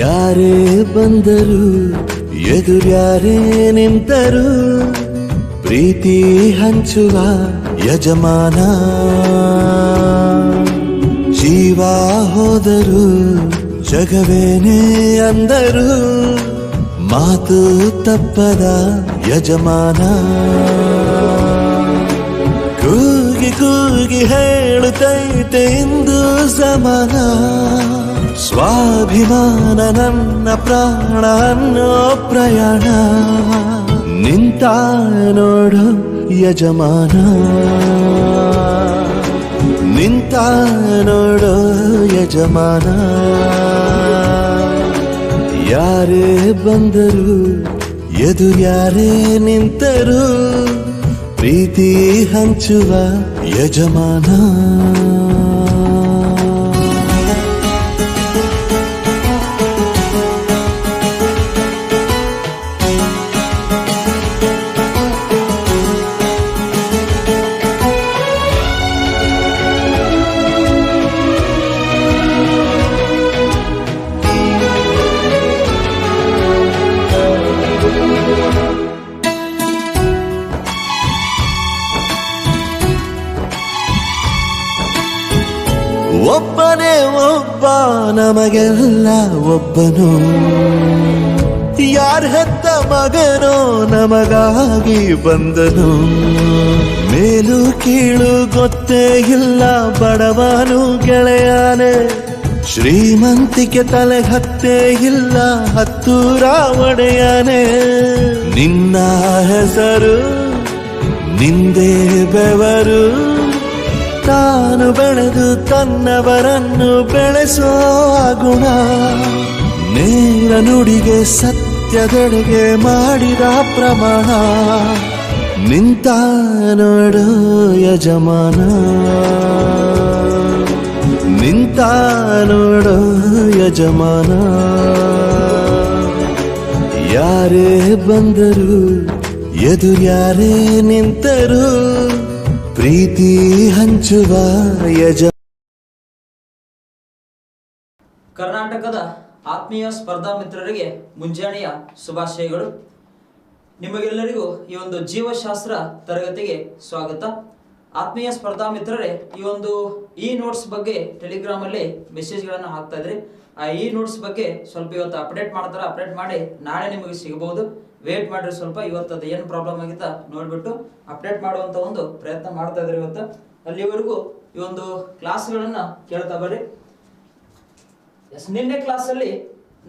ಯಾರೇ ಬಂದರು ಎದುರ್ಯಾರೇ ನಿಂತರು ಪ್ರೀತಿ ಹಂಚುವ ಯಜಮಾನ ಜೀವ ಹೋದರು ಜಗವೇನೇ ಅಂದರು ಮಾತು ತಪ್ಪದ ಯಜಮಾನ ಕೂಗಿ ಕೂಗಿ ಹೇಳುತ್ತೈತೆ ಇಂದು ಸಮಾನ ಸ್ವಾಭಿಮಾನ ನನ್ನ ಪ್ರಾಣ ಅನ್ನೋ ಪ್ರಯಾಣ ನಿಂತ ನೋಡು ಯಜಮಾನ ನಿಂತ ನೋಡು ಯಜಮಾನ ಯಾರೇ ಬಂದರು ಎದುರ್ಯಾರೇ ನಿಂತರು ಪ್ರೀತಿ ಹಂಚುವ ಯಜಮಾನ ಒಬ್ಬನೇ ಒಬ್ಬ ನಮಗೆಲ್ಲ ಒಬ್ಬನು ಯಾರ ಹೆತ್ತ ಮಗನೋ ನಮಗಾಗಿ ಬಂದನು ಮೇಲು ಕೀಳು ಗೊತ್ತೇ ಇಲ್ಲ ಬಡವನು ಗೆಳೆಯಾನೆ ಶ್ರೀಮಂತಿಕೆ ತಲೆ ಹತ್ತೇ ಇಲ್ಲ ಹತ್ತೂರ ಒಡೆಯಾನೆ ನಿನ್ನ ಹೆಸರು ನಿಂದೇ ಬೆವರು ತಾನು ಬೆಳೆದು ತನ್ನವರನ್ನು ಬೆಳೆಸೋ ಗುಣ ನೇರ ನುಡಿಗೆ ಸತ್ಯದೆಡೆಗೆ ಮಾಡಿದ ಪ್ರಮಾಣ ನಿಂತ ನೋಡು ಯಜಮಾನ ನಿಂತ ನೋಡು ಯಜಮಾನ ಯಾರೇ ಬಂದರು ಎದುರ್ಯಾರೇ ನಿಂತರು ಪ್ರೀತಿ ಹಂಚುವ ಕರ್ನಾಟಕದ ಆತ್ಮೀಯ ಸ್ಪರ್ಧಾ ಮಿತ್ರರಿಗೆ ಮುಂಜಾನೆಯ ಶುಭಾಶಯಗಳು. ನಿಮಗೆಲ್ಲರಿಗೂ ಈ ಒಂದು ಜೀವಶಾಸ್ತ್ರ ತರಗತಿಗೆ ಸ್ವಾಗತ. ಆತ್ಮೀಯ ಸ್ಪರ್ಧಾ ಮಿತ್ರರೇ, ಈ ಒಂದು ಈ ನೋಟ್ಸ್ ಬಗ್ಗೆ ಟೆಲಿಗ್ರಾಮ್ ಅಲ್ಲಿ ಮೆಸೇಜ್ಗಳನ್ನು ಹಾಕ್ತಾ ಇದ್ರಿ. ಆ ಈ ನೋಟ್ಸ್ ಬಗ್ಗೆ ಸ್ವಲ್ಪ ಇವತ್ತು ಅಪ್ಡೇಟ್ ಮಾಡಿ ನಾಳೆ ನಿಮಗೆ ಸಿಗಬಹುದು. ವೇಟ್ ಮಾಡ್ರಿ ಸ್ವಲ್ಪ. ಇವತ್ತು ಅದು ಏನು ಪ್ರಾಬ್ಲಮ್ ಆಗಿತ್ತ ನೋಡ್ಬಿಟ್ಟು ಅಪ್ಡೇಟ್ ಮಾಡುವಂತ ಒಂದು ಪ್ರಯತ್ನ ಮಾಡ್ತಾ ಇದ್ರಿ ಇವತ್ತು. ಅಲ್ಲಿವರೆಗೂ ಈ ಒಂದು ಕ್ಲಾಸ್ಗಳನ್ನ ಕೇಳ್ತಾ ಬರ್ರಿ. ನಿನ್ನೆ ಕ್ಲಾಸ್ ಅಲ್ಲಿ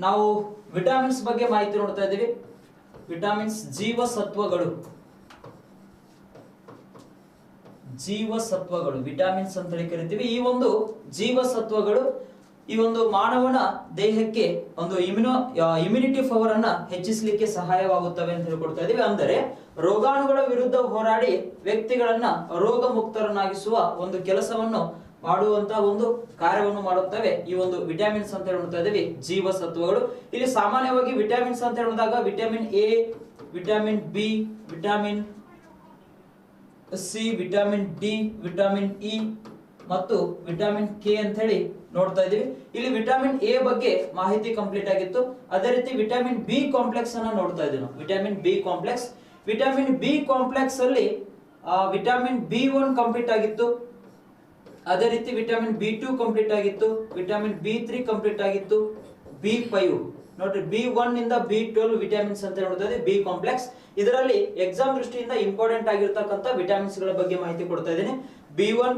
ನಾವು ವಿಟಮಿನ್ಸ್ ಬಗ್ಗೆ ಮಾಹಿತಿ ನೋಡ್ತಾ ಇದ್ದೀವಿ. ವಿಟಮಿನ್ಸ್ ಜೀವಸತ್ವಗಳು ವಿಟಮಿನ್ಸ್ ಅಂತ ಹೇಳಿ ಕರಿತೀವಿ. ಈ ಒಂದು ಜೀವಸತ್ವಗಳು ಈ ಒಂದು ಮಾನವನ ದೇಹಕ್ಕೆ ಒಂದು ಇಮ್ಯುನಿಟಿ ಪವರ್ ಅನ್ನ ಹೆಚ್ಚಿಸಲಿಕ್ಕೆ ಸಹಾಯವಾಗುತ್ತವೆ ಅಂತ ಹೇಳ್ಕೊಡ್ತಾ ಇದೀವಿ. ಅಂದರೆ ರೋಗಾಣುಗಳ ವಿರುದ್ಧ ಹೋರಾಡಿ ವ್ಯಕ್ತಿಗಳನ್ನ ರೋಗ ಮುಕ್ತರನ್ನಾಗಿಸುವ ಒಂದು ಕೆಲಸವನ್ನು ಮಾಡುವಂತಹ ಒಂದು ಕಾರ್ಯವನ್ನು ಮಾಡುತ್ತವೆ ಈ ಒಂದು ವಿಟಮಿನ್ಸ್ ಅಂತ ಹೇಳ್ತಾ ಇದೀವಿ, ಜೀವಸತ್ವಗಳು. ಇಲ್ಲಿ ಸಾಮಾನ್ಯವಾಗಿ ವಿಟಮಿನ್ಸ್ ಅಂತ ಹೇಳಿದಾಗ vitamin A, vitamin B, vitamin C, vitamin D, vitamin E ಮತ್ತು ವಿಟಮಿನ್ ಕೆ ಅಂತ ಹೇಳಿ ನೋಡ್ತಾ ಇದೀವಿ. ಇಲ್ಲಿ ವಿಟಮಿನ್ ಎ ಬಗ್ಗೆ ಮಾಹಿತಿ ಕಂಪ್ಲೀಟ್ ಆಗಿತ್ತು. ಅದೇ ರೀತಿ ವಿಟಮಿನ್ ಬಿ ಕಾಂಪ್ಲೆಕ್ಸ್ ಅನ್ನ ನೋಡ್ತಾ ಇದೀವಿ ನಾವು. ವಿಟಮಿನ್ ಬಿ ಕಾಂಪ್ಲೆಕ್ಸ್ ಅಲ್ಲಿ ವಿಟಮಿನ್ ಬಿ1 ಕಂಪ್ಲೀಟ್ ಆಗಿತ್ತು. ಅದೇ ರೀತಿ ವಿಟಮಿನ್ ಬಿ2 ಕಂಪ್ಲೀಟ್ ಆಗಿತ್ತು, ವಿಟಮಿನ್ ಬಿ3 ಕಂಪ್ಲೀಟ್ ಆಗಿತ್ತು, ಬಿ5 ನೋಡ್ರಿ, ಬಿ1 ಇಂದ ಬಿ12 ವಿಟಮಿನ್ಸ್ ಅಂತ ನೋಡ್ತಾ ಬಿ ಕಾಂಪ್ಲೆಕ್ಸ್. ಇದರಲ್ಲಿ ಎಕ್ಸಾಮ್ ದೃಷ್ಟಿಯಿಂದ ಇಂಪಾರ್ಟೆಂಟ್ ಆಗಿರ್ತಕ್ಕಂಥ ವಿಟಮಿನ್ಸ್ ಗಳ ಬಗ್ಗೆ ಮಾಹಿತಿ ಕೊಡ್ತಾ ಇದ್ದೀನಿ. ಬಿ1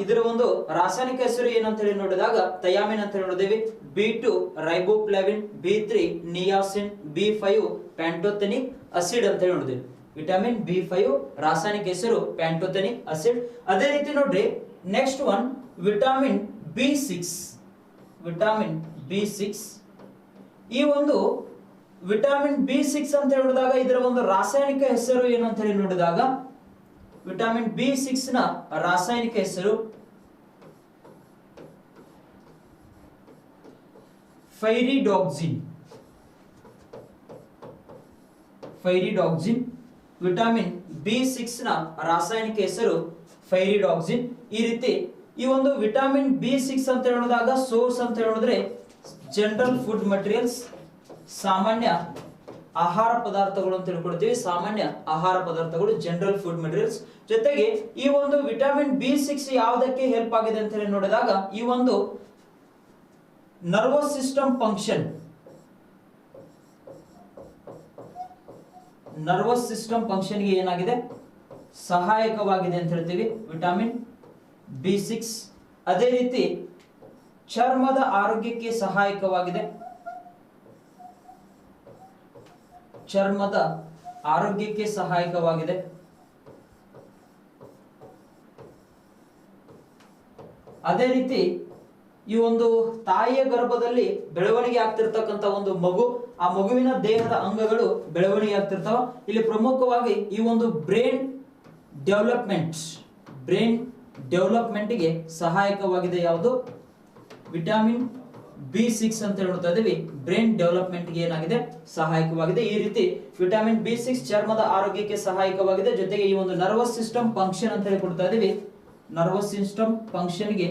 ಇದರ ಒಂದು ರಾಸಾಯನಿಕ ಹೆಸರು ಏನಂತ ಹೇಳಿ ನೋಡಿದಾಗ ಥಯಾಮಿನ್ ಅಂತ ನೋಡಿದೀವಿ. ಬಿ2 ರೈಬೋಫ್ಲಾವಿನ್, ಬಿ3 ನಿಯಾಸಿನ್, ಬಿ5 ಪ್ಯಾಂಟೋಥೆನಿಕ್ ಅಸಿಡ್ ಅಂತ ಹೇಳಿ ನೋಡಿದೀವಿ. ವಿಟಮಿನ್ ಬಿ5 ರಾಸಾಯನಿಕ ಹೆಸರು ಪ್ಯಾಂಟೋಥೆನಿಕ್ ಅಸಿಡ್. ಅದೇ ರೀತಿ ನೋಡ್ರಿ ನೆಕ್ಸ್ಟ್ ಒನ್ ವಿಟಮಿನ್ ಬಿ6. ಈ ಒಂದು ವಿಟಮಿನ್ ಬಿ6 ಅಂತ ಹೇಳಿದಾಗ ಇದರ ಒಂದು ರಾಸಾಯನಿಕ ಹೆಸರು ಏನು ಅಂತ ಹೇಳಿ ನೋಡಿದಾಗ ವಿಟಮಿನ್ ಬಿ6 ನ ರಾಸಾಯನಿಕ ಹೆಸರು ಫೈರಿಡಾಕ್ಸಿನ್. ವಿಟಮಿನ್ ಬಿ6 ನ ರಾಸಾಯನಿಕ ಹೆಸರು ಫೈರಿಡಾಕ್ಸಿನ್. ಈ ರೀತಿ ಈ ಒಂದು ವಿಟಮಿನ್ ಬಿ6 ಅಂತ ಹೇಳಿದಾಗ ಸೋರ್ಸ್ ಅಂತ ಹೇಳಿದ್ರೆ ಜನರಲ್ ಫುಡ್ ಮಟೀರಿಯಲ್ಸ್, ಸಾಮಾನ್ಯ ಆಹಾರ ಪದಾರ್ಥಗಳು ಅಂತ ತಿಳ್ಕೊಳ್ತೀವಿ. ಸಾಮಾನ್ಯ ಆಹಾರ ಪದಾರ್ಥಗಳು ಜನರಲ್ ಫುಡ್ ಮಟೀರಿಯಲ್ಸ್. ಜೊತೆಗೆ ಈ ಒಂದು ವಿಟಮಿನ್ B6 ಯಾವುದಕ್ಕೆ ಹೆಲ್ಪ್ ಆಗಿದೆ ಅಂತ ಹೇಳಿ ನೋಡಿದಾಗ ಈ ಒಂದು nervous system function, nervous system ಫಂಕ್ಷನ್ಗೆ ಏನಾಗಿದೆ ಸಹಾಯಕವಾಗಿದೆ ಅಂತ ಹೇಳ್ತೀವಿ ವಿಟಮಿನ್ B6. ಅದೇ ರೀತಿ ಚರ್ಮದ ಆರೋಗ್ಯಕ್ಕೆ ಸಹಾಯಕವಾಗಿದೆ, ಚರ್ಮದ ಆರೋಗ್ಯಕ್ಕೆ ಸಹಾಯಕವಾಗಿದೆ. ಅದೇ ರೀತಿ ಈ ಒಂದು ತಾಯಿಯ ಗರ್ಭದಲ್ಲಿ ಬೆಳವಣಿಗೆ ಆಗ್ತಿರ್ತಕ್ಕಂಥ ಒಂದು ಮಗು, ಆ ಮಗುವಿನ ದೇಹದ ಅಂಗಗಳು ಬೆಳವಣಿಗೆ ಆಗ್ತಿರ್ತಾವ. ಇಲ್ಲಿ ಪ್ರಮುಖವಾಗಿ ಈ ಒಂದು ಬ್ರೈನ್ ಡೆವಲಪ್ಮೆಂಟ್ಗೆ ಸಹಾಯಕವಾಗಿದೆ ಯಾವುದು ವಿಟಮಿನ್ B6 ಅಂತ ಹೇಳ್ತಾ ಇದೀವಿ. ಬ್ರೈನ್ ಡೆವಲಪ್ಮೆಂಟ್ಗೆ ಏನಾಗಿದೆ ಸಹಾಯಕವಾಗಿದೆ. ಈ ರೀತಿ ವಿಟಮಿನ್ B6 ಚರ್ಮದ ಆರೋಗ್ಯಕ್ಕೆ ಸಹಾಯಕವಾಗಿದೆ. ಜೊತೆಗೆ ಈ ಒಂದು ನರ್ವಸ್ ಸಿಸ್ಟಮ್ ಫಂಕ್ಷನ್ ಅಂತ ಹೇಳಿ ಕೊಡ್ತಾ ಇದೀವಿ, ನರ್ವಸ್ ಸಿಸ್ಟಮ್ ಫಂಕ್ಷನ್ಗೆ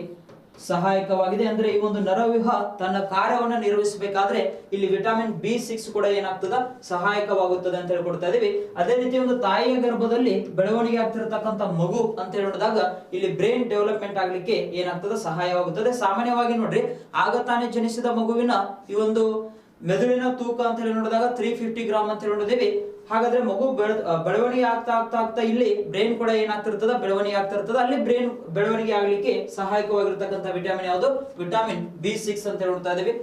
ಸಹಾಯಕವಾಗಿದೆ. ಅಂದ್ರೆ ಈ ಒಂದು ನರವ್ಯೂಹ ತನ್ನ ಕಾರ್ಯವನ್ನು ನಿರ್ವಹಿಸಬೇಕಾದ್ರೆ ಇಲ್ಲಿ ವಿಟಮಿನ್ B6 ಕೂಡ ಏನಾಗ್ತದ ಸಹಾಯಕವಾಗುತ್ತದೆ ಅಂತ ಹೇಳ್ಕೊಡ್ತಾ ಇದೀವಿ. ಅದೇ ರೀತಿ ಒಂದು ತಾಯಿಯ ಗರ್ಭದಲ್ಲಿ ಬೆಳವಣಿಗೆ ಆಗ್ತಿರತಕ್ಕಂತ ಮಗು ಅಂತ ಹೇಳಿದಾಗ ಇಲ್ಲಿ ಬ್ರೈನ್ ಡೆವಲಪ್ಮೆಂಟ್ ಆಗ್ಲಿಕ್ಕೆ ಏನಾಗ್ತದ ಸಹಾಯವಾಗುತ್ತದೆ. ಸಾಮಾನ್ಯವಾಗಿ ನೋಡ್ರಿ, ಆಗ ತಾನೇ ಜನಿಸಿದ ಮಗುವಿನ ಈ ಒಂದು ಮೆದುಳಿನ ತೂಕ ಅಂತ ಹೇಳಿ ನೋಡಿದಾಗ 350 ಗ್ರಾಮ್ ಅಂತ ಹೇಳಿ ನೋಡಿದೀವಿ. ಹಾಗಾದ್ರೆ ಮಗು ಬೆಳವಣಿಗೆ ಆಗ್ತಾ ಆಗ್ತಾ ಆಗ್ತಾ ಇಲ್ಲಿ ಬ್ರೈನ್ ಕೂಡ ಏನಾಗ್ತಿರ್ತದ ಬೆಳವಣಿಗೆ ಆಗ್ತಾ ಇರ್ತದ. ಅಲ್ಲಿ ಬ್ರೈನ್ ಬೆಳವಣಿಗೆ ಆಗ್ಲಿಕ್ಕೆ ಸಹಾಯಕವಾಗಿರ್ತಕ್ಕಂಥ ವಿಟಮಿನ್ ಯಾವುದು ವಿಟಮಿನ್ B6 ಅಂತ ಹೇಳ್ತಾ ಇದೀವಿ.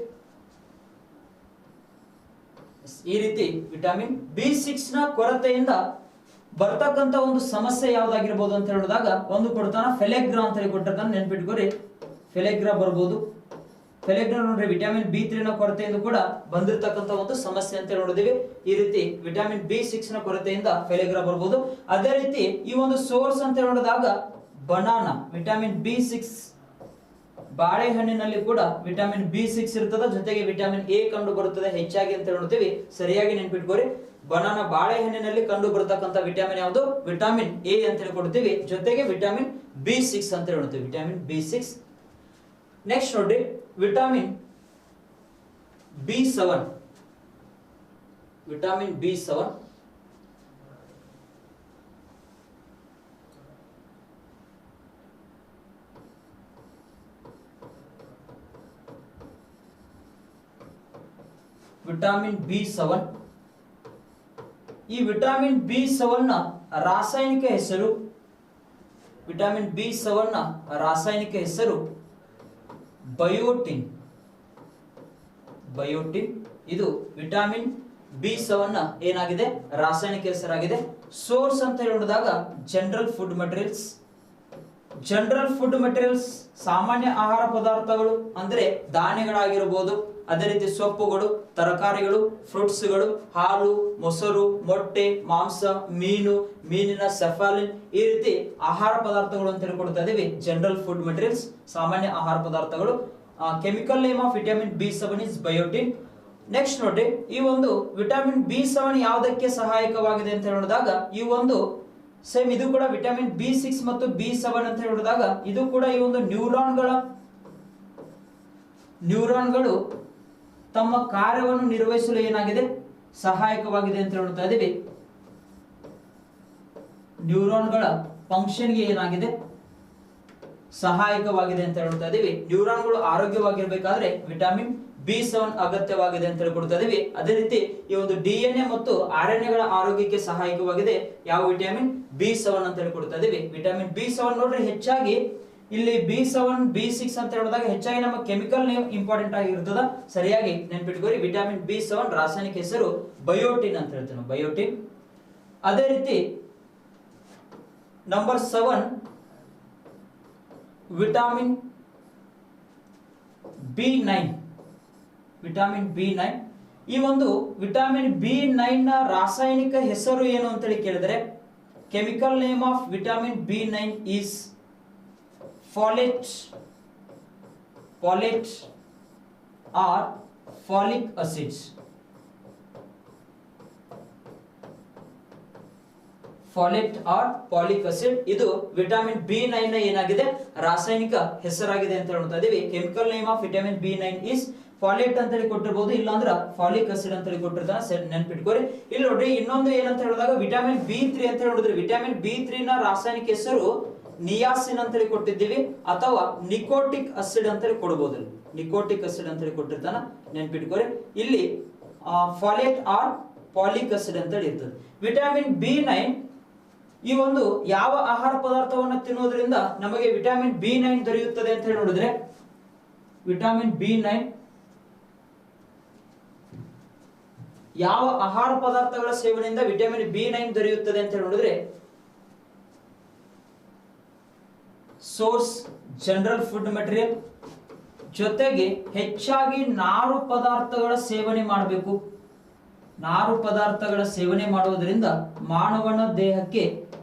ಈ ರೀತಿ ವಿಟಮಿನ್ B6 ನ ಕೊರತೆಯಿಂದ ಬರ್ತಕ್ಕಂತ ಒಂದು ಸಮಸ್ಯೆ ಯಾವ್ದಾಗಿರ್ಬೋದು ಅಂತ ಹೇಳಿದಾಗ ಒಂದು ಕೊಡ್ತಾನ ಫೆಲೆಗ್ರಾ ಅಂತ ಹೇಳಿ ಕೊಟ್ಟಿರ್ತಾನೆ, ನೆನ್ಪಿಟ್ಕೋರಿ. ಫೆಲೆಗ್ರಾ ಬರ್ಬೋದು. ಫೆಲೆಗ್ರಾ ನೋಡ್ರಿ ವಿಟಮಿನ್ B3 ನ ಕೊರತೆಯಿಂದ ಕೂಡ ಬಂದಿರತಕ್ಕಂತ ಒಂದು ಸಮಸ್ಯೆ ಅಂತ ನೋಡಿದೀವಿ. ಈ ರೀತಿ ವಿಟಮಿನ್ B6 ನ ಕೊರತೆಯಿಂದ ಫೆಲೆಗ್ರಾ ಬರ್ಬೋದು. ಅದೇ ರೀತಿ ಈ ಒಂದು ಸೋರ್ಸ್ ಅಂತ ನೋಡಿದಾಗ ಬನಾನಾ, ವಿಟಮಿನ್ B6 ಬಾಳೆಹಣ್ಣಿನಲ್ಲಿ ಕೂಡ ವಿಟಮಿನ್ B6 ಇರ್ತದೆ. ಜೊತೆಗೆ ವಿಟಮಿನ್ A ಕಂಡು ಬರುತ್ತದೆ ಹೆಚ್ಚಾಗಿ ಅಂತ ನೋಡ್ತೀವಿ. ಸರಿಯಾಗಿ ನೆನ್ಪಿಟ್ಕೋರಿ. ಬನಾನಾ ಬಾಳೆಹಣ್ಣಿನಲ್ಲಿ ಕಂಡು ಬರತಕ್ಕಂತ ವಿಟಮಿನ್ ಯಾವುದು ವಿಟಮಿನ್ A ಅಂತ ಹೇಳಿ ಕೊಡ್ತೀವಿ. ಜೊತೆಗೆ ವಿಟಮಿನ್ B6 ಅಂತ ಹೇಳ್ತೀವಿ, ವಿಟಮಿನ್ B6. ನೆಕ್ಸ್ಟ್ ನೋಡ್ರಿ vitamin B7, vitamin B7 vitamin B7. ಈ ವಿಟಮಿನ್ B7 ನ ರಾಸಾಯನಿಕ ಹೆಸರು, ವಿಟಮಿನ್ B7 ನ ರಾಸಾಯನಿಕ ಹೆಸರು ಬಯೋಟಿನ್. ಬಯೋಟಿನ್ ಇದು ವಿಟಮಿನ್ B7 ನ ಏನಾಗಿದೆ ರಾಸಾಯನಿಕ ಹೆಸರಾಗಿದೆ. ಸೋರ್ಸ್ ಅಂತ ಹೇಳಿದಾಗ general food materials. General food materials ಸಾಮಾನ್ಯ ಆಹಾರ ಪದಾರ್ಥಗಳು ಅಂದ್ರೆ ಧಾನ್ಯಗಳಾಗಿರಬಹುದು. ಅದೇ ರೀತಿ ಸೊಪ್ಪುಗಳು, ತರಕಾರಿಗಳು, ಫ್ರೂಟ್ಸ್ಗಳು, ಹಾಲು, ಮೊಸರು, ಮೊಟ್ಟೆ, ಮಾಂಸ, ಮೀನು, ಮೀನಿನ ಸೆಫಾಲಿನ್, ಈ ರೀತಿ ಆಹಾರ ಪದಾರ್ಥಗಳು ಅಂತ ಹೇಳ್ಕೊಡ್ತಾ ಇದೀವಿ. ಜನರಲ್ ಫುಡ್ ಮಟೀರಿಯಲ್ಸ್ ಸಾಮಾನ್ಯ ಆಹಾರ ಪದಾರ್ಥಗಳು. Chemical name of vitamin B7 is biotin. Next ನೋಡಿ, ಈ ಒಂದು ವಿಟಮಿನ್ B7 ಯಾವುದಕ್ಕೆ ಸಹಾಯಕವಾಗಿದೆ ಅಂತ ಹೇಳಿದಾಗ ಈ ಒಂದು ಸೇಮ್ ಇದು ಕೂಡ ವಿಟಮಿನ್ B6 ಮತ್ತು B7 ಅಂತ ಹೇಳಿದಾಗ ಇದು ಕೂಡ ಈ ಒಂದು ನ್ಯೂರಾನ್ಗಳು ತಮ್ಮ ಕಾರ್ಯವನ್ನು ನಿರ್ವಹಿಸಲು ಏನಾಗಿದೆ ಸಹಾಯಕವಾಗಿದೆ ಅಂತ ಹೇಳ್ತಾ ಇದೀವಿ. ನ್ಯೂರಾನ್ಗಳ ಫಂಕ್ಷನ್ಗೆ ಏನಾಗಿದೆ ಸಹಾಯಕವಾಗಿದೆ ಅಂತ ಹೇಳ್ತಾ ಇದೀವಿ. ನ್ಯೂರಾನ್ಗಳು ಆರೋಗ್ಯವಾಗಿರ್ಬೇಕಾದ್ರೆ ವಿಟಮಿನ್ B7 ಅಗತ್ಯವಾಗಿದೆ ಅಂತ ಹೇಳ್ಕೊಡ್ತಾ ಇದೀವಿ. ಅದೇ ರೀತಿ ಈ ಒಂದು DNA ಮತ್ತು RNAಗಳ ಆರೋಗ್ಯಕ್ಕೆ ಸಹಾಯಕವಾಗಿದೆ ಯಾವ ವಿಟಮಿನ್ B7 ಅಂತ ಹೇಳ್ಕೊಡ್ತಾ ಇದೀವಿ. ವಿಟಮಿನ್ B7 ನೋಡ್ರಿ ಹೆಚ್ಚಾಗಿ ಇಲ್ಲಿ B7 B6 ಅಂತ ಹೇಳಿದಾಗ ಹೆಚ್ಚಾಗಿ ನಮ್ಮ ಕೆಮಿಕಲ್ ನೇಮ್ ಇಂಪಾರ್ಟೆಂಟ್ ಆಗಿರ್ತದ. ಸರಿಯಾಗಿ ನೆನ್ಪಿಟ್ಕೋರಿ. ವಿಟಮಿನ್ B7 ರಾಸಾಯನಿಕ ಹೆಸರು ಬಯೋಟಿನ್ ಅಂತ ಹೇಳ್ತೇವೆ, ಬಯೋಟಿನ್. ಅದೇ ರೀತಿ number 7 vitamin B9. Vitamin B9 ಈ ಒಂದು ವಿಟಮಿನ್ B9 ನ ರಾಸಾಯನಿಕ ಹೆಸರು ಏನು ಅಂತ ಹೇಳಿ ಕೇಳಿದ್ರೆ chemical name of vitamin B9 is folate or folic acids. Folate or folic acid ಇದು ವಿಟಮಿನ್ B9 ನ ಏನಾಗಿದೆ ರಾಸಾಯನಿಕ ಹೆಸರಾಗಿದೆ ಅಂತ ಹೇಳ್ತಾ ಇದೀವಿ. Chemical name of vitamin B9 is folate ಅಂತ ಹೇಳಿ ಕೊಟ್ಟಿರ್ಬೋದು, ಇಲ್ಲಾಂದ್ರ ಫಾಲಿಕ್ ಆಸಿಡ್ ಅಂತ ಹೇಳಿ ಕೊಟ್ಟಿರ್ತಾನೆ, ನೆನ್ಪಿಟ್ಕೋರಿ. ಇಲ್ಲಿ ನೋಡ್ರಿ ಇನ್ನೊಂದು ಏನಂತ ಹೇಳಿದಾಗ ವಿಟಮಿನ್ B3 ಅಂತ ಹೇಳಿದ್ರೆ ವಿಟಮಿನ್ B3 ನ ರಾಸಾಯನಿಕ ಹೆಸರು ನಿಯಾಸಿನ್ ಅಂತ ಹೇಳಿ ಕೊಟ್ಟಿದ್ದೀವಿ, ಅಥವಾ ನಿಕೋಟಿಕ್ ಆಸಿಡ್ ಅಂತ ಹೇಳಿ ಕೊಡಬಹುದು. ನಿಕೋಟಿಕ್ ಆಸಿಡ್ ಅಂತ ಹೇಳಿ ಕೊಟ್ಟಿರ್ತಾನ, ನೆನ್ಪಿಟ್ಕೋರಿ. ಇಲ್ಲಿ ಫಾಲೇಟ್ ಆರ್ ಫಾಲಿಕ್ ಆಸಿಡ್ ಅಂತ ಹೇಳಿ ಇರ್ತದೆ. ವಿಟಮಿನ್ B9 ಈ ಒಂದು ಯಾವ ಆಹಾರ ಪದಾರ್ಥವನ್ನು ತಿನ್ನೋದ್ರಿಂದ ನಮಗೆ ವಿಟಮಿನ್ B9 ದೊರೆಯುತ್ತದೆ ಅಂತ ಹೇಳಿ ನೋಡಿದ್ರೆ, ವಿಟಮಿನ್ B9 ಯಾವ ಆಹಾರ ಪದಾರ್ಥಗಳ ಸೇವನೆಯಿಂದ ವಿಟಮಿನ್ B9 ದೊರೆಯುತ್ತದೆ ಅಂತ ಹೇಳಿ ನೋಡಿದ್ರೆ, ಸೋರ್ಸ್ ಜನರಲ್ ಫುಡ್ ಮೆಟೀರಿಯಲ್, ಜೊತೆಗೆ ಹೆಚ್ಚಾಗಿ ನಾರು ಪದಾರ್ಥಗಳ ಸೇವನೆ ಮಾಡಬೇಕು. ನಾರು ಪದಾರ್ಥಗಳ ಸೇವನೆ ಮಾಡುವುದರಿಂದ ಮಾನವನ ದೇಹಕ್ಕೆ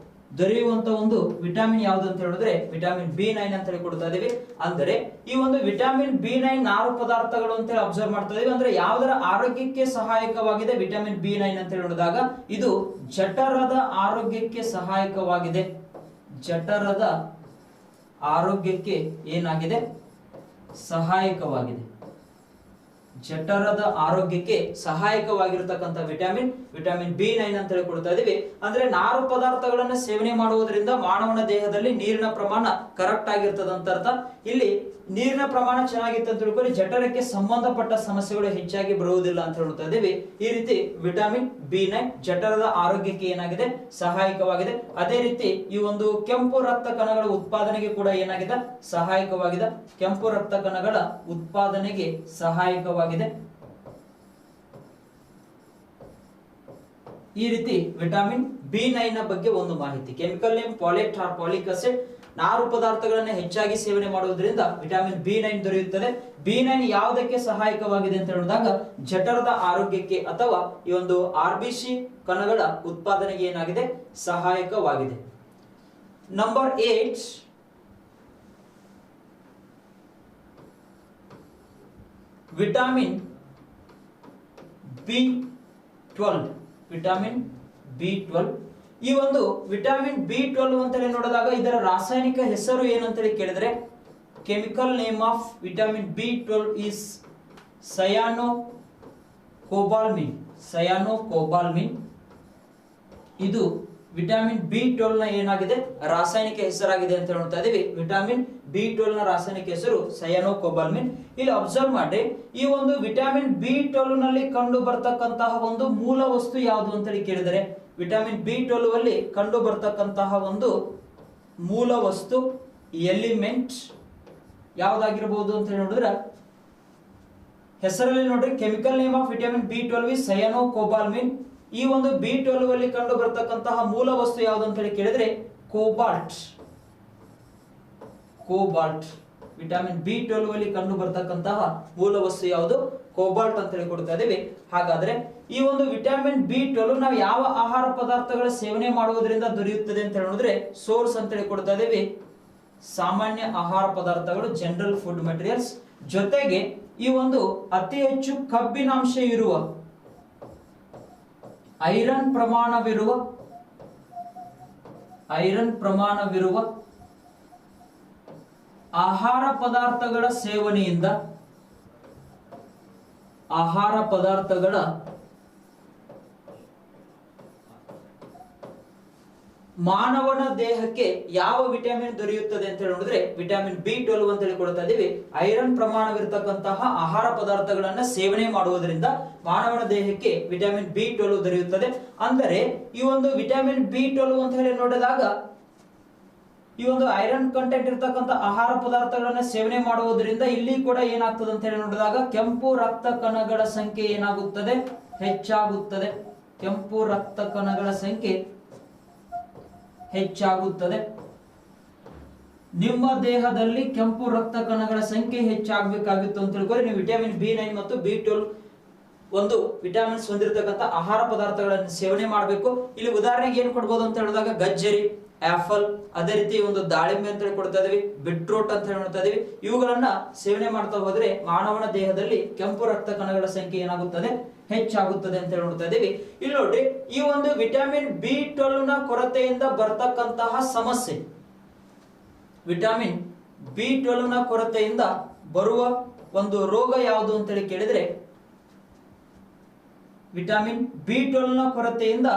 ದೊರೆಯುವಂತ ಒಂದು ವಿಟಮಿನ್ ಯಾವುದು ಅಂತ ಹೇಳಿದ್ರೆ ವಿಟಮಿನ್ B9 ಅಂತ ಹೇಳಿ ಕೊಡ್ತಾ ಇದೀವಿ. ಅಂದರೆ ಈ ಒಂದು ವಿಟಮಿನ್ B9 ನಾರು ಪದಾರ್ಥಗಳು ಅಂತ ಹೇಳಿ ಅಬ್ಸರ್ವ್ ಮಾಡ್ತಾ ಇದೀವಿ. ಅಂದ್ರೆ ಯಾವುದರ ಆರೋಗ್ಯಕ್ಕೆ ಸಹಾಯಕವಾಗಿದೆ ವಿಟಮಿನ್ B9 ಅಂತ ಹೇಳಿ ನೋಡಿದಾಗ ಇದು ಜಠರದ ಆರೋಗ್ಯಕ್ಕೆ ಸಹಾಯಕವಾಗಿದೆ. ಜಠರದ ಆರೋಗ್ಯಕ್ಕೆ ಏನಾಗಿದೆ, ಸಹಾಯಕವಾಗಿದೆ. ಜಠರದ ಆರೋಗ್ಯಕ್ಕೆ ಸಹಾಯಕವಾಗಿರತಕ್ಕಂತ ವಿಟಮಿನ್ B9 ಅಂತ ಹೇಳಿ ಕೊಡ್ತಾ ಇದೀವಿ. ಅಂದ್ರೆ ನಾರು ಪದಾರ್ಥಗಳನ್ನ ಸೇವನೆ ಮಾಡುವುದರಿಂದ ಮಾನವನ ದೇಹದಲ್ಲಿ ನೀರಿನ ಪ್ರಮಾಣ ಕರೆಕ್ಟ್ ಆಗಿರ್ತದೆ ಅಂತ ಅರ್ಥ. ಇಲ್ಲಿ ನೀರಿನ ಪ್ರಮಾಣ ಚೆನ್ನಾಗಿತ್ತು ಅಂತ ತಿಳ್ಕೊಳ್ಳಿ, ಜಠರಕ್ಕೆ ಸಂಬಂಧಪಟ್ಟ ಸಮಸ್ಯೆಗಳು ಹೆಚ್ಚಾಗಿ ಬರುವುದಿಲ್ಲ ಅಂತ ಹೇಳ್ತಾ ಇದೀವಿ. ಈ ರೀತಿ ವಿಟಮಿನ್ B9 ಜಠರದ ಆರೋಗ್ಯಕ್ಕೆ ಏನಾಗಿದೆ, ಸಹಾಯಕವಾಗಿದೆ. ಅದೇ ರೀತಿ ಈ ಒಂದು ಕೆಂಪು ರಕ್ತ ಕಣಗಳ ಉತ್ಪಾದನೆಗೆ ಕೂಡ ಏನಾಗಿದೆ, ಸಹಾಯಕವಾಗಿದೆ. ಕೆಂಪು ರಕ್ತ ಕಣಗಳ ಉತ್ಪಾದನೆಗೆ ಸಹಾಯಕವಾಗಿದೆ. ಈ ರೀತಿ ವಿಟಮಿನ್ B9 ನ ಬಗ್ಗೆ ಒಂದು ಮಾಹಿತಿ. Chemical name folate or folic acid. ನಾರು ಪದಾರ್ಥಗಳನ್ನು ಹೆಚ್ಚಾಗಿ ಸೇವನೆ ಮಾಡುವುದರಿಂದ ವಿಟಮಿನ್ B9 ದೊರೆಯುತ್ತದೆ. B9 ಯಾವುದಕ್ಕೆ ಸಹಾಯಕವಾಗಿದೆ ಅಂತ ಹೇಳಿದಾಗ ಜಠರದ ಆರೋಗ್ಯಕ್ಕೆ ಅಥವಾ ಈ ಒಂದು RBC ಕಣಗಳ ಉತ್ಪಾದನೆಗೆ ಏನಾಗಿದೆ, ಸಹಾಯಕವಾಗಿದೆ. Number 8 vitamin B12. Vitamin B12 ಈ ಒಂದು ವಿಟಮಿನ್ B12 ಅಂತ ಹೇಳಿ ನೋಡಿದಾಗ ಇದರ ರಾಸಾಯನಿಕ ಹೆಸರು ಏನಂತ ಹೇಳಿ ಕೇಳಿದ್ರೆ, chemical name of vitamin B12 is cyanocobalamin. Cyanocobalamin ಇದು ವಿಟಮಿನ್ B12 ನ ಏನಾಗಿದೆ, ರಾಸಾಯನಿಕ ಹೆಸರಾಗಿದೆ ಅಂತ ಹೇಳ್ತಾ ಇದೀವಿ. ವಿಟಮಿನ್ B12 ನ ರಾಸಾಯನಿಕ ಹೆಸರು ಸಯಾನೋಕೋಬಾಲ್ಮಿನ್. ಇಲ್ಲಿ ಅಬ್ಸರ್ವ್ ಮಾಡಿ, ಈ ಒಂದು ವಿಟಮಿನ್ B12 ನಲ್ಲಿ ಕಂಡು ಬರ್ತಕ್ಕಂತಹ ಒಂದು ಮೂಲ ವಸ್ತು ಯಾವುದು ಅಂತ ಹೇಳಿ ಕೇಳಿದರೆ, ವಿಟಮಿನ್ B12 ಅಲ್ಲಿ ಕಂಡು ಬರ್ತಕ್ಕಂತಹ ಒಂದು ಮೂಲ ವಸ್ತು ಎಲಿಮೆಂಟ್ ಯಾವ್ದಾಗಿರಬಹುದು ಅಂತ ಹೇಳಿ ನೋಡಿದ್ರೆ, ಹೆಸರಲ್ಲಿ ನೋಡ್ರಿ chemical name of vitamin B12 is cyanocobalamin. ಈ ಒಂದು B12 ಅಲ್ಲಿ ಕಂಡು ಬರ್ತಕ್ಕಂತಹ ಮೂಲ ವಸ್ತು ಯಾವುದು ಅಂತ ಹೇಳಿ ಕೇಳಿದ್ರೆ ಕೋಬಾಲ್ಟ್. ಕೋಬಾಲ್ಟ್ ವಿಟಮಿನ್ B12 ಅಲ್ಲಿ ಕಂಡು ಬರ್ತಕ್ಕಂತಹ ಮೂಲ ವಸ್ತು ಯಾವುದು, ಕೋಬಾಲ್ಟ್ ಅಂತ ಹೇಳಿ ಕೊಡ್ತಾ ಇದೀವಿ. ಹಾಗಾದ್ರೆ ಈ ಒಂದು ವಿಟಮಿನ್ B12 ನಾವು ಯಾವ ಆಹಾರ ಪದಾರ್ಥಗಳ ಸೇವನೆ ಮಾಡುವುದರಿಂದ ದೊರೆಯುತ್ತದೆ ಅಂತ ಹೇಳಿದ್ರೆ ಸೋರ್ಸ್ ಅಂತ ಹೇಳಿ ಕೊಡ್ತಾ ಇದೀವಿ, ಸಾಮಾನ್ಯ ಆಹಾರ ಪದಾರ್ಥಗಳು ಜನರಲ್ ಫುಡ್ ಮೆಟೀರಿಯಲ್ಸ್. ಜೊತೆಗೆ ಈ ಒಂದು ಅತಿ ಹೆಚ್ಚು ಕಬ್ಬಿನಾಂಶ ಇರುವ, ಐರನ್ ಪ್ರಮಾಣವಿರುವ ಆಹಾರ ಪದಾರ್ಥಗಳ ಸೇವನೆಯಿಂದ ಮಾನವನ ದೇಹಕ್ಕೆ ಯಾವ ವಿಟಮಿನ್ ದೊರೆಯುತ್ತದೆ ಅಂತ ಹೇಳಿ ನೋಡಿದ್ರೆ ವಿಟಮಿನ್ B12 ಅಂತ ಹೇಳಿ ಕೊಡ್ತಾ ಇದೀವಿ. ಐರನ್ ಪ್ರಮಾಣವಿರತಕ್ಕಂತಹ ಆಹಾರ ಪದಾರ್ಥಗಳನ್ನ ಸೇವನೆ ಮಾಡುವುದರಿಂದ ಮಾನವನ ದೇಹಕ್ಕೆ ವಿಟಮಿನ್ B12 ದೊರೆಯುತ್ತದೆ. ಅಂದರೆ ಈ ಒಂದು ವಿಟಮಿನ್ B12 ಅಂತ ಹೇಳಿ ನೋಡಿದಾಗ ಈ ಒಂದು ಐರನ್ ಕಂಟೆಂಟ್ ಇರತಕ್ಕಂತ ಆಹಾರ ಪದಾರ್ಥಗಳನ್ನ ಸೇವನೆ ಮಾಡುವುದರಿಂದ ಇಲ್ಲಿ ಕೂಡ ಏನಾಗ್ತದೆ ಅಂತ ಹೇಳಿ ನೋಡಿದಾಗ ಕೆಂಪು ರಕ್ತ ಕಣಗಳ ಸಂಖ್ಯೆ ಏನಾಗುತ್ತದೆ, ಹೆಚ್ಚಾಗುತ್ತದೆ. ಕೆಂಪು ರಕ್ತ ಕಣಗಳ ಸಂಖ್ಯೆ ಹೆಚ್ಚಾಗುತ್ತದೆ. ನಿಮ್ಮ ದೇಹದಲ್ಲಿ ಕೆಂಪು ರಕ್ತ ಕಣಗಳ ಸಂಖ್ಯೆ ಹೆಚ್ಚಾಗಬೇಕಾಗಿತ್ತು ಅಂತ ತಿಳ್ಕೊಳ್ಳಿ, ನೀವು ವಿಟಮಿನ್ B9 ಮತ್ತು B12 ಒಂದು ವಿಟಮಿನ್ಸ್ ಹೊಂದಿರತಕ್ಕಂತ ಆಹಾರ ಪದಾರ್ಥಗಳನ್ನು ಸೇವನೆ ಮಾಡಬೇಕು. ಇಲ್ಲಿ ಉದಾಹರಣೆಗೆ ಏನು ಕೊಡ್ಬೋದು ಅಂತ ಹೇಳಿದಾಗ ಗಜ್ಜರಿ, ಆಪಲ್, ಅದೇ ರೀತಿ ಒಂದು ದಾಳಿಂಬೆ ಅಂತ ಹೇಳಿ ಕೊಡ್ತಾ ಇದೀವಿ, ಬಿಟ್ರೂಟ್ ಅಂತ ಹೇಳಿ ನೋಡ್ತಾ ಇದೀವಿ. ಇವುಗಳನ್ನ ಸೇವನೆ ಮಾಡ್ತಾ ಹೋದ್ರೆ ಮಾನವನ ದೇಹದಲ್ಲಿ ಕೆಂಪು ರಕ್ತ ಕಣಗಳ ಸಂಖ್ಯೆ ಏನಾಗುತ್ತದೆ, ಹೆಚ್ಚಾಗುತ್ತದೆ ಅಂತ ಹೇಳಿ ನೋಡ್ತಾ ಇದೀವಿ. ಇಲ್ಲಿ ನೋಡ್ರಿ, ಈ ಒಂದು ವಿಟಮಿನ್ B12 ನ ಕೊರತೆಯಿಂದ ಬರ್ತಕ್ಕಂತಹ ಸಮಸ್ಯೆ, ವಿಟಮಿನ್ B12 ನ ಕೊರತೆಯಿಂದ ಬರುವ ಒಂದು ರೋಗ ಯಾವುದು ಅಂತೇಳಿ ಕೇಳಿದ್ರೆ ವಿಟಮಿನ್ ಬಿ12 ನ ಕೊರತೆಯಿಂದ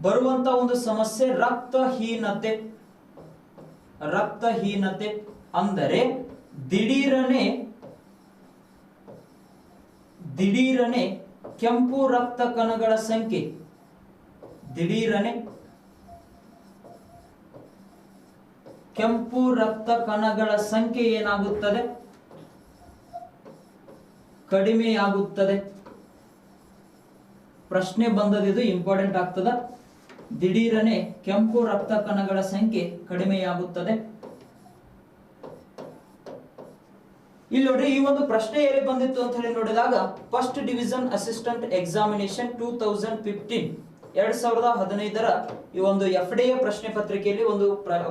ಬರುವಂತ ಒಂದು ಸಮಸ್ಯೆ ರಕ್ತಹೀನತೆ. ರಕ್ತಹೀನತೆ ಅಂದರೆ ದಿಢೀರನೆ ಕೆಂಪು ರಕ್ತ ಕಣಗಳ ಸಂಖ್ಯೆ ಕೆಂಪು ರಕ್ತ ಕಣಗಳ ಸಂಖ್ಯೆ ಏನಾಗುತ್ತದೆ? ಕಡಿಮೆಯಾಗುತ್ತದೆ. ಪ್ರಶ್ನೆ ಬಂದದಿದು ಇಂಪಾರ್ಟೆಂಟ್ ಆಗ್ತದ. ದಿಢೀರನೆ ಕೆಂಪು ರಕ್ತ ಕಣಗಳ ಸಂಖ್ಯೆ ಕಡಿಮೆಯಾಗುತ್ತದೆ. ಇಲ್ಲಿ ನೋಡ್ರಿ, ಈ ಒಂದು ಪ್ರಶ್ನೆ ಎಲ್ಲಿ ಬಂದಿತ್ತು ಅಂತ ಹೇಳಿ ನೋಡಿದಾಗ ಫಸ್ಟ್ ಡಿವಿಷನ್ ಅಸಿಸ್ಟೆಂಟ್ ಎಕ್ಸಾಮಿನೇಷನ್ 2015 2015ರ ಈ ಒಂದು FDA ಪ್ರಶ್ನೆ ಪತ್ರಿಕೆಯಲ್ಲಿ ಒಂದು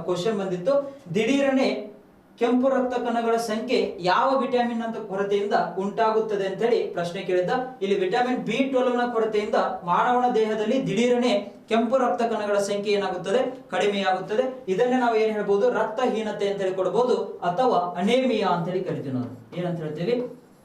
ಕ್ವಶನ್ ಬಂದಿತ್ತು. ದಿಢೀರನೆ ಕೆಂಪು ರಕ್ತ ಕಣಗಳ ಸಂಖ್ಯೆ ಯಾವ ವಿಟಮಿನ್ ಅಂತ ಕೊರತೆಯಿಂದ ಉಂಟಾಗುತ್ತದೆ ಅಂತ ಹೇಳಿ ಪ್ರಶ್ನೆ ಕೇಳಿದ್ದ. ಇಲ್ಲಿ ವಿಟಮಿನ್ ಬಿ12 ನ ಕೊರತೆಯಿಂದ ಮಾನವನ ದೇಹದಲ್ಲಿ ದಿಢೀರನೆ ಕೆಂಪು ರಕ್ತ ಕಣಗಳ ಸಂಖ್ಯೆ ಏನಾಗುತ್ತದೆ? ಕಡಿಮೆಯಾಗುತ್ತದೆ. ಇದನ್ನೇ ನಾವು ಏನ್ ಹೇಳ್ಬಹುದು? ರಕ್ತಹೀನತೆ ಅಂತ ಹೇಳಿ ಕೊಡಬಹುದು, ಅಥವಾ ಅನೇಮಿಯಾ ಅಂತ ಹೇಳಿ ಕರಿತೀವಿ. ನಾವು ಏನಂತ ಹೇಳ್ತೀವಿ?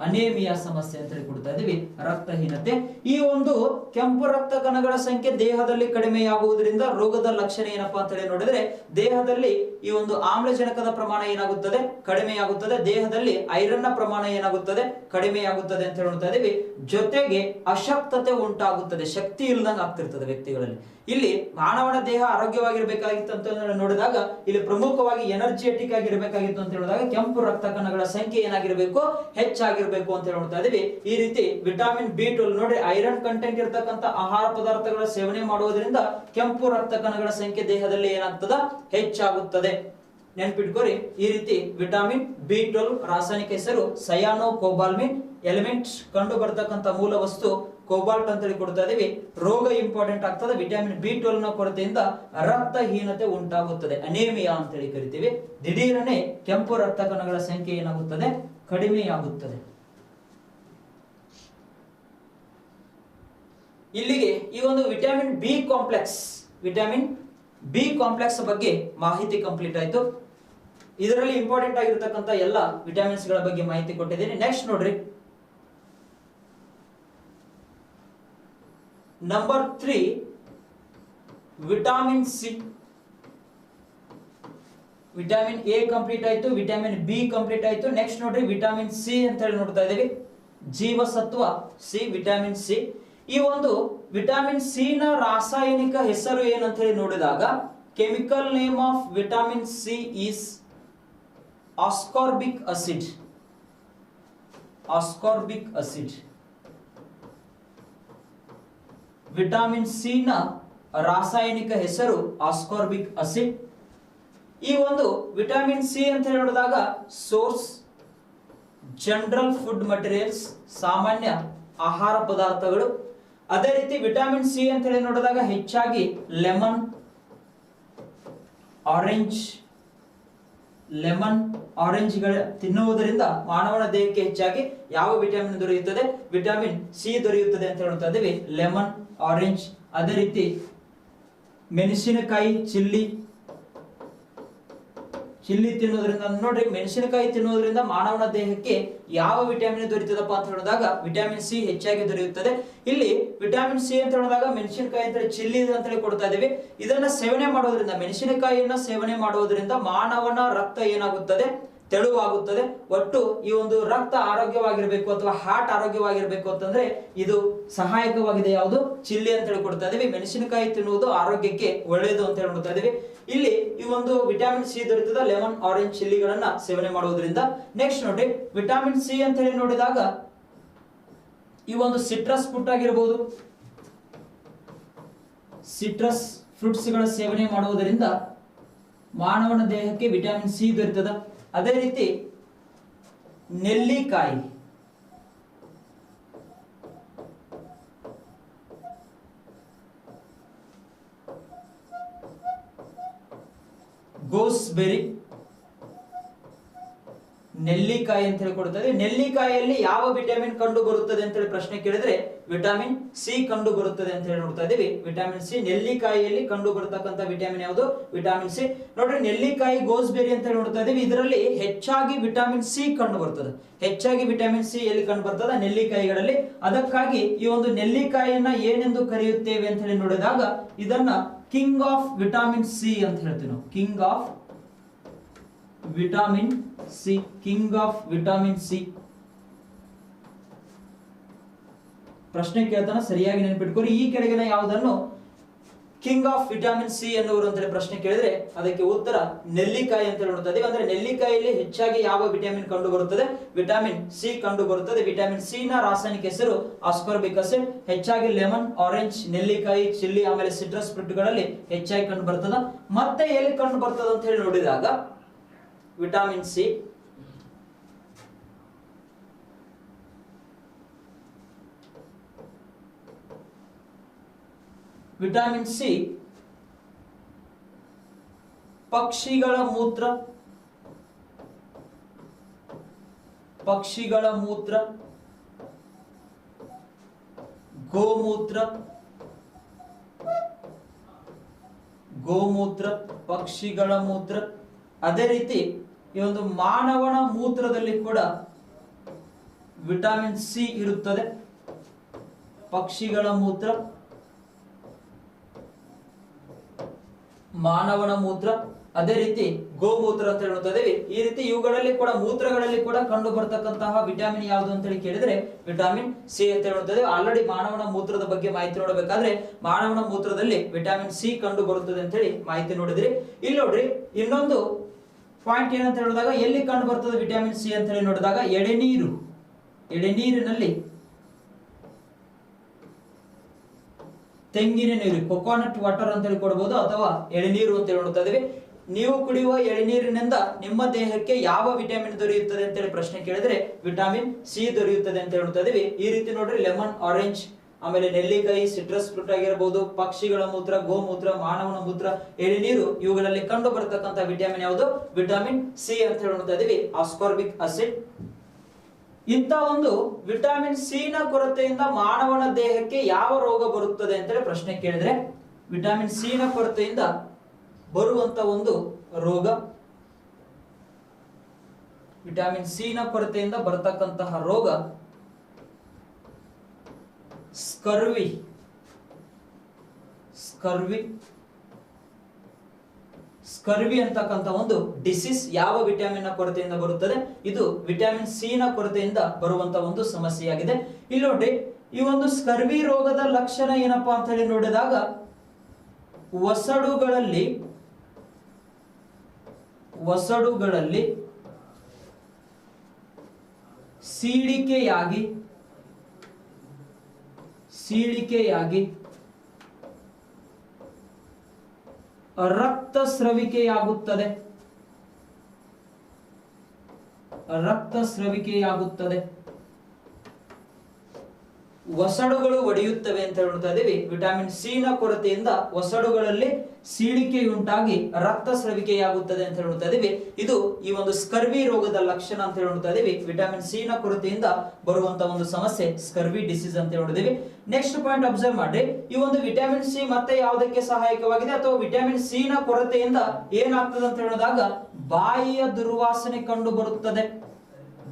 ಅನೇಮಿಯಾ ಸಮಸ್ಯೆ ಅಂತ ಹೇಳಿ ಕೊಡ್ತಾ ಇದೀವಿ, ರಕ್ತಹೀನತೆ. ಈ ಒಂದು ಕೆಂಪು ರಕ್ತ ಕಣಗಳ ಸಂಖ್ಯೆ ದೇಹದಲ್ಲಿ ಕಡಿಮೆಯಾಗುವುದರಿಂದ ರೋಗದ ಲಕ್ಷಣ ಏನಪ್ಪಾ ಅಂತ ಹೇಳಿ ನೋಡಿದ್ರೆ, ದೇಹದಲ್ಲಿ ಈ ಒಂದು ಆಮ್ಲಜನಕದ ಪ್ರಮಾಣ ಏನಾಗುತ್ತದೆ? ಕಡಿಮೆಯಾಗುತ್ತದೆ. ದೇಹದಲ್ಲಿ ಐರನ್ ನ ಪ್ರಮಾಣ ಏನಾಗುತ್ತದೆ? ಕಡಿಮೆಯಾಗುತ್ತದೆ ಅಂತ ಹೇಳ್ತಾ ಇದೀವಿ. ಜೊತೆಗೆ ಅಶಕ್ತತೆ ಉಂಟಾಗುತ್ತದೆ, ಶಕ್ತಿ ಇಲ್ಲದಂಗ ಆಗ್ತಿರ್ತದೆ ವ್ಯಕ್ತಿಗಳಲ್ಲಿ. ಇಲ್ಲಿ ಮಾನವನ ದೇಹ ಆರೋಗ್ಯವಾಗಿರ್ಬೇಕಾಗಿತ್ತು ಅಂತ ನೋಡಿದಾಗ ಇಲ್ಲಿ ಪ್ರಮುಖವಾಗಿ ಎನರ್ಜೆಟಿಕ್ ಆಗಿರ್ಬೇಕಾಗಿತ್ತು ಅಂತ ಹೇಳಿದಾಗ ಕೆಂಪು ರಕ್ತ ಕಣಗಳ ಸಂಖ್ಯೆ ಏನಾಗಿರ್ಬೇಕು? ಹೆಚ್ಚಾಗಿರ್ಬೇಕು ಅಂತ ಹೇಳ್ತಾ ಇದೀವಿ. ಈ ರೀತಿ ವಿಟಮಿನ್ ಬಿ12 ನೋಡ್ರಿ, ಐರನ್ ಕಂಟೆಂಟ್ ಇರತಕ್ಕಂತ ಆಹಾರ ಪದಾರ್ಥಗಳ ಸೇವನೆ ಮಾಡುವುದರಿಂದ ಕೆಂಪು ರಕ್ತ ಕಣಗಳ ಸಂಖ್ಯೆ ದೇಹದಲ್ಲಿ ಏನಾಗ್ತದ? ಹೆಚ್ಚಾಗುತ್ತದೆ. ನೆನ್ಪಿಟ್ಕೋರಿ, ಈ ರೀತಿ ವಿಟಮಿನ್ ಬಿ12 ರಾಸಾಯನಿಕ ಹೆಸರು ಸಯಾನೋ ಕೋಬಾಲ್ಮಿನ್. ಎಲಿಮೆಂಟ್ ಕಂಡು ಬರ್ತಕ್ಕಂಥ ಮೂಲ ವಸ್ತು ಕೋಬಾಲ್ಟ್ ಅಂತ ಹೇಳಿ ಕೊಡ್ತಾ ಇದೀವಿ. ರೋಗ ಇಂಪಾರ್ಟೆಂಟ್ ಆಗ್ತದೆ. ವಿಟಮಿನ್ ಬಿ12 ನ ಕೊರತೆಯಿಂದ ರಕ್ತಹೀನತೆ ಉಂಟಾಗುತ್ತದೆ, ಅನೇಮಿಯಾ ಅಂತ ಹೇಳಿ ಕರಿತೀವಿ. ದಿಢೀರನೆ ಕೆಂಪು ರಕ್ತ ಕಣಗಳ ಸಂಖ್ಯೆ ಏನಾಗುತ್ತದೆ? ಕಡಿಮೆಯಾಗುತ್ತದೆ. ಇಲ್ಲಿಗೆ ಈ ಒಂದು ವಿಟಮಿನ್ ಬಿ ಕಾಂಪ್ಲೆಕ್ಸ್ ಬಗ್ಗೆ ಮಾಹಿತಿ ಕಂಪ್ಲೀಟ್ ಆಯ್ತು. ಇದರಲ್ಲಿ ಇಂಪಾರ್ಟೆಂಟ್ ಆಗಿರತಕ್ಕಂತ ಎಲ್ಲ ವಿಟಮಿನ್ಸ್ ಗಳ ಬಗ್ಗೆ ಮಾಹಿತಿ ಕೊಟ್ಟಿದ್ದೀನಿ. ನೆಕ್ಸ್ಟ್ ನೋಡ್ರಿ, number 3 vitamin C. Vitamin A complete ಆಯ್ತು, ವಿಟಮಿನ್ ಬಿ ಕಂಪ್ಲೀಟ್ ಆಯ್ತು. ನೆಕ್ಸ್ಟ್ ನೋಡ್ರಿ, ವಿಟಮಿನ್ ಸಿ ಅಂತ ಹೇಳಿ ನೋಡ್ತಾ ಇದೀವಿ. ಜೀವಸತ್ವ ಸಿ, ವಿಟಮಿನ್ ಸಿ. ಈ ಒಂದು ವಿಟಮಿನ್ ಸಿ ನ ರಾಸಾಯನಿಕ ಹೆಸರು ಏನಂತ ಹೇಳಿ ನೋಡಿದಾಗ, chemical name of vitamin C is ascorbic acid. Vitamin C ನ ರಾಸಾಯನಿಕ ಹೆಸರು ಆಸ್ಕಾರ್ಬಿಕ್ ಆಸಿಡ್. ಈ ಒಂದು ವಿಟಮಿನ್ ಸಿ ಅಂತ ಹೇಳಿ ನೋಡಿದಾಗ ಸೋರ್ಸ್ ಜನರಲ್ ಫುಡ್ ಮಟೀರಿಯಲ್ಸ್, ಸಾಮಾನ್ಯ ಆಹಾರ ಪದಾರ್ಥಗಳು. ಅದೇ ರೀತಿ ವಿಟಮಿನ್ ಸಿ ಅಂತ ಹೇಳಿ ನೋಡಿದಾಗ ಹೆಚ್ಚಾಗಿ ಲೆಮನ್, ಆರೆಂಜ್ ಗಳ ತಿನ್ನುವುದರಿಂದ ಮಾನವನ ದೇಹಕ್ಕೆ ಹೆಚ್ಚಾಗಿ ಯಾವ ವಿಟಮಿನ್ ದೊರೆಯುತ್ತದೆ? ವಿಟಮಿನ್ ಸಿ ದೊರೆಯುತ್ತದೆ ಅಂತ ಹೇಳ್ತಾ ಇದ್ದೀವಿ. Lemon, orange. ಅದೇ ರೀತಿ ಮೆಣಸಿನಕಾಯಿ, ಚಿಲ್ಲಿ ತಿನ್ನೋದ್ರಿಂದ ನೋಡ್ರಿ, ಮೆಣಸಿನಕಾಯಿ ತಿನ್ನೋದ್ರಿಂದ ಮಾನವನ ದೇಹಕ್ಕೆ ಯಾವ ವಿಟಮಿನ್ ದೊರೆಯುತ್ತದಪ್ಪ ಅಂತ ಹೇಳಿದಾಗ ವಿಟಮಿನ್ ಸಿ ಹೆಚ್ಚಾಗಿ ದೊರೆಯುತ್ತದೆ. ಇಲ್ಲಿ ವಿಟಮಿನ್ ಸಿ ಅಂತ ಹೇಳಿದಾಗ ಮೆಣಸಿನಕಾಯಿ ಅಂತ ಚಿಲ್ಲಿ ಅಂತ ಹೇಳಿ ಕೊಡ್ತಾ ಇದೀವಿ. ಇದನ್ನ ಸೇವನೆ ಮಾಡೋದ್ರಿಂದ, ಮೆಣಸಿನಕಾಯಿಯನ್ನ ಸೇವನೆ ಮಾಡೋದ್ರಿಂದ ಮಾನವನ ರಕ್ತ ಏನಾಗುತ್ತದೆ? ತೆಳುವಾಗುತ್ತದೆ. ಒಟ್ಟು ಈ ಒಂದು ರಕ್ತ ಆರೋಗ್ಯವಾಗಿರ್ಬೇಕು ಅಥವಾ ಹಾರ್ಟ್ ಆರೋಗ್ಯವಾಗಿರ್ಬೇಕು ಅಂತಂದ್ರೆ ಇದು ಸಹಾಯಕವಾಗಿದೆ. ಯಾವುದು? ಚಿಲ್ಲಿ ಅಂತ ಹೇಳಿ ಕೊಡ್ತಾ ಇದೀವಿ. ಮೆಣಸಿನಕಾಯಿ ತಿನ್ನುವುದು ಆರೋಗ್ಯಕ್ಕೆ ಒಳ್ಳೆಯದು ಅಂತ ಹೇಳಿ ನೋಡ್ತಾ ಇದೀವಿ. ಇಲ್ಲಿ ಈ ಒಂದು ವಿಟಮಿನ್ ಸಿ ದೊರೆಯುತ್ತದೆ ಲೆಮನ್, ಆರೆಂಜ್, ಚಿಲ್ಲಿಗಳನ್ನ ಸೇವನೆ ಮಾಡುವುದರಿಂದ. ನೆಕ್ಸ್ಟ್ ನೋಡಿ, ವಿಟಮಿನ್ ಸಿ ಅಂತ ಹೇಳಿ ನೋಡಿದಾಗ ಈ ಒಂದು ಸಿಟ್ರಸ್ ಫ್ರೂಟ್ ಆಗಿರಬಹುದು, ಸಿಟ್ರಸ್ ಫ್ರೂಟ್ಸ್ ಗಳ ಸೇವನೆ ಮಾಡುವುದರಿಂದ ಮಾನವನ ದೇಹಕ್ಕೆ ವಿಟಮಿನ್ ಸಿ ದೊರೆಯುತ್ತದೆ. ಅದೇ ರೀತಿ ನೆಲ್ಲಿಕಾಯಿ, ಗೋಸ್ಬೆರಿ, ನೆಲ್ಲಿಕಾಯಿ ಅಂತ ಹೇಳಿ ಕೊಡ್ತದೆ. ನೆಲ್ಲಿಕಾಯಿಯಲ್ಲಿ ಯಾವ ವಿಟಮಿನ್ ಕಂಡು ಬರುತ್ತದೆ ಅಂತ ಹೇಳಿ ಪ್ರಶ್ನೆ ಕೇಳಿದ್ರೆ ವಿಟಮಿನ್ ಸಿ ಕಂಡು ಬರುತ್ತದೆ ಅಂತ ಹೇಳಿ ನೋಡ್ತಾ ಇದೀವಿ. ವಿಟಮಿನ್ ಸಿ ನೆಲ್ಲಿಕಾಯಿಯಲ್ಲಿ ಕಂಡು ಬರತಕ್ಕಂತ ವಿಟಮಿನ್ ಯಾವುದು? Vitamin C. ನೋಡ್ರಿ, ನೆಲ್ಲಿಕಾಯಿ ಗೋಸ್ಬೆರಿ ಅಂತ ಹೇಳಿ ನೋಡ್ತಾ ಇದೀವಿ. ಇದರಲ್ಲಿ ಹೆಚ್ಚಾಗಿ ವಿಟಮಿನ್ ಸಿ ಕಂಡು ಬರ್ತದೆ. ಹೆಚ್ಚಾಗಿ ವಿಟಮಿನ್ ಸಿ ಎಲ್ಲಿ ಕಂಡು ಬರ್ತದೆ? ನೆಲ್ಲಿಕಾಯಿಗಳಲ್ಲಿ. ಅದಕ್ಕಾಗಿ ಈ ಒಂದು ನೆಲ್ಲಿಕಾಯಿಯನ್ನ ಏನೆಂದು ಕರೆಯುತ್ತೇವೆ ಅಂತ ಹೇಳಿ ನೋಡಿದಾಗ ಇದನ್ನ ಕಿಂಗ್ ಆಫ್ ವಿಟಮಿನ್ ಸಿ ಅಂತ ಹೇಳ್ತೀವಿ ನಾವು. King of vitamin C, king of vitamin C. ಪ್ರಶ್ನೆ ಕೇಳ್ತಾನ, ಸರಿಯಾಗಿ ನೆನಪಿಟ್ಕೊರಿ. ಈ ಕೆಳಗಿನ ಯಾವುದನ್ನು ಕಿಂಗ್ ಆಫ್ ವಿಟಮಿನ್ ಸಿ ಎನ್ನುವರು ಅಂತ ಪ್ರಶ್ನೆ ಕೇಳಿದ್ರೆ ಅದಕ್ಕೆ ಉತ್ತರ ನೆಲ್ಲಿಕಾಯಿ ಅಂತ ನೋಡ್ತಾ ಇದೀವಿ. ಅಂದ್ರೆ ನೆಲ್ಲಿಕಾಯಿಯಲ್ಲಿ ಹೆಚ್ಚಾಗಿ ಯಾವ ವಿಟಮಿನ್ ಕಂಡು ಬರುತ್ತದೆ? ವಿಟಮಿನ್ ಸಿ ಕಂಡು ಬರುತ್ತದೆ. ವಿಟಮಿನ್ ಸಿ ನ ರಾಸಾಯನಿಕ ಹೆಸರು ಆಸ್ಕಾರ್ಬಿಕ್ ಆಸಿಡ್. ಹೆಚ್ಚಾಗಿ ಲೆಮನ್, ಆರೆಂಜ್, ನೆಲ್ಲಿಕಾಯಿ, ಚಿಲ್ಲಿ ಆಮೇಲೆ ಸಿಟ್ರಸ್ ಫ್ರೂಟ್ ಗಳಲ್ಲಿ ಹೆಚ್ಚಾಗಿ ಕಂಡು ಬರ್ತದ. ಮತ್ತೆ ಎಲ್ಲಿ ಕಂಡು ಬರ್ತದ ಅಂತ ಹೇಳಿ ನೋಡಿದಾಗ ವಿಟಮಿನ್ ಸಿ ವಿಟಮಿನ್ ಸಿ ಪಕ್ಷಿಗಳ ಮೂತ್ರ, ಪಕ್ಷಿಗಳ ಮೂತ್ರ, ಗೋಮೂತ್ರ, ಗೋಮೂತ್ರ, ಪಕ್ಷಿಗಳ ಮೂತ್ರ. ಅದೇ ರೀತಿ ಈ ಒಂದು ಮಾನವನ ಮೂತ್ರದಲ್ಲಿ ಕೂಡ ವಿಟಮಿನ್ ಸಿ ಇರುತ್ತದೆ. ಪಕ್ಷಿಗಳ ಮೂತ್ರ, ಮಾನವನ ಮೂತ್ರ, ಅದೇ ರೀತಿ ಗೋಮೂತ್ರ ಅಂತ ಹೇಳ್ತಾ ಇದೀವಿ. ಈ ರೀತಿ ಇವುಗಳಲ್ಲಿ ಕೂಡ ಮೂತ್ರಗಳಲ್ಲಿ ಕೂಡ ಕಂಡು ಬರ್ತಕ್ಕಂತಹ ವಿಟಮಿನ್ ಯಾವುದು ಅಂತ ಹೇಳಿ ಕೇಳಿದ್ರೆ ವಿಟಮಿನ್ ಸಿ ಅಂತ ಹೇಳ್ತಾ ಇದೀವಿ. ಆಲ್ರೆಡಿ ಮಾನವನ ಮೂತ್ರದ ಬಗ್ಗೆ ಮಾಹಿತಿ ನೋಡಬೇಕಾದ್ರೆ ಮಾನವನ ಮೂತ್ರದಲ್ಲಿ ವಿಟಮಿನ್ ಸಿ ಕಂಡು ಬರುತ್ತದೆ ಅಂತ ಹೇಳಿ ಮಾಹಿತಿ ನೋಡಿದ್ರಿ. ಇಲ್ಲಿ ನೋಡ್ರಿ, ಇನ್ನೊಂದು ಪಾಯಿಂಟ್ ಏನಂತ ಹೇಳಿದಾಗ ಎಲ್ಲಿ ಕಂಡು ಬರ್ತದೆ ವಿಟಮಿನ್ ಸಿ ಅಂತ ಹೇಳಿ ನೋಡಿದಾಗ ಎಳೆನೀರು, ಎಳೆನೀರಿನಲ್ಲಿ, ತೆಂಗಿನ ನೀರು, ಕೊಕೊನಟ್ ವಾಟರ್ ಅಂತ ಹೇಳಿ ಕೊಡಬಹುದು, ಅಥವಾ ಎಳೆನೀರು ಅಂತ ಹೇಳಿ ನೋಡ್ತಾ ಇದೀವಿ. ನೀವು ಕುಡಿಯುವ ಎಳೆನೀರಿನಿಂದ ನಿಮ್ಮ ದೇಹಕ್ಕೆ ಯಾವ ವಿಟಮಿನ್ ದೊರೆಯುತ್ತದೆ ಅಂತ ಹೇಳಿ ಪ್ರಶ್ನೆ ಕೇಳಿದ್ರೆ ವಿಟಮಿನ್ ಸಿ ದೊರೆಯುತ್ತದೆ ಅಂತ ಹೇಳ್ತಾ ಇದೀವಿ. ಈ ರೀತಿ ನೋಡ್ರಿ, ಲೆಮನ್, ಆರೆಂಜ್, ಆಮೇಲೆ ನೆಲ್ಲಿಕಾಯಿ, ಸಿಟ್ರಸ್ ಫ್ರೂಟ್ ಆಗಿರಬಹುದು, ಪಕ್ಷಿಗಳ ಮೂತ್ರ, ಗೋಮೂತ್ರ, ಮಾನವನ ಮೂತ್ರ, ಎಳೆನೀರು, ಇವುಗಳಲ್ಲಿ ಕಂಡು ಬರತಕ್ಕಂತ ವಿಟಮಿನ್ ಯಾವುದು? ವಿಟಮಿನ್ ಸಿ ಅಂತ ಹೇಳಿ ನೋಡ್ತಾ ಇದೀವಿ, ಆಸ್ಕಾರ್ಬಿಕ್ ಆಸಿಡ್. ಇಂಥ ಒಂದು ವಿಟಮಿನ್ ಸಿ ನ ಕೊರತೆಯಿಂದ ಮಾನವನ ದೇಹಕ್ಕೆ ಯಾವ ರೋಗ ಬರುತ್ತದೆ ಅಂತೇಳಿ ಪ್ರಶ್ನೆ ಕೇಳಿದ್ರೆ ವಿಟಮಿನ್ ಸಿ ನ ಕೊರತೆಯಿಂದ ಬರುವಂತ ಒಂದು ರೋಗ, ವಿಟಮಿನ್ ಸಿ ನ ಕೊರತೆಯಿಂದ ಬರತಕ್ಕಂತಹ ರೋಗ ಸ್ಕರ್ವಿ. ಸ್ಕರ್ವಿ, ಸ್ಕರ್ವಿ ಅಂತಕ್ಕಂಥ ಒಂದು ಡಿಸೀಸ್ ಯಾವ ವಿಟಮಿನ್ ನ ಕೊರತೆಯಿಂದ ಬರುತ್ತದೆ? ಇದು ವಿಟಮಿನ್ ಸಿ ನ ಕೊರತೆಯಿಂದ ಬರುವಂತ ಒಂದು ಸಮಸ್ಯೆಯಾಗಿದೆ. ಇಲ್ಲಿ ನೋಡಿ, ಈ ಒಂದು ಸ್ಕರ್ವಿ ರೋಗದ ಲಕ್ಷಣ ಏನಪ್ಪಾ ಅಂತ ಹೇಳಿ ನೋಡಿದಾಗ ಒಸಡುಗಳಲ್ಲಿ ಸೀಳಿಕೆಯಾಗಿ ರಕ್ತಸ್ರವಿಕೆಯಾಗುತ್ತದೆ. ಒಸಡುಗಳು ಒಡೆಯುತ್ತವೆ ಅಂತ ಹೇಳ್ತಾ ಇದೀವಿ. ವಿಟಮಿನ್ ಸಿ ನ ಕೊರತೆಯಿಂದ ಒಸಡುಗಳಲ್ಲಿ ಸೀಳಿಕೆಯುಂಟಾಗಿ ರಕ್ತಸ್ರವಿಕೆಯಾಗುತ್ತದೆ ಅಂತ ಹೇಳ್ತಾ ಇದೀವಿ. ಇದು ಈ ಒಂದು ಸ್ಕರ್ವಿ ರೋಗದ ಲಕ್ಷಣ ಅಂತ ಹೇಳ್ತಾ ಇದೀವಿ. ವಿಟಮಿನ್ ಸಿ ನ ಕೊರತೆಯಿಂದ ಬರುವಂತ ಒಂದು ಸಮಸ್ಯೆ ಸ್ಕರ್ವಿ ಡಿಸೀಸ್ ಅಂತ ಹೇಳಿದೀವಿ. ನೆಕ್ಸ್ಟ್ ಪಾಯಿಂಟ್ ಅಬ್ಸರ್ವ್ ಮಾಡಿ, ಈ ಒಂದು ವಿಟಮಿನ್ ಸಿ ಮತ್ತೆ ಯಾವುದಕ್ಕೆ ಸಹಾಯಕವಾಗಿದೆ ಅಥವಾ ವಿಟಮಿನ್ ಸಿ ನ ಕೊರತೆಯಿಂದ ಏನಾಗ್ತದೆ ಅಂತ ಹೇಳಿದಾಗ ಬಾಯಿಯ ದುರ್ವಾಸನೆ ಕಂಡು ಬರುತ್ತದೆ.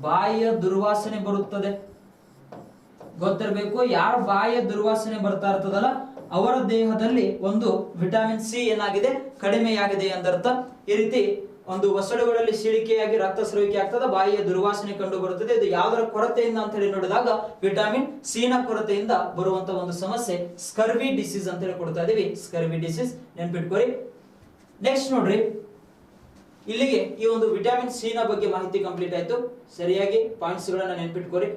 ಬಾಯಿಯ ದುರ್ವಾಸನೆ ಬರುತ್ತದೆ. ಗೊತ್ತಿರಬೇಕು, ಯಾರ ಬಾಯಿಯ ದುರ್ವಾಸನೆ ಬರ್ತಾ ಇರ್ತದಲ್ಲ ಅವರ ದೇಹದಲ್ಲಿ ಒಂದು ವಿಟಮಿನ್ ಸಿ ಏನಾಗಿದೆ? ಕಡಿಮೆಯಾಗಿದೆ ಎಂದರ್ಥ. ಈ ರೀತಿ ಒಂದು ಒಸಡುಗಳಲ್ಲಿ ಸೀಳಿಕೆಯಾಗಿ ರಕ್ತಸ್ರಾವಿಕೆ ಆಗ್ತದೆ, ಬಾಯಿಯ ದುರ್ವಾಸನೆ ಕಂಡು ಬರುತ್ತದೆ. ಇದು ಯಾವುದರ ಕೊರತೆಯಿಂದ ಅಂತ ಹೇಳಿ ನೋಡಿದಾಗ ವಿಟಮಿನ್ ಸಿ ನ ಕೊರತೆಯಿಂದ ಬರುವಂತ ಒಂದು ಸಮಸ್ಯೆ ಸ್ಕರ್ವಿ ಡಿಸೀಸ್ ಅಂತ ಹೇಳಿ ಕೊಡ್ತಾ ಇದೀವಿ. Scurvy disease ನೆನ್ಪಿಟ್ಕೋರಿ. ನೆಕ್ಸ್ಟ್ ನೋಡ್ರಿ, ಇಲ್ಲಿಗೆ ಈ ಒಂದು ವಿಟಮಿನ್ ಸಿ ನ ಬಗ್ಗೆ ಮಾಹಿತಿ ಕಂಪ್ಲೀಟ್ ಆಯ್ತು. ಸರಿಯಾಗಿ ಪಾಯಿಂಟ್ಸ್ ಗಳನ್ನ ನೆನ್ಪಿಟ್ಕೋರಿ.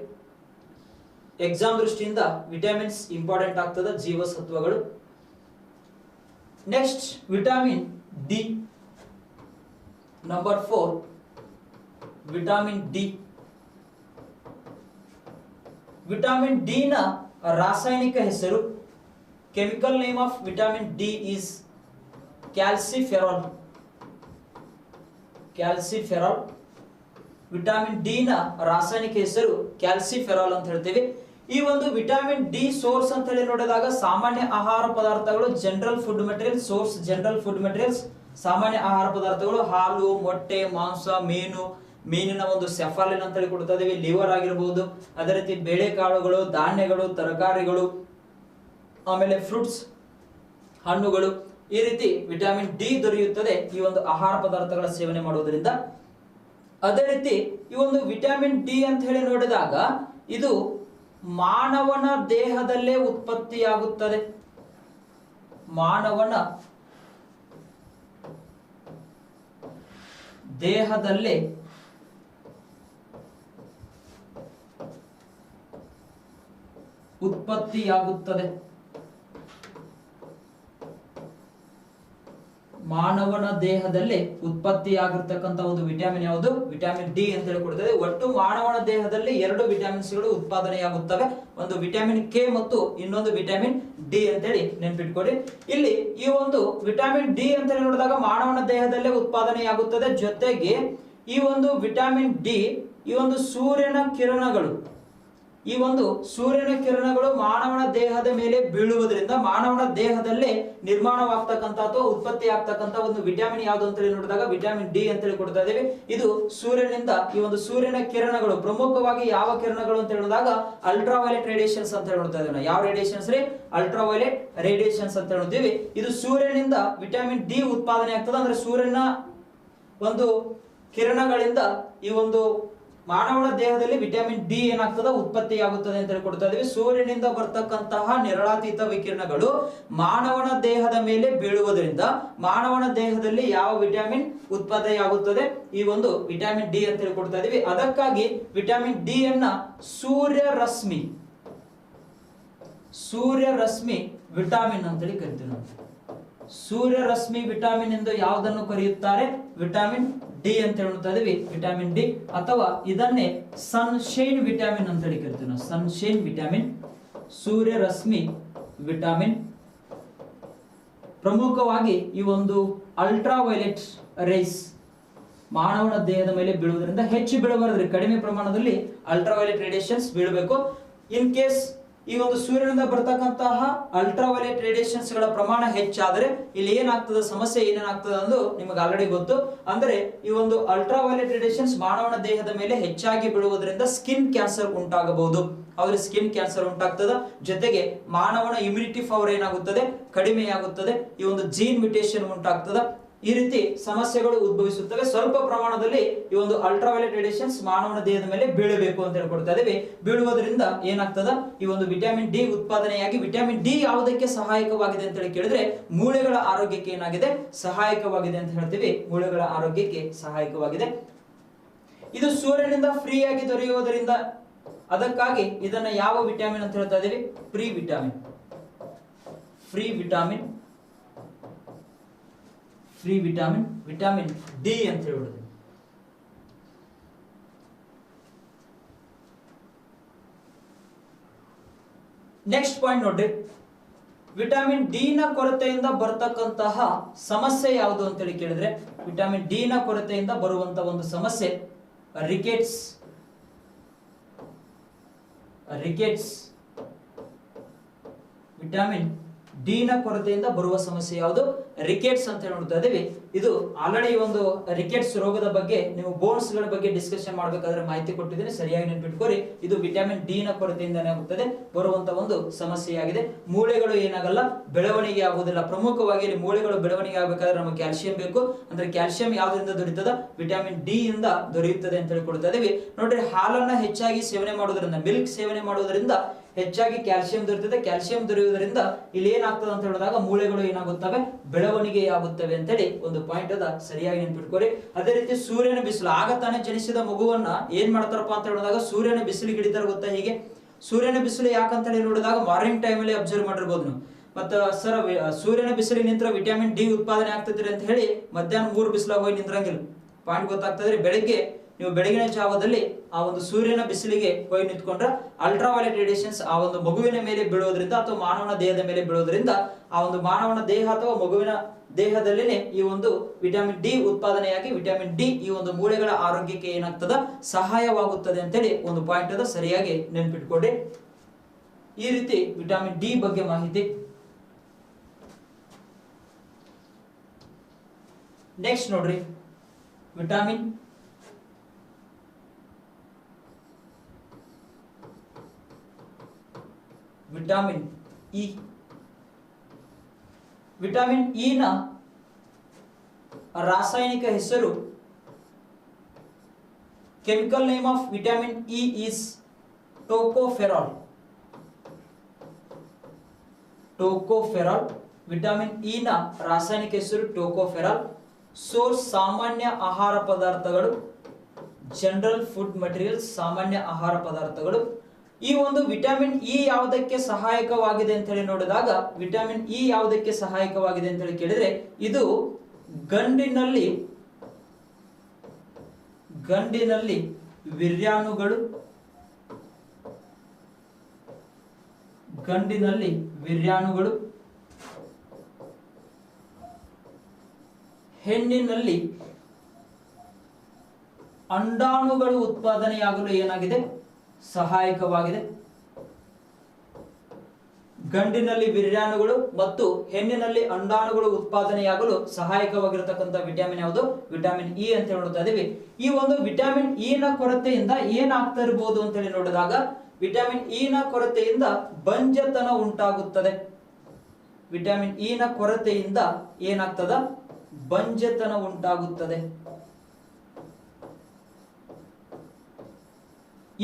ಎಕ್ಸಾಮ್ ದೃಷ್ಟಿಯಿಂದ ವಿಟಮಿನ್ಸ್ ಇಂಪಾರ್ಟೆಂಟ್ ಆಗ್ತದೆ, ಜೀವಸತ್ವಗಳು. Next vitamin D, number 4 vitamin D. Vitamin D ನ ರಾಸಾಯನಿಕ ಹೆಸರು, chemical name of vitamin D is calciferol. Calciferol. Vitamin D ನ ರಾಸಾಯನಿಕ ಹೆಸರು ಕ್ಯಾಲ್ಸಿಫೆರಾಲ್ ಅಂತ ಹೇಳ್ತೀವಿ. ಈ ಒಂದು ವಿಟಮಿನ್ ಡಿ ಸೋರ್ಸ್ ಅಂತ ಹೇಳಿ ನೋಡಿದಾಗ ಸಾಮಾನ್ಯ ಆಹಾರ ಪದಾರ್ಥಗಳು, general food material source, general food materials ಸಾಮಾನ್ಯ ಆಹಾರ ಪದಾರ್ಥಗಳು, ಹಾಲು, ಮೊಟ್ಟೆ, ಮಾಂಸ, ಮೀನಿನ ಒಂದು ಸೆಫಾಲಿನ್ ಅಂತ ಹೇಳಿ ಕೊಡ್ತಾ ಇದೀವಿ, ಲಿವರ್ ಆಗಿರಬಹುದು, ಅದೇ ರೀತಿ ಬೇಳೆಕಾಳುಗಳು, ಧಾನ್ಯಗಳು, ತರಕಾರಿಗಳು, ಆಮೇಲೆ ಫ್ರೂಟ್ಸ್, ಹಣ್ಣುಗಳು, ಈ ರೀತಿ ವಿಟಮಿನ್ ಡಿ ದೊರೆಯುತ್ತದೆ ಈ ಒಂದು ಆಹಾರ ಪದಾರ್ಥಗಳ ಸೇವನೆ ಮಾಡುವುದರಿಂದ. ಅದೇ ರೀತಿ ಈ ಒಂದು ವಿಟಮಿನ್ ಡಿ ಅಂತ ಹೇಳಿ ನೋಡಿದಾಗ ಇದು ಮಾನವನ ದೇಹದಲ್ಲೇ ಉತ್ಪತ್ತಿಯಾಗುತ್ತದೆ. ಮಾನವನ ದೇಹದಲ್ಲೇ ಉತ್ಪತ್ತಿಯಾಗುತ್ತದೆ. ಮಾನವನ ದೇಹದಲ್ಲಿ ಉತ್ಪತ್ತಿಯಾಗಿರ್ತಕ್ಕಂಥ ಒಂದು ವಿಟಮಿನ್ ಯಾವುದು? ವಿಟಮಿನ್ ಡಿ ಅಂತ ಹೇಳಿ ಕೊಡ್ತದೆ. ಒಟ್ಟು ಮಾನವನ ದೇಹದಲ್ಲಿ 2 ವಿಟಮಿನ್ಸ್ ಗಳು ಉತ್ಪಾದನೆಯಾಗುತ್ತವೆ, ಒಂದು ವಿಟಮಿನ್ ಕೆ ಮತ್ತು ಇನ್ನೊಂದು ವಿಟಮಿನ್ ಡಿ ಅಂತ ಹೇಳಿ ನೆನ್ಪಿಟ್ಕೊಳ್ಳಿ. ಇಲ್ಲಿ ಈ ಒಂದು ವಿಟಮಿನ್ ಡಿ ಅಂತ ಹೇಳಿ ನೋಡಿದಾಗ ಮಾನವನ ದೇಹದಲ್ಲೇ ಉತ್ಪಾದನೆಯಾಗುತ್ತದೆ. ಜೊತೆಗೆ ಈ ಒಂದು ವಿಟಮಿನ್ ಡಿ ಈ ಒಂದು ಸೂರ್ಯನ ಕಿರಣಗಳು ಮಾನವನ ದೇಹದ ಮೇಲೆ ಬೀಳುವುದರಿಂದ ಮಾನವನ ದೇಹದಲ್ಲೇ ನಿರ್ಮಾಣವಾಗ್ತಕ್ಕಂಥ ಅಥವಾ ಉತ್ಪತ್ತಿ ಆಗ್ತಕ್ಕಂಥ ಒಂದು ವಿಟಮಿನ್ ಯಾವುದು ಅಂತ ಹೇಳಿ ನೋಡಿದಾಗ ವಿಟಮಿನ್ ಡಿ ಅಂತ ಹೇಳಿ ಕೊಡ್ತಾ ಇದ್ದೇವೆ. ಇದು ಸೂರ್ಯನಿಂದ ಈ ಒಂದು ಸೂರ್ಯನ ಕಿರಣಗಳು, ಪ್ರಮುಖವಾಗಿ ಯಾವ ಕಿರಣಗಳು ಅಂತ ಹೇಳಿದಾಗ ಅಲ್ಟ್ರಾವೈಲೆಟ್ ರೇಡಿಯೇಷನ್ಸ್ ಅಂತ ಹೇಳಿ ನೋಡ್ತಾ ಇದ್ದೇವೆ. ಯಾವ ರೇಡಿಯೇಷನ್ಸ್ ರೀ? ಅಲ್ಟ್ರಾವೈಲೆಟ್ ರೇಡಿಯೇಷನ್ಸ್ ಅಂತ ಹೇಳ್ತೀವಿ. ಇದು ಸೂರ್ಯನಿಂದ ವಿಟಮಿನ್ ಡಿ ಉತ್ಪಾದನೆ ಆಗ್ತದೆ. ಅಂದ್ರೆ ಸೂರ್ಯನ ಒಂದು ಕಿರಣಗಳಿಂದ ಈ ಒಂದು ಮಾನವನ ದೇಹದಲ್ಲಿ ವಿಟಮಿನ್ ಡಿ ಏನಾಗ್ತದೆ? ಉತ್ಪತ್ತಿಯಾಗುತ್ತದೆ ಅಂತ ಹೇಳಿ ಕೊಡ್ತಾ ಇದೀವಿ. ಸೂರ್ಯನಿಂದ ಬರ್ತಕ್ಕಂತಹ ನೇರಳಾತೀತ ವಿಕಿರಣಗಳು ಮಾನವನ ದೇಹದ ಮೇಲೆ ಬೀಳುವುದರಿಂದ ಮಾನವನ ದೇಹದಲ್ಲಿ ಯಾವ ವಿಟಮಿನ್ ಉತ್ಪತ್ತಿಯಾಗುತ್ತದೆ? ಈ ಒಂದು ವಿಟಮಿನ್ ಡಿ ಅಂತ ಹೇಳಿ ಕೊಡ್ತಾ ಇದೀವಿ. ಅದಕ್ಕಾಗಿ ವಿಟಮಿನ್ ಡಿ ಅನ್ನ ಸೂರ್ಯರಶ್ಮಿ ವಿಟಮಿನ್ ಅಂತ ಹೇಳಿ ಕರಿತೀವಿ ನಾವು. ಸೂರ್ಯರಶ್ಮಿ ವಿಟಮಿನ್ ಎಂದು ಯಾವುದನ್ನು ಕರೆಯುತ್ತಾರೆ? ವಿಟಮಿನ್ ಡಿ ಅಂತ ಹೇಳ್ತಾ ಇದೀವಿ, ವಿಟಮಿನ್ ಡಿ. ಅಥವಾ ಇದನ್ನೇ ಸನ್ಶೈನ್ ವಿಟಮಿನ್ ಅಂತ ಹೇಳಿ ಕರಿತೀವಿ ನಾವು. ಸನ್ಶೈನ್ ವಿಟಮಿನ್, ಸೂರ್ಯರಶ್ಮಿ ವಿಟಮಿನ್. ಪ್ರಮುಖವಾಗಿ ಈ ಒಂದು ಅಲ್ಟ್ರಾವೈಲೆಟ್ ರೇಸ್ ಮಾನವನ ದೇಹದ ಮೇಲೆ ಬೀಳುವುದರಿಂದ ಹೆಚ್ಚು ಬೀಳಬಾರದ್ರಿ, ಕಡಿಮೆ ಪ್ರಮಾಣದಲ್ಲಿ ಅಲ್ಟ್ರಾವೈಲೆಟ್ ರೇಡಿಯೇಷನ್ಸ್ ಬೀಳಬೇಕು. ಇನ್ ಕೇಸ್ ಈ ಒಂದು ಸೂರ್ಯನಿಂದ ಬರ್ತಕ್ಕಂತಹ ಅಲ್ಟ್ರಾವೈಲೆಟ್ ರೇಡಿಯೇಷನ್ಸ್ ಗಳ ಪ್ರಮಾಣ ಹೆಚ್ಚಾದ್ರೆ ಇಲ್ಲಿ ಏನಾಗ್ತದೆ? ಸಮಸ್ಯೆ ಏನೇನಾಗ್ತದೆ ಎಂದು ನಿಮಗೆ ಆಲ್ರೆಡಿ ಗೊತ್ತು. ಅಂದ್ರೆ ಈ ಒಂದು ಅಲ್ಟ್ರಾವೈಲೆಟ್ ರೇಡಿಯೇಷನ್ಸ್ ಮಾನವನ ದೇಹದ ಮೇಲೆ ಹೆಚ್ಚಾಗಿ ಬೀಳುವುದರಿಂದ ಸ್ಕಿನ್ ಕ್ಯಾನ್ಸರ್ ಉಂಟಾಗಬಹುದು. ಅವ್ರಿಗೆ ಸ್ಕಿನ್ ಕ್ಯಾನ್ಸರ್ ಉಂಟಾಗ್ತದೆ. ಜೊತೆಗೆ ಮಾನವನ ಇಮ್ಯುನಿಟಿ ಪವರ್ ಏನಾಗುತ್ತದೆ? ಕಡಿಮೆಯಾಗುತ್ತದೆ. ಈ ಒಂದು ಜೀನ್ ಮ್ಯೂಟೇಷನ್ ಉಂಟಾಗ್ತದೆ. ಈ ರೀತಿ ಸಮಸ್ಯೆಗಳು ಉದ್ಭವಿಸುತ್ತವೆ. ಸ್ವಲ್ಪ ಪ್ರಮಾಣದಲ್ಲಿ ಈ ಒಂದು ಅಲ್ಟ್ರಾವೈಲೆಟ್ ರೇಡಿಯೇಷನ್ಸ್ ಮಾನವನ ದೇಹದ ಮೇಲೆ ಬೀಳಬೇಕು ಅಂತ ಹೇಳ್ಕೊಡ್ತಾ ಇದ್ದೀವಿ. ಬೀಳುವುದರಿಂದ ಏನಾಗ್ತದ? ಈ ಒಂದು ವಿಟಮಿನ್ ಡಿ ಉತ್ಪಾದನೆಯಾಗಿ ವಿಟಮಿನ್ ಡಿ ಯಾವುದಕ್ಕೆ ಸಹಾಯಕವಾಗಿದೆ ಅಂತ ಹೇಳಿ ಕೇಳಿದ್ರೆ ಮೂಳೆಗಳ ಆರೋಗ್ಯಕ್ಕೆ ಏನಾಗಿದೆ? ಸಹಾಯಕವಾಗಿದೆ ಅಂತ ಹೇಳ್ತೀವಿ. ಮೂಳೆಗಳ ಆರೋಗ್ಯಕ್ಕೆ ಸಹಾಯಕವಾಗಿದೆ. ಇದು ಸೂರ್ಯನಿಂದ ಫ್ರೀ ಆಗಿ ದೊರೆಯುವುದರಿಂದ ಅದಕ್ಕಾಗಿ ಇದನ್ನ ಯಾವ ವಿಟಮಿನ್ ಅಂತ ಹೇಳ್ತಾ ಇದೀವಿ? ಫ್ರೀ ವಿಟಮಿನ್ ವಿಟಮಿನ್ ಡಿ ಅಂತ ಹೇಳುವುದು. ನೆಕ್ಸ್ಟ್ ಪಾಯಿಂಟ್ ನೋಡ್ರಿ, ವಿಟಮಿನ್ ಡಿ ನ ಕೊರತೆಯಿಂದ ಬರ್ತಕ್ಕಂತಹ ಸಮಸ್ಯೆ ಯಾವುದು ಅಂತ ಹೇಳಿ ಕೇಳಿದ್ರೆ ವಿಟಮಿನ್ ಡಿ ನ ಕೊರತೆಯಿಂದ ಬರುವಂತಹ ಒಂದು ಸಮಸ್ಯೆ ರಿಕೆಟ್ಸ್. ವಿಟಮಿನ್ ಡಿ ನ ಕೊರತೆಯಿಂದ ಬರುವ ಸಮಸ್ಯೆ ಯಾವುದು? ರಿಕೆಟ್ಸ್ ಅಂತ ನೋಡ್ತಾ ಇದೀವಿ. ಇದು ಆಲ್ರೆಡಿ ಒಂದು ರಿಕೆಟ್ಸ್ ರೋಗದ ಬಗ್ಗೆ ನೀವು ಬೋನ್ಸ್ ಗಳ ಬಗ್ಗೆ ಡಿಸ್ಕಷನ್ ಮಾಡಬೇಕಾದ್ರೆ ಮಾಹಿತಿ ಕೊಟ್ಟಿದ್ದೀನಿ, ಸರಿಯಾಗಿ ನೆನಪಿಟ್ಕೋರಿ. ಇದು ವಿಟಮಿನ್ ಡಿ ನ ಕೊರತೆಯಿಂದಾನೇ ಆಗುತ್ತದೆ ಬರುವಂತ ಒಂದು ಸಮಸ್ಯೆಯಾಗಿದೆ. ಮೂಳೆಗಳು ಏನಾಗಲ್ಲ, ಬೆಳವಣಿಗೆ ಆಗುವುದಿಲ್ಲ. ಪ್ರಮುಖವಾಗಿ ಇಲ್ಲಿ ಮೂಳೆಗಳು ಬೆಳವಣಿಗೆ ಆಗಬೇಕಾದ್ರೆ ನಮಗೆ ಕ್ಯಾಲ್ಸಿಯಂ ಬೇಕು. ಅಂದ್ರೆ ಕ್ಯಾಲ್ಸಿಯಂ ಯಾವ್ದರಿಂದ ದೊರೆಯುತ್ತದೆ? ವಿಟಮಿನ್ ಡಿ ಇಂದ ದೊರೆಯುತ್ತದೆ ಅಂತ ಹೇಳಿ ಕೊಡ್ತಾ ಇದೀವಿ. ನೋಡ್ರಿ, ಹಾಲನ್ನ ಹೆಚ್ಚಾಗಿ ಸೇವನೆ ಮಾಡುವುದರಿಂದ, ಮಿಲ್ಕ್ ಸೇವನೆ ಮಾಡುವುದರಿಂದ ಹೆಚ್ಚಾಗಿ ಕ್ಯಾಲ್ಸಿಯಂ ದೊರೆಯುತ್ತದೆ. ಕ್ಯಾಲ್ಸಿಯಂ ದೊರೆಯುವುದರಿಂದ ಇಲ್ಲಿ ಏನಾಗ್ತದೆ ಅಂತ ಹೇಳಿದಾಗ ಮೂಳೆಗಳು ಏನಾಗುತ್ತವೆ? ಬೆಳವಣಿಗೆ ಆಗುತ್ತವೆ ಅಂತೇಳಿ ಒಂದು ಪಾಯಿಂಟ್ ಅದ, ಸರಿಯಾಗಿ ನೆನ್ಪಿಟ್ಕೋರಿ. ಅದೇ ರೀತಿ ಸೂರ್ಯನ ಬಿಸಿಲು, ಆಗ ತಾನೇ ಜನಿಸಿದ ಮಗುವನ್ನ ಏನ್ ಮಾಡ್ತಾರಪ್ಪ ಅಂತ ಹೇಳಿದಾಗ ಸೂರ್ಯನ ಬಿಸಿಲಿಗೆ ಹಿಡಿತಾರೆ ಗೊತ್ತಾ? ಹೀಗೆ ಸೂರ್ಯನ ಬಿಸಿಲು ಯಾಕಂತ ಹೇಳಿ ನೋಡಿದಾಗ ಮಾರ್ನಿಂಗ್ ಟೈಮ್ ಅಲ್ಲಿ ಅಬ್ಸರ್ವ್ ಮಾಡಿರ್ಬೋದು ನೀವು. ಮತ್ತ ಸರ್ ಸೂರ್ಯನ ಬಿಸಿಲಿಗೆ ನಿಂತರ ವಿಟಮಿನ್ ಡಿ ಉತ್ಪಾದನೆ ಆಗ್ತದ್ರಿ ಅಂತ ಹೇಳಿ ಮಧ್ಯಾಹ್ನ 3 ಬಿಸಿಲಾಗ ಹೋಗಿ ನಿಂದ್ರಂಗಿಲ್ಲ. ಪಾಯಿಂಟ್ ಗೊತ್ತಾಗ್ತದ್ರಿ. ಬೆಳಿಗ್ಗೆ ನೀವು ಬೆಳಗಿನ ಜಾವದಲ್ಲಿ ಆ ಒಂದು ಸೂರ್ಯನ ಬಿಸಿಲಿಗೆ ಹೋಗಿ ನಿಂತ್ಕೊಂಡ್ರೆ ಅಲ್ಟ್ರಾವೈಲೆಟ್ ರೇಡಿಯೇಷನ್ಸ್ ಆ ಒಂದು ಮಗುವಿನ ಮೇಲೆ ಬೀಳೋದ್ರಿಂದ ಅಥವಾ ಮಾನವನ ದೇಹದ ಮೇಲೆ ಬೀಳೋದ್ರಿಂದ ಆ ಒಂದು ಮಾನವನ ದೇಹ ಅಥವಾ ಮಗುವಿನ ದೇಹದಲ್ಲಿನೇ ಈ ಒಂದು ವಿಟಮಿನ್ ಡಿ ಉತ್ಪಾದನೆಯಾಗಿ ವಿಟಮಿನ್ ಡಿ ಈ ಒಂದು ಮೂಳೆಗಳ ಆರೋಗ್ಯಕ್ಕೆ ಏನಾಗ್ತದ? ಸಹಾಯವಾಗುತ್ತದೆ ಅಂತೇಳಿ ಒಂದು ಪಾಯಿಂಟ್ ಅದ, ಸರಿಯಾಗಿ ನೆನ್ಪಿಟ್ಕೊಡಿ. ಈ ರೀತಿ ವಿಟಮಿನ್ ಡಿ ಬಗ್ಗೆ ಮಾಹಿತಿ. ನೆಕ್ಸ್ಟ್ ನೋಡ್ರಿ, ವಿಟಮಿನ್ ಇ. ವಿಟಮಿನ್ ಇ ನ ರಾಸಾಯನಿಕ ಹೆಸರು, chemical name of vitamin E is tocopherol. Vitamin E ನ ರಾಸಾಯನಿಕ ಹೆಸರು ಟೋಕೋಫೆರಾಲ್. ಸೋರ್ಸ್ ಸಾಮಾನ್ಯ ಆಹಾರ ಪದಾರ್ಥಗಳು, ಜನರಲ್ ಫುಡ್ ಮಟೀರಿಯಲ್ಸ್, ಸಾಮಾನ್ಯ ಆಹಾರ ಪದಾರ್ಥಗಳು. ಈ ಒಂದು ವಿಟಮಿನ್ ಇ ಯಾವುದಕ್ಕೆ ಸಹಾಯಕವಾಗಿದೆ ಅಂತ ಹೇಳಿ ನೋಡಿದಾಗ, ವಿಟಮಿನ್ ಇ ಯಾವುದಕ್ಕೆ ಸಹಾಯಕವಾಗಿದೆ ಅಂತ ಹೇಳಿ ಕೇಳಿದ್ರೆ, ಇದು ಗಂಡಿನಲ್ಲಿ ವಿರ್ಯಾಣುಗಳು, ಹೆಣ್ಣಿನಲ್ಲಿ ಅಂಡಾಣುಗಳು ಉತ್ಪಾದನೆಯಾಗಲು ಏನಾಗಿದೆ, ಸಹಾಯಕವಾಗಿದೆ. ಗಂಡಿನಲ್ಲಿ ವಿರ್ಯಾಣುಗಳು ಮತ್ತು ಹೆಣ್ಣಿನಲ್ಲಿ ಅಂಡಾಣುಗಳು ಉತ್ಪಾದನೆಯಾಗಲು ಸಹಾಯಕವಾಗಿರತಕ್ಕಂಥ ವಿಟಮಿನ್ ಯಾವುದು, ವಿಟಮಿನ್ ಇ ಅಂತ ನೋಡ್ತಾ ಇದೀವಿ. ಈ ಒಂದು ವಿಟಮಿನ್ ಇ ನ ಕೊರತೆಯಿಂದ ಏನಾಗ್ತಾ ಇರಬಹುದು ಅಂತ ಹೇಳಿ ನೋಡಿದಾಗ, ವಿಟಮಿನ್ ಇ ನ ಕೊರತೆಯಿಂದ ಬಂಜತನ ಉಂಟಾಗುತ್ತದೆ. ವಿಟಮಿನ್ ಇ ನ ಕೊರತೆಯಿಂದ ಏನಾಗ್ತದ, ಬಂಜತನ ಉಂಟಾಗುತ್ತದೆ.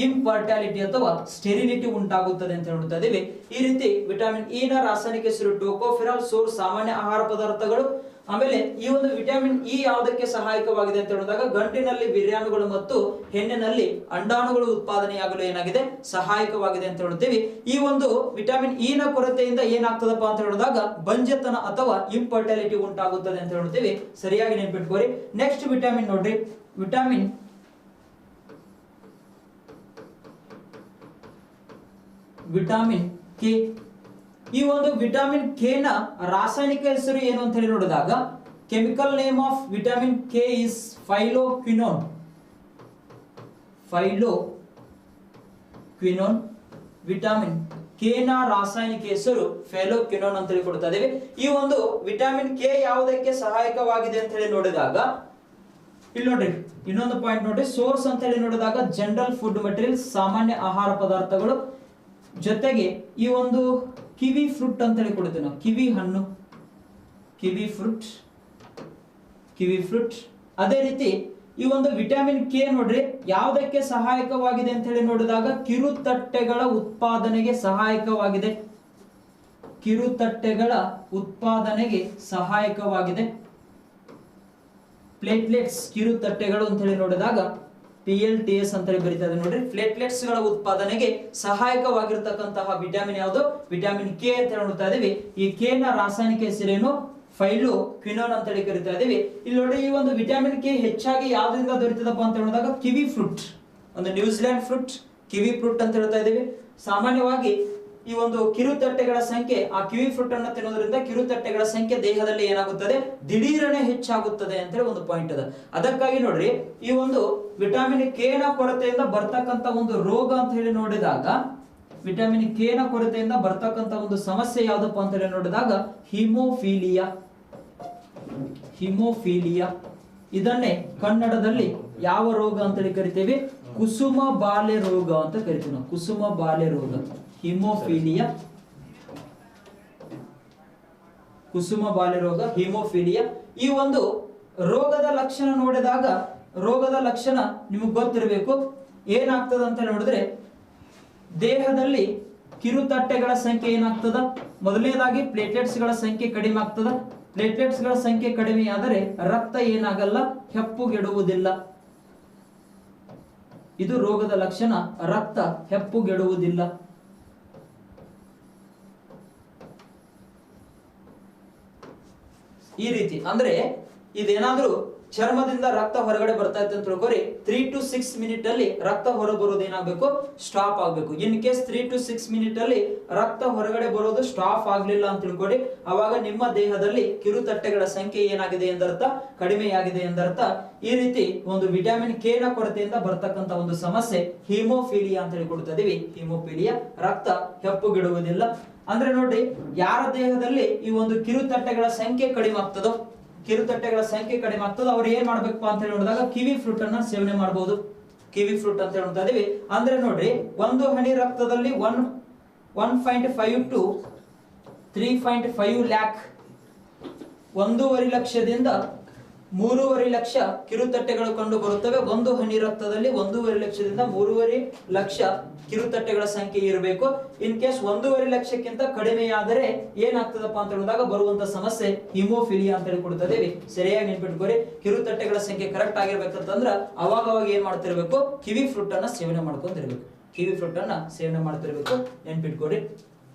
ಇನ್ಫರ್ಟಾಲಿಟಿ ಅಥವಾ ಸ್ಟೆರಿಲಿಟಿ ಉಂಟಾಗುತ್ತದೆ ಅಂತ ಹೇಳ್ತಾ ಇದೀವಿ. ಈ ರೀತಿ ವಿಟಮಿನ್ ಇ ನ ರಾಸಾಯನಿಕ ಹೆಸರು ಟೋಕೋಫೆರಾಲ್. ಸೋರ್ಸ್ ಸಾಮಾನ್ಯ ಆಹಾರ ಪದಾರ್ಥಗಳು. ಆಮೇಲೆ ಈ ಒಂದು ವಿಟಮಿನ್ ಇ ಯಾವುದಕ್ಕೆ ಸಹಾಯಕವಾಗಿದೆ ಅಂತ ಹೇಳಿದಾಗ, ಗಂಡಿನಲ್ಲಿ ವಿರ್ಯಾಣುಗಳು ಮತ್ತು ಹೆಣ್ಣಿನಲ್ಲಿ ಅಂಡಾಣುಗಳು ಉತ್ಪಾದನೆಯಾಗಲು ಏನಾಗಿದೆ, ಸಹಾಯಕವಾಗಿದೆ ಅಂತ ಹೇಳ್ತೀವಿ. ಈ ಒಂದು ವಿಟಮಿನ್ ಇ ನ ಕೊರತೆಯಿಂದ ಏನಾಗ್ತದಪ್ಪ ಅಂತ ಹೇಳಿದಾಗ, ಬಂಜತನ ಅಥವಾ ಇನ್ಫರ್ಟಾಲಿಟಿ ಉಂಟಾಗುತ್ತದೆ ಅಂತ ಹೇಳ್ತೀವಿ. ಸರಿಯಾಗಿ ನೆನ್ಪಿಟ್ಕೋರಿ. ನೆಕ್ಸ್ಟ್ ವಿಟಮಿನ್ ನೋಡ್ರಿ, ವಿಟಮಿನ್ ಕೆ. ಈ ಒಂದು ವಿಟಮಿನ್ ಕೆ ನ ರಾಸಾಯನಿಕ ಹೆಸರು ಏನು ಅಂತ ಹೇಳಿ ನೋಡಿದಾಗ, chemical name of vitamin K is phylloquinone. Vitamin K ನ ರಾಸಾಯನಿಕ ಹೆಸರು ಫೈಲೋಕ್ವಿನೋನ್ ಅಂತ ಹೇಳಿ ಕೊಡ್ತಾ ಇದ್ದೇವೆ. ಈ ಒಂದು ವಿಟಮಿನ್ ಕೆ ಯಾವುದಕ್ಕೆ ಸಹಾಯಕವಾಗಿದೆ ಅಂತ ಹೇಳಿ ನೋಡಿದಾಗ, ಇಲ್ಲಿ ನೋಡ್ರಿ ಇನ್ನೊಂದು ಪಾಯಿಂಟ್ ನೋಡ್ರಿ, ಸೋರ್ಸ್ ಅಂತ ಹೇಳಿ ನೋಡಿದಾಗ ಜನರಲ್ ಫುಡ್ ಮಟೀರಿಯಲ್ಸ್, ಸಾಮಾನ್ಯ ಆಹಾರ ಪದಾರ್ಥಗಳು. ಜೊತೆಗೆ ಈ ಒಂದು ಕಿವಿ ಫ್ರೂಟ್ ಅಂತ ಹೇಳಿ ಕೊಡ್ತೀವಿ ನಾವು, ಕಿವಿ ಹಣ್ಣು, ಕಿವಿ ಫ್ರೂಟ್. ಅದೇ ರೀತಿ ಈ ಒಂದು ವಿಟಮಿನ್ ಕೆ ನೋಡ್ರಿ ಯಾವುದಕ್ಕೆ ಸಹಾಯಕವಾಗಿದೆ ಅಂತ ಹೇಳಿ ನೋಡಿದಾಗ, ಕಿರುತಟ್ಟೆಗಳ ಉತ್ಪಾದನೆಗೆ ಸಹಾಯಕವಾಗಿದೆ. ಪ್ಲೇಟ್ಲೆಟ್ಸ್, ಕಿರುತಟ್ಟೆಗಳು ಅಂತ ಹೇಳಿ ನೋಡಿದಾಗ PLTS ಅಂತ ಹೇಳಿ ಬರೀತಾರೆ ನೋಡ್ರಿ. ಪ್ಲೇಟ್ಲೆಟ್ಸ್ ಗಳ ಉತ್ಪಾದನೆಗೆ ಸಹಾಯಕವಾಗಿರತಕ್ಕಂತಹ ವಿಟಮಿನ್ ಯಾವುದು, ವಿಟಮಿನ್ ಕೆ ಅಂತ ನೋಡ್ತಾ ಇದೀವಿ. ಈ ಕೆ ನ ರಾಸಾಯನಿಕ ಹೆಸರೇನು, ಫೈಲೋಕ್ವಿನೋನ್ ಅಂತ ಹೇಳಿ ಕರಿತಾ ಇದೀವಿ. ಇಲ್ಲಿ ನೋಡಿ, ಈ ಒಂದು ವಿಟಮಿನ್ ಕೆ ಹೆಚ್ಚಾಗಿ ಯಾವ್ದ್ರಿಂದ ದೊರೆತದಪ್ಪ ಅಂತ ಹೇಳಿದಾಗ, ಕಿವಿ ಫ್ರೂಟ್, ಒಂದು ನ್ಯೂಜಿಲೆಂಡ್ ಫ್ರೂಟ್, ಕಿವಿ ಫ್ರೂಟ್ ಅಂತ ಹೇಳ್ತಾ ಇದೀವಿ. ಸಾಮಾನ್ಯವಾಗಿ ಈ ಒಂದು ಕಿರುತಟ್ಟೆಗಳ ಸಂಖ್ಯೆ, ಆ ಕಿವಿ ಫ್ರೂಟ್ ಅನ್ನು ತಿನ್ನೋದ್ರಿಂದ ಕಿರುತಟ್ಟೆಗಳ ಸಂಖ್ಯೆ ದೇಹದಲ್ಲಿ ಏನಾಗುತ್ತದೆ, ದಿಢೀರನೆ ಹೆಚ್ಚಾಗುತ್ತದೆ ಅಂತ ಹೇಳಿ ಒಂದು ಪಾಯಿಂಟ್ ಅದ. ಅದಕ್ಕಾಗಿ ನೋಡ್ರಿ, ಈ ಒಂದು ವಿಟಮಿನ್ ಕೆ ನ ಕೊರತೆಯಿಂದ ಬರ್ತಕ್ಕಂತ ಒಂದು ರೋಗ ಅಂತ ಹೇಳಿ ನೋಡಿದಾಗ, ವಿಟಮಿನ್ ಕೆ ನ ಕೊರತೆಯಿಂದ ಬರ್ತಕ್ಕಂತ ಒಂದು ಸಮಸ್ಯೆ ಯಾವ್ದಪ್ಪ ಅಂತ ಹೇಳಿ ನೋಡಿದಾಗ, ಹಿಮೋಫೀಲಿಯಾ. ಇದನ್ನೇ ಕನ್ನಡದಲ್ಲಿ ಯಾವ ರೋಗ ಅಂತ ಹೇಳಿ ಕರಿತೀವಿ, ಕುಸುಮ ಬಾಲೆ ರೋಗ ಅಂತ ಕರಿತೀವಿ ನಾವು. ಕುಸುಮ ಬಾಲೆ ರೋಗ, ಹಿಮೋಫೀಲಿಯಾ, ಕುಸುಮ ಬಾಲೆ ರೋಗ, ಹಿಮೋಫೀಲಿಯಾ. ಈ ಒಂದು ರೋಗದ ಲಕ್ಷಣ ನೋಡಿದಾಗ, ರೋಗದ ಲಕ್ಷಣ ನಿಮಗೆ ಗೊತ್ತಿರಬೇಕು. ಏನಾಗ್ತದ ಅಂತ ನೋಡಿದ್ರೆ, ದೇಹದಲ್ಲಿ ಕಿರುತಟ್ಟೆಗಳ ಸಂಖ್ಯೆ ಏನಾಗ್ತದ, ಮೊದಲನೇದಾಗಿ ಪ್ಲೇಟ್ಲೆಟ್ಸ್ ಗಳ ಸಂಖ್ಯೆ ಕಡಿಮೆ ಆಗ್ತದ. ಪ್ಲೇಟ್ಲೆಟ್ಸ್ ಗಳ ಸಂಖ್ಯೆ ಕಡಿಮೆ ಆದರೆ ರಕ್ತ ಏನಾಗಲ್ಲ, ಹೆಪ್ಪುಗೆಡುವುದಿಲ್ಲ. ಇದು ರೋಗದ ಲಕ್ಷಣ, ರಕ್ತ ಹೆಪ್ಪುಗೆಡುವುದಿಲ್ಲ. ಈ ರೀತಿ ಅಂದ್ರೆ ಇದೇನಾದ್ರೂ ಚರ್ಮದಿಂದ ರಕ್ತ ಹೊರಗಡೆ ಬರ್ತಾ ಇತ್ತು ಅಂತ ತಿಳ್ಕೊರಿ 3 to 6 ಮಿನಿಟ್ ಅಲ್ಲಿ ರಕ್ತ ಹೊರ ಬರೋದು ಏನಾಗಬೇಕು, ಸ್ಟಾಪ್ ಆಗಬೇಕು. ಇನ್ ಕೇಸ್ 3 to 6 ಮಿನಿಟ್ ಅಲ್ಲಿ ರಕ್ತ ಹೊರಗಡೆ ಬರೋದು ಸ್ಟಾಪ್ ಆಗ್ಲಿಲ್ಲ ಅಂತ ತಿಳ್ಕೊರಿ, ಅವಾಗ ನಿಮ್ಮ ದೇಹದಲ್ಲಿ ಕಿರುತಟ್ಟೆಗಳ ಸಂಖ್ಯೆ ಏನಾಗಿದೆ ಎಂದರ್ಥ, ಕಡಿಮೆಯಾಗಿದೆ ಎಂದರ್ಥ. ಈ ರೀತಿ ಒಂದು ವಿಟಮಿನ್ ಕೆ ನ ಕೊರತೆಯಿಂದ ಬರ್ತಕ್ಕಂತ ಒಂದು ಸಮಸ್ಯೆ ಹಿಮೋಫಿಲಿಯಾ ಅಂತ ಹೇಳಿ ಕೊಡ್ತಾ ಇದೀವಿ. ಹಿಮೋಫಿಲಿಯಾ, ರಕ್ತ ಹೆಪ್ಪುಗಿಡುವುದಿಲ್ಲ. ಅಂದ್ರೆ ನೋಡ್ರಿ, ಯಾರ ದೇಹದಲ್ಲಿ ಈ ಒಂದು ಕಿರುತಟ್ಟೆಗಳ ಸಂಖ್ಯೆ ಕಡಿಮೆ ಆಗ್ತದೋ, ಅವ್ರು ಏನ್ ಮಾಡ್ಬೇಕು ಅಂತ ಹೇಳಿ ನೋಡಿದಾಗ ಕಿವಿ ಫ್ರೂಟ್ ಅನ್ನ ಸೇವನೆ ಮಾಡಬಹುದು. ಕಿವಿ ಫ್ರೂಟ್ ಅಂತ ಹೇಳ್ತಾ ಇದೀವಿ. ಅಂದ್ರೆ ನೋಡ್ರಿ, ಒಂದು ಹನಿ ರಕ್ತದಲ್ಲಿ 1.5 to 3.5 ಲ್ಯಾಕ್, 1.5 ಲಕ್ಷದಿಂದ 3.5 ಲಕ್ಷ ಕಿರುತಟ್ಟೆಗಳು ಕಂಡು ಬರುತ್ತವೆ. ಒಂದು ಹನಿ ರಕ್ತದಲ್ಲಿ 1.5 ಲಕ್ಷದಿಂದ 3.5 ಲಕ್ಷ ಕಿರುತಟ್ಟೆಗಳ ಸಂಖ್ಯೆ ಇರಬೇಕು. ಇನ್ ಕೇಸ್ 1.5 ಲಕ್ಷಕ್ಕಿಂತ ಕಡಿಮೆಯಾದರೆ ಏನಾಗ್ತದಪ್ಪ ಅಂತ ಹೇಳಿದಾಗ ಬರುವಂತ ಸಮಸ್ಯೆ ಹಿಮೋಫಿಲಿಯಾ ಅಂತ ಹೇಳಿ ಕೊಡ್ತಾ ಇದೀವಿ. ಸರಿಯಾಗಿ ನೆನ್ಪಿಟ್ಕೋರಿ, ಕಿರುತಟ್ಟೆಗಳ ಸಂಖ್ಯೆ ಕರೆಕ್ಟ್ ಆಗಿರ್ಬೇಕಂತಂದ್ರ ಅವಾಗ ಏನ್ ಮಾಡ್ತಿರ್ಬೇಕು, ಕಿವಿ ಫ್ರೂಟ್ ಅನ್ನ ಸೇವನೆ ಮಾಡ್ಕೊಂಡಿರ್ಬೇಕು. ಕಿವಿ ಫ್ರೂಟ್ ಅನ್ನ ಸೇವನೆ ಮಾಡ್ತಿರ್ಬೇಕು, ನೆನ್ಪಿಟ್ಕೋರಿ.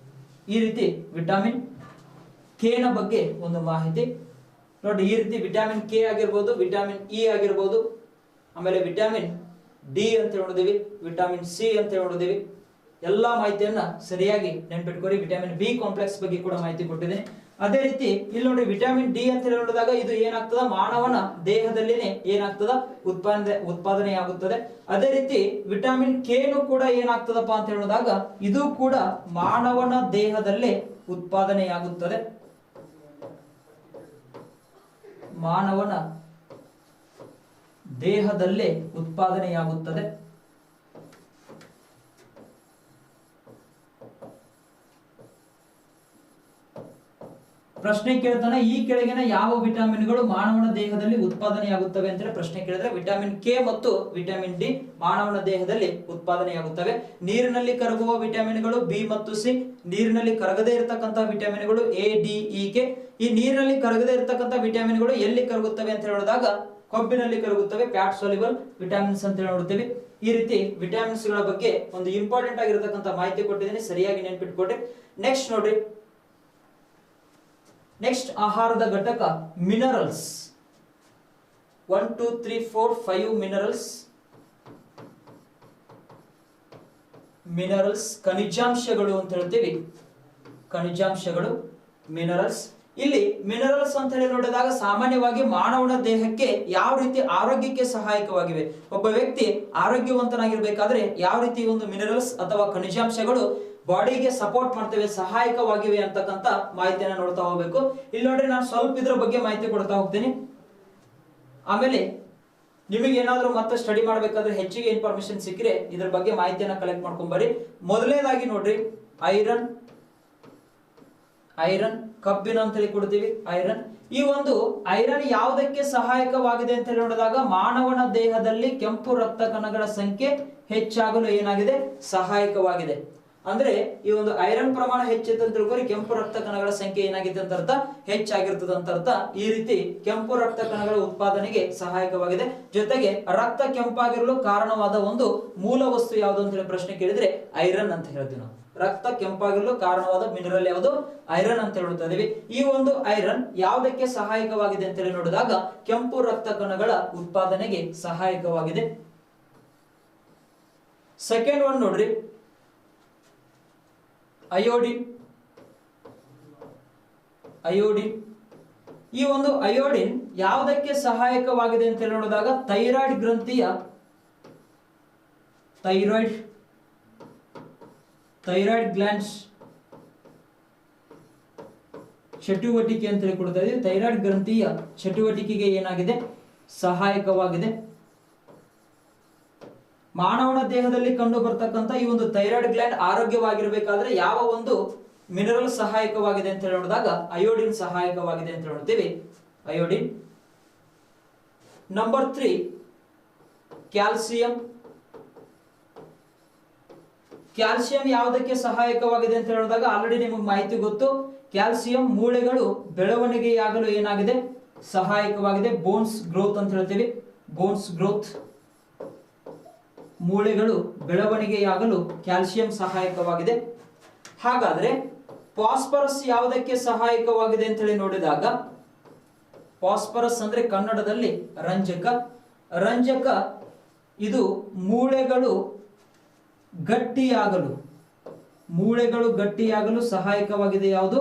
ಈ ರೀತಿ ವಿಟಮಿನ್ ಕೆ ನ ಬಗ್ಗೆ ಒಂದು ಮಾಹಿತಿ ನೋಡಿ. ಈ ರೀತಿ ವಿಟಮಿನ್ ಕೆ ಆಗಿರ್ಬೋದು, ವಿಟಮಿನ್ ಇ ಆಗಿರ್ಬೋದು, ಆಮೇಲೆ ವಿಟಮಿನ್ ಡಿ ಅಂತ ನೋಡಿದೀವಿ, ವಿಟಮಿನ್ ಸಿ ಅಂತ ನೋಡಿದೀವಿ. ಎಲ್ಲಾ ಮಾಹಿತಿಯನ್ನ ಸರಿಯಾಗಿ ನೆನ್ಪಿಟ್ಕೋರಿ. ವಿಟಮಿನ್ ಬಿ ಕಾಂಪ್ಲೆಕ್ಸ್ ಬಗ್ಗೆ ಕೂಡ ಮಾಹಿತಿ ಕೊಟ್ಟಿದ್ದೀನಿ. ಅದೇ ರೀತಿ ಇಲ್ಲಿ ನೋಡಿ, ವಿಟಮಿನ್ ಡಿ ಅಂತ ನೋಡಿದಾಗ ಇದು ಏನಾಗ್ತದ, ಮಾನವನ ದೇಹದಲ್ಲಿನೇ ಏನಾಗ್ತದ, ಉತ್ಪಾದನೆ ಆಗುತ್ತದೆ. ಅದೇ ರೀತಿ ವಿಟಮಿನ್ ಕೆ ನು ಕೂಡ ಏನಾಗ್ತದಪ್ಪ ಅಂತ ಹೇಳಿದಾಗ ಇದು ಕೂಡ ಮಾನವನ ದೇಹದಲ್ಲೇ ಉತ್ಪಾದನೆಯಾಗುತ್ತದೆ. ಮಾನವನ ದೇಹದಲ್ಲೇ ಉತ್ಪಾದನೆಯಾಗುತ್ತದೆ. ಪ್ರಶ್ನೆ ಕೇಳ್ತಾನೆ, ಈ ಕೆಳಗಿನ ಯಾವ ವಿಟಮಿನ್ಗಳು ಮಾನವನ ದೇಹದಲ್ಲಿ ಉತ್ಪಾದನೆಯಾಗುತ್ತವೆ ಅಂತ ಪ್ರಶ್ನೆ ಕೇಳಿದ್ರೆ ವಿಟಮಿನ್ ಕೆ ಮತ್ತು ವಿಟಮಿನ್ ಡಿ ಮಾನವನ ದೇಹದಲ್ಲಿ ಉತ್ಪಾದನೆಯಾಗುತ್ತವೆ. ನೀರಿನಲ್ಲಿ ಕರಗುವ ವಿಟಮಿನ್ಗಳು ಬಿ ಮತ್ತು ಸಿ, ನೀರಿನಲ್ಲಿ ಕರಗದೇ ಇರತಕ್ಕಂತಹ ವಿಟಮಿನ್ಗಳು ಎ, ಡಿ, ಇ, ಕೆ. ಈ ನೀರಿನಲ್ಲಿ ಕರಗದೇ ಇರತಕ್ಕಂತ ವಿಟಮಿನ್ಗಳು ಎಲ್ಲಿ ಕರಗುತ್ತವೆ ಅಂತ ಹೇಳಿದಾಗ ಕೊಬ್ಬಿನಲ್ಲಿ ಕರಗುತ್ತವೆ, ಫ್ಯಾಟ್ ಸೋಲ್ಯುಬಲ್ ವಿಟಮಿನ್ಸ್ ಅಂತ ನೋಡ್ತೀವಿ. ಈ ರೀತಿ ವಿಟಮಿನ್ಸ್ ಗಳ ಬಗ್ಗೆ ಒಂದು ಇಂಪಾರ್ಟೆಂಟ್ ಆಗಿರತಕ್ಕಂತ ಮಾಹಿತಿ ಕೊಟ್ಟಿದ್ದೀನಿ, ಸರಿಯಾಗಿ ನೆನ್ಪಿಟ್ಕೊಡ್ರಿ. ನೆಕ್ಸ್ಟ್ ನೋಡ್ರಿ, ನೆಕ್ಸ್ಟ್ ಆಹಾರದ ಘಟಕ ಮಿನರಲ್ಸ್. 1 2 3 4 5 ಮಿನರಲ್ಸ್ ಖನಿಜಾಂಶಗಳು ಅಂತ ಹೇಳ್ತೀವಿ. ಖನಿಜಾಂಶಗಳು ಮಿನರಲ್ಸ್. ಇಲ್ಲಿ ಮಿನರಲ್ಸ್ ಅಂತ ಹೇಳಿ ನೋಡಿದಾಗ ಸಾಮಾನ್ಯವಾಗಿ ಮಾನವನ ದೇಹಕ್ಕೆ ಯಾವ ರೀತಿ ಆರೋಗ್ಯಕ್ಕೆ ಸಹಾಯಕವಾಗಿವೆ, ಒಬ್ಬ ವ್ಯಕ್ತಿ ಆರೋಗ್ಯವಂತನಾಗಿರ್ಬೇಕಾದ್ರೆ ಯಾವ ರೀತಿ ಒಂದು ಮಿನರಲ್ಸ್ ಅಥವಾ ಖನಿಜಾಂಶಗಳು ಬಾಡಿಗೆ ಸಪೋರ್ಟ್ ಮಾಡ್ತೇವೆ, ಸಹಾಯಕವಾಗಿವೆ ಅಂತಕ್ಕಂತ ಮಾಹಿತಿಯನ್ನ ನೋಡ್ತಾ ಹೋಗ್ಬೇಕು. ಇಲ್ಲಿ ನೋಡ್ರಿ, ನಾನು ಸ್ವಲ್ಪ ಇದ್ರ ಬಗ್ಗೆ ಮಾಹಿತಿ ಕೊಡ್ತಾ ಹೋಗ್ತೀನಿ. ಆಮೇಲೆ ನಿಮಗೆ ಏನಾದ್ರೂ ಮತ್ತೆ ಸ್ಟಡಿ ಮಾಡ್ಬೇಕಾದ್ರೆ ಹೆಚ್ಚಿಗೆ ಇನ್ಫಾರ್ಮೇಶನ್ ಸಿಕ್ಕರೆ ಇದ್ರ ಬಗ್ಗೆ ಮಾಹಿತಿಯನ್ನ ಕಲೆಕ್ಟ್ ಮಾಡ್ಕೊಂಡ್ ಬರ್ರಿ. ಮೊದಲನೇದಾಗಿ ನೋಡ್ರಿ, ಐರನ್ ಕಬ್ಬಿಣ ಅಂತ ಹೇಳಿ ಕೊಡ್ತೀವಿ. ಐರನ್, ಈ ಒಂದು ಐರನ್ ಯಾವುದಕ್ಕೆ ಸಹಾಯಕವಾಗಿದೆ ಅಂತ ಹೇಳಿ ನೋಡಿದಾಗ ಮಾನವನ ದೇಹದಲ್ಲಿ ಕೆಂಪು ರಕ್ತ ಕಣಗಳ ಸಂಖ್ಯೆ ಹೆಚ್ಚಾಗಲು ಏನಾಗಿದೆ, ಸಹಾಯಕವಾಗಿದೆ. ಅಂದ್ರೆ ಈ ಒಂದು ಐರನ್ ಪ್ರಮಾಣ ಹೆಚ್ಚಿತ್ತು ಅಂತ ತಿಳ್ಕೊರಿ, ಕೆಂಪು ರಕ್ತ ಕಣಗಳ ಸಂಖ್ಯೆ ಏನಾಗಿದೆ ಅಂತ ಅರ್ಥ, ಹೆಚ್ಚಾಗಿರ್ತದೆ ಅಂತ ಅರ್ಥ. ಈ ರೀತಿ ಕೆಂಪು ರಕ್ತ ಕಣಗಳ ಉತ್ಪಾದನೆಗೆ ಸಹಾಯಕವಾಗಿದೆ. ಜೊತೆಗೆ ರಕ್ತ ಕೆಂಪಾಗಿರಲು ಕಾರಣವಾದ ಒಂದು ಮೂಲ ವಸ್ತು ಯಾವುದು ಅಂತ ಹೇಳಿ ಪ್ರಶ್ನೆ ಕೇಳಿದ್ರೆ ಐರನ್ ಅಂತ ಹೇಳ್ತೀವಿ ನಾವು. ರಕ್ತ ಕೆಂಪಾಗಿರಲು ಕಾರಣವಾದ ಮಿನರಲ್ ಯಾವುದು, ಐರನ್ ಅಂತ ಹೇಳ್ತಾ ಇದೀವಿ. ಈ ಒಂದು ಐರನ್ ಯಾವುದಕ್ಕೆ ಸಹಾಯಕವಾಗಿದೆ ಅಂತ ಹೇಳಿ ನೋಡಿದಾಗ ಕೆಂಪು ರಕ್ತ ಕಣಗಳ ಉತ್ಪಾದನೆಗೆ ಸಹಾಯಕವಾಗಿದೆ. ಸೆಕೆಂಡ್ ಒನ್ ನೋಡ್ರಿ, ಅಯೋಡಿನ್. ಈ ಒಂದು ಅಯೋಡಿನ್ ಯಾವುದಕ್ಕೆ ಸಹಾಯಕವಾಗಿದೆ ಅಂತ ಹೇಳಿ ನೋಡಿದಾಗ ಥೈರಾಯ್ಡ್ ಗ್ರಂಥಿಯ ಥೈರಾಯ್ಡ್ ಗ್ಲ್ಯಾಂಡ್ಸ್ ಚಟುವಟಿಕೆ ಅಂತ ಹೇಳಿ ಕೊಡ್ತಾ ಇದೀವಿ. ಥೈರಾಯ್ಡ್ ಗ್ರಂಥಿಯ ಚಟುವಟಿಕೆಗೆ ಏನಾಗಿದೆ, ಸಹಾಯಕವಾಗಿದೆ. ಮಾನವನ ದೇಹದಲ್ಲಿ ಕಂಡು ಬರ್ತಕ್ಕಂಥ ಈ ಒಂದು ಥೈರಾಯ್ಡ್ ಗ್ಲ್ಯಾಂಡ್ ಆರೋಗ್ಯವಾಗಿರಬೇಕಾದ್ರೆ ಯಾವ ಒಂದು ಮಿನರಲ್ ಸಹಾಯಕವಾಗಿದೆ ಅಂತ ಹೇಳಿ ನೋಡಿದಾಗ ಅಯೋಡಿನ್ ಸಹಾಯಕವಾಗಿದೆ ಅಂತ ನೋಡ್ತೀವಿ. ಅಯೋಡಿನ್. Number 3 calcium. ಕ್ಯಾಲ್ಸಿಯಂ ಯಾವುದಕ್ಕೆ ಸಹಾಯಕವಾಗಿದೆ ಅಂತ ಹೇಳಿದಾಗ ಆಲ್ರೆಡಿ ನಿಮಗೆ ಮಾಹಿತಿ ಗೊತ್ತು. ಕ್ಯಾಲ್ಸಿಯಂ ಮೂಳೆಗಳು ಬೆಳವಣಿಗೆಯಾಗಲು ಏನಾಗಿದೆ, ಸಹಾಯಕವಾಗಿದೆ. ಬೋನ್ಸ್ ಗ್ರೋತ್ ಅಂತ ಹೇಳ್ತೀವಿ. ಬೋನ್ಸ್ ಗ್ರೋತ್, ಮೂಳೆಗಳು ಬೆಳವಣಿಗೆಯಾಗಲು ಕ್ಯಾಲ್ಸಿಯಂ ಸಹಾಯಕವಾಗಿದೆ. ಹಾಗಾದ್ರೆ ಫಾಸ್ಫರಸ್ ಯಾವುದಕ್ಕೆ ಸಹಾಯಕವಾಗಿದೆ ಅಂತ ಹೇಳಿ ನೋಡಿದಾಗ ಫಾಸ್ಫರಸ್ ಅಂದ್ರೆ ಕನ್ನಡದಲ್ಲಿ ರಂಜಕ. ರಂಜಕ ಇದು ಮೂಳೆಗಳು ಗಟ್ಟಿಯಾಗಲು ಸಹಾಯಕವಾಗಿದೆ ಯಾವುದು?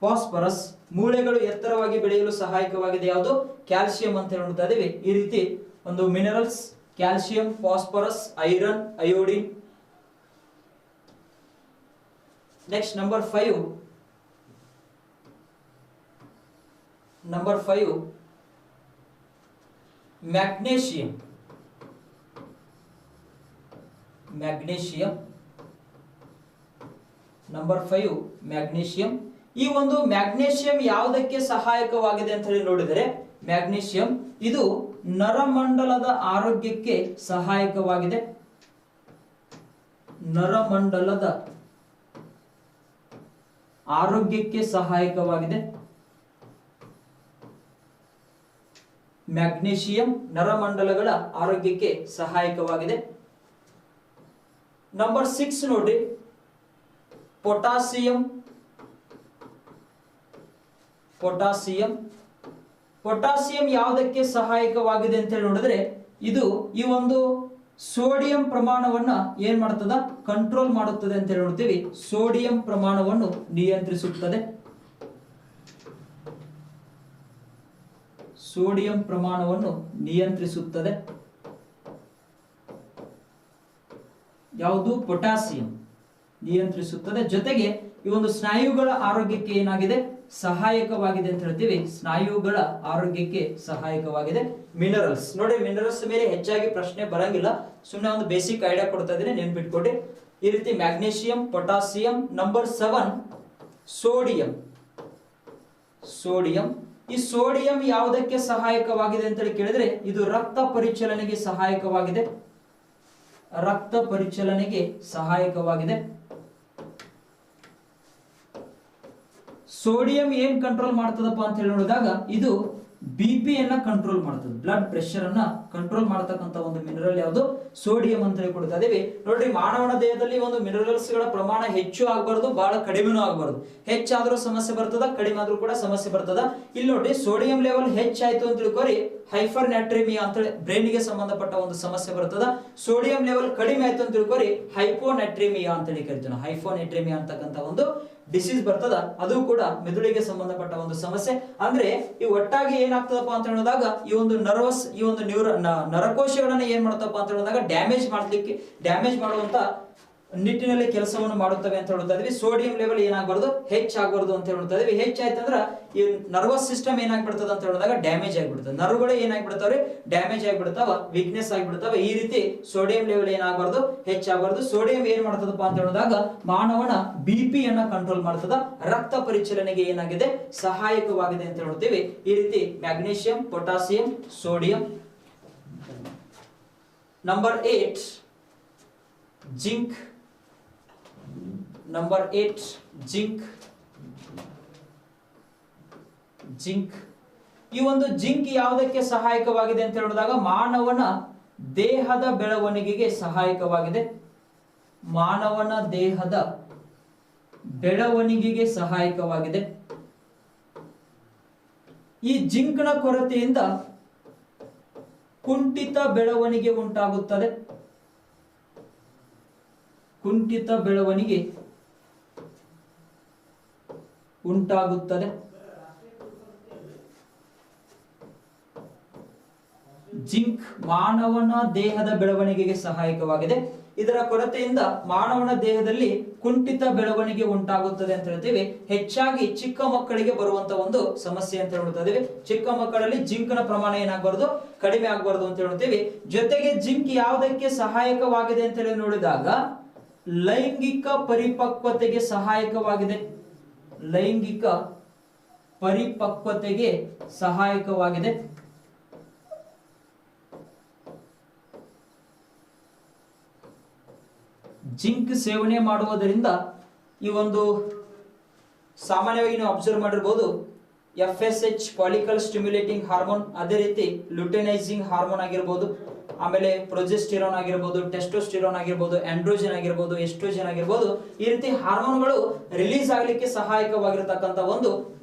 ಫಾಸ್ಫರಸ್. ಮೂಳೆಗಳು ಎತ್ತರವಾಗಿ ಬೆಳೆಯಲು ಸಹಾಯಕವಾಗಿದೆ ಯಾವುದು? ಕ್ಯಾಲ್ಸಿಯಂ ಅಂತ ಹೇಳ್ತಾ ಇದೀವಿ. ಈ ರೀತಿ ಒಂದು minerals calcium, phosphorus, iron, iodine. Next number 5. Magnesium. Number 5 magnesium. ಈ ಒಂದು ಮ್ಯಾಗ್ನೇಷಿಯಂ ಯಾವುದಕ್ಕೆ ಸಹಾಯಕವಾಗಿದೆ ಅಂತ ಹೇಳಿ ನೋಡಿದರೆ, ಮ್ಯಾಗ್ನೇಷಿಯಂ ಇದು ನರಮಂಡಲದ ಆರೋಗ್ಯಕ್ಕೆ ಸಹಾಯಕವಾಗಿದೆ. ನರಮಂಡಲದ ಆರೋಗ್ಯಕ್ಕೆ ಸಹಾಯಕವಾಗಿದೆ. ಮ್ಯಾಗ್ನೇಷಿಯಂ ನರಮಂಡಲಗಳ ಆರೋಗ್ಯಕ್ಕೆ ಸಹಾಯಕವಾಗಿದೆ. ನಂಬರ್ 6 ನೋಡ್ರಿ, ಪೊಟ್ಯಾಸಿಯಂ. ಪೊಟ್ಯಾಸಿಯಂ ಯಾವುದಕ್ಕೆ ಸಹಾಯಕವಾಗಿದೆ ಅಂತ ಹೇಳಿ ನೋಡಿದ್ರೆ, ಇದು ಈ ಒಂದು ಸೋಡಿಯಂ ಪ್ರಮಾಣವನ್ನ ಏನ್ ಮಾಡ್ತದ? ಕಂಟ್ರೋಲ್ ಮಾಡುತ್ತದೆ ಅಂತ ಹೇಳಿ ನೋಡ್ತೀವಿ. ಸೋಡಿಯಂ ಪ್ರಮಾಣವನ್ನು ನಿಯಂತ್ರಿಸುತ್ತದೆ. ಸೋಡಿಯಂ ಪ್ರಮಾಣವನ್ನು ನಿಯಂತ್ರಿಸುತ್ತದೆ ಯಾವುದು? ಪೊಟ್ಯಾಸಿಯಂ ನಿಯಂತ್ರಿಸುತ್ತದೆ. ಜೊತೆಗೆ ಈ ಒಂದು ಸ್ನಾಯುಗಳ ಆರೋಗ್ಯಕ್ಕೆ ಏನಾಗಿದೆ? ಸಹಾಯಕವಾಗಿದೆ ಅಂತ ಹೇಳ್ತೀವಿ. ಸ್ನಾಯುಗಳ ಆರೋಗ್ಯಕ್ಕೆ ಸಹಾಯಕವಾಗಿದೆ. ಮಿನರಲ್ಸ್ ನೋಡಿ, ಮಿನರಲ್ಸ್ ಮೇಲೆ ಹೆಚ್ಚಾಗಿ ಪ್ರಶ್ನೆ ಬರಂಗಿಲ್ಲ, ಸುಮ್ಮನೆ ಒಂದು ಬೇಸಿಕ್ ಐಡಿಯಾ ಕೊಡ್ತಾ ಇದ್ದೀನಿ, ನೆನ್ಪಿಟ್ಕೊಡಿ. ಈ ರೀತಿ ಮ್ಯಾಗ್ನೇಷಿಯಂ, ಪೊಟ್ಯಾಸಿಯಂ. Number 7 sodium. ಈ ಸೋಡಿಯಂ ಯಾವುದಕ್ಕೆ ಸಹಾಯಕವಾಗಿದೆ ಅಂತ ಹೇಳಿ ಕೇಳಿದ್ರೆ, ಇದು ರಕ್ತ ಪರಿಚಲನೆಗೆ ಸಹಾಯಕವಾಗಿದೆ. ಸೋಡಿಯಂ ಏನ್ ಕಂಟ್ರೋಲ್ ಮಾಡ್ತದಪ್ಪ ಅಂತ ಹೇಳಿ ನೋಡಿದಾಗ, ಇದು BP ಯನ್ನ ಕಂಟ್ರೋಲ್ ಮಾಡ್ತದೆ, ಬ್ಲಡ್ ಪ್ರೆಷರ್ ಅನ್ನ ಕಂಟ್ರೋಲ್ ಮಾಡತಕ್ಕಂತ ಒಂದು ಮಿನರಲ್ ಯಾವುದು? ಸೋಡಿಯಂ ಅಂತ ಹೇಳಿ ಕೊಡ್ತಾ ಇದೀವಿ. ನೋಡ್ರಿ, ಮಾನವನ ದೇಹದಲ್ಲಿ ಒಂದು ಮಿನರಲ್ಸ್ ಗಳ ಪ್ರಮಾಣ ಹೆಚ್ಚು ಆಗಬಾರ್ದು, ಬಹಳ ಕಡಿಮೆನೂ ಆಗಬಾರ್ದು. ಹೆಚ್ಚಾದ್ರೂ ಸಮಸ್ಯೆ ಬರ್ತದ, ಕಡಿಮೆ ಆದ್ರೂ ಕೂಡ ಸಮಸ್ಯೆ ಬರ್ತದ. ಇಲ್ಲಿ ನೋಡ್ರಿ, ಸೋಡಿಯಂ ಲೆವೆಲ್ ಹೆಚ್ಚಾಯ್ತು ಅಂತ ತಿಳ್ಕೊರಿ, ಹೈಪರ್ ನ್ಯಾಟ್ರಿಮಿಯಾ ಅಂತ ಹೇಳಿ ಬ್ರೈನ್ ಗೆ ಸಂಬಂಧಪಟ್ಟ ಒಂದು ಸಮಸ್ಯೆ ಬರ್ತದ. ಸೋಡಿಯಂ ಲೆವೆಲ್ ಕಡಿಮೆ ಆಯ್ತು ಅಂತ ತಿಳ್ಕೊರಿ, ಹೈಪೋನ್ಯಾಟ್ರಿಮಿಯಾ ಅಂತ ಹೇಳಿ ಕರಿತೀವಿ. ಹೈಪೋನ್ಯಾಟ್ರಿಮಿಯಾ ಅಂತಕ್ಕಂತ ಒಂದು ಡಿಸೀಸ್ ಬರ್ತದ, ಅದು ಕೂಡ ಮೆದುಳಿಗೆ ಸಂಬಂಧಪಟ್ಟ ಒಂದು ಸಮಸ್ಯೆ. ಅಂದ್ರೆ ಈ ಒಟ್ಟಾಗಿ ಏನಾಗ್ತದಪ್ಪ ಅಂತ ಹೇಳಿದಾಗ, ಈ ಒಂದು ಈ ಒಂದು ನರಕೋಶಗಳನ್ನ ಏನ್ ಮಾಡ್ತಪ್ಪ ಅಂತ ಹೇಳಿದಾಗ ಡ್ಯಾಮೇಜ್ ಮಾಡುವಂತ ನಿಟ್ಟಿನಲ್ಲಿ ಕೆಲಸವನ್ನು ಮಾಡುತ್ತವೆ ಅಂತ ಹೇಳ್ತಾ ಇದೀವಿ. ಸೋಡಿಯಂ ಲೆವೆಲ್ ಏನಾಗಬಾರ್ದು? ಹೆಚ್ಚಾಗಬಾರ್ದು ಅಂತ ಹೇಳ್ತಾ ಇದೀವಿ. ಹೆಚ್ಚಾಯ್ತಂದ್ರ ಈ ನರ್ವಸ್ ಸಿಸ್ಟಮ್ ಏನಾಗ್ಬಿಡ್ತದ ಅಂತ ಹೇಳಿದಾಗ ಡ್ಯಾಮೇಜ್ ಆಗಿಬಿಡ್ತದೆ. ನರ್ವ್ಗಳೇ ಏನಾಗ್ಬಿಡ್ತಾವ್ರಿ? ಡ್ಯಾಮೇಜ್ ಆಗಿಬಿಡ್ತಾವ, ವೀಕ್ನೆಸ್ ಆಗಿಬಿಡ್ತಾವ. ಈ ರೀತಿ ಸೋಡಿಯಂ ಲೆವೆಲ್ ಏನಾಗಬಾರ್ದು? ಹೆಚ್ಚಾಗಬಾರ್ದು. ಸೋಡಿಯಂ ಏನ್ ಮಾಡ್ತದಪ್ಪ ಅಂತ ಹೇಳಿದಾಗ, ಮಾನವನ BP ಯನ್ನ ಕಂಟ್ರೋಲ್ ಮಾಡ್ತದ, ರಕ್ತ ಪರಿಚಲನೆಗೆ ಏನಾಗಿದೆ? ಸಹಾಯಕವಾಗಿದೆ ಅಂತ ಹೇಳ್ತೀವಿ. ಈ ರೀತಿ magnesium, potassium, sodium. Number 8 zinc. ಈ ಒಂದು ಜಿಂಕ್ ಯಾವುದಕ್ಕೆ ಸಹಾಯಕವಾಗಿದೆ ಅಂತ ಹೇಳಿದಾಗ, ಮಾನವನ ದೇಹದ ಬೆಳವಣಿಗೆಗೆ ಸಹಾಯಕವಾಗಿದೆ. ಈ ಜಿಂಕ್ನ ಕೊರತೆಯಿಂದ ಕುಂಠಿತ ಬೆಳವಣಿಗೆ ಉಂಟಾಗುತ್ತದೆ. ಜಿಂಕ್ ಮಾನವನ ದೇಹದ ಬೆಳವಣಿಗೆಗೆ ಸಹಾಯಕವಾಗಿದೆ. ಇದರ ಕೊರತೆಯಿಂದ ಮಾನವನ ದೇಹದಲ್ಲಿ ಕುಂಠಿತ ಬೆಳವಣಿಗೆ ಉಂಟಾಗುತ್ತದೆ ಅಂತ ಹೇಳ್ತೀವಿ. ಹೆಚ್ಚಾಗಿ ಚಿಕ್ಕ ಮಕ್ಕಳಿಗೆ ಬರುವಂತ ಒಂದು ಸಮಸ್ಯೆ ಅಂತ ಹೇಳ್ತಾ ಇದೀವಿ. ಚಿಕ್ಕ ಮಕ್ಕಳಲ್ಲಿ ಜಿಂಕ್ನ ಪ್ರಮಾಣ ಏನಾಗಬಾರ್ದು? ಕಡಿಮೆ ಆಗಬಾರ್ದು ಅಂತ ಹೇಳ್ತೀವಿ. ಜೊತೆಗೆ ಜಿಂಕ್ ಯಾವುದಕ್ಕೆ ಸಹಾಯಕವಾಗಿದೆ ಅಂತ ಹೇಳಿ ನೋಡಿದಾಗ, ಲೈಂಗಿಕ ಪರಿಪಕ್ವತೆಗೆ ಸಹಾಯಕವಾಗಿದೆ. ಜಿಂಕ್ ಸೇವನೆ ಮಾಡುವುದರಿಂದ ಈ ಒಂದು ಸಾಮಾನ್ಯವಾಗಿ ನೀವು ಅಬ್ಸರ್ವ್ ಮಾಡಿರಬಹುದು, FSH ಫಾಲಿಕಲ್ ಸ್ಟಿಮ್ಯುಲೇಟಿಂಗ್ ಹಾರ್ಮೋನ್, ಅದೇ ರೀತಿ ಲುಟೆನೈಸಿಂಗ್ ಹಾರ್ಮೋನ್ ಆಗಿರಬಹುದು, ಆಮೇಲೆ ಪ್ರೊಜೆಸ್ಟಿರಾನ್ ಆಗಿರಬಹುದು, ಟೆಸ್ಟೋಸ್ಟಿರಾನ್ ಆಗಿರಬಹುದು, ಆಂಡ್ರೋಜನ್ ಆಗಿರಬಹುದು, ಎಸ್ಟ್ರೋಜನ್ ಆಗಿರಬಹುದು. ಈ ರೀತಿ ಹಾರ್ಮೋನ್ಗಳು ರಿಲೀಸ್ ಆಗಲಿಕ್ಕೆ ಸಹಾಯಕವಾಗಿರತಕ್ಕಂತ ಒಂದು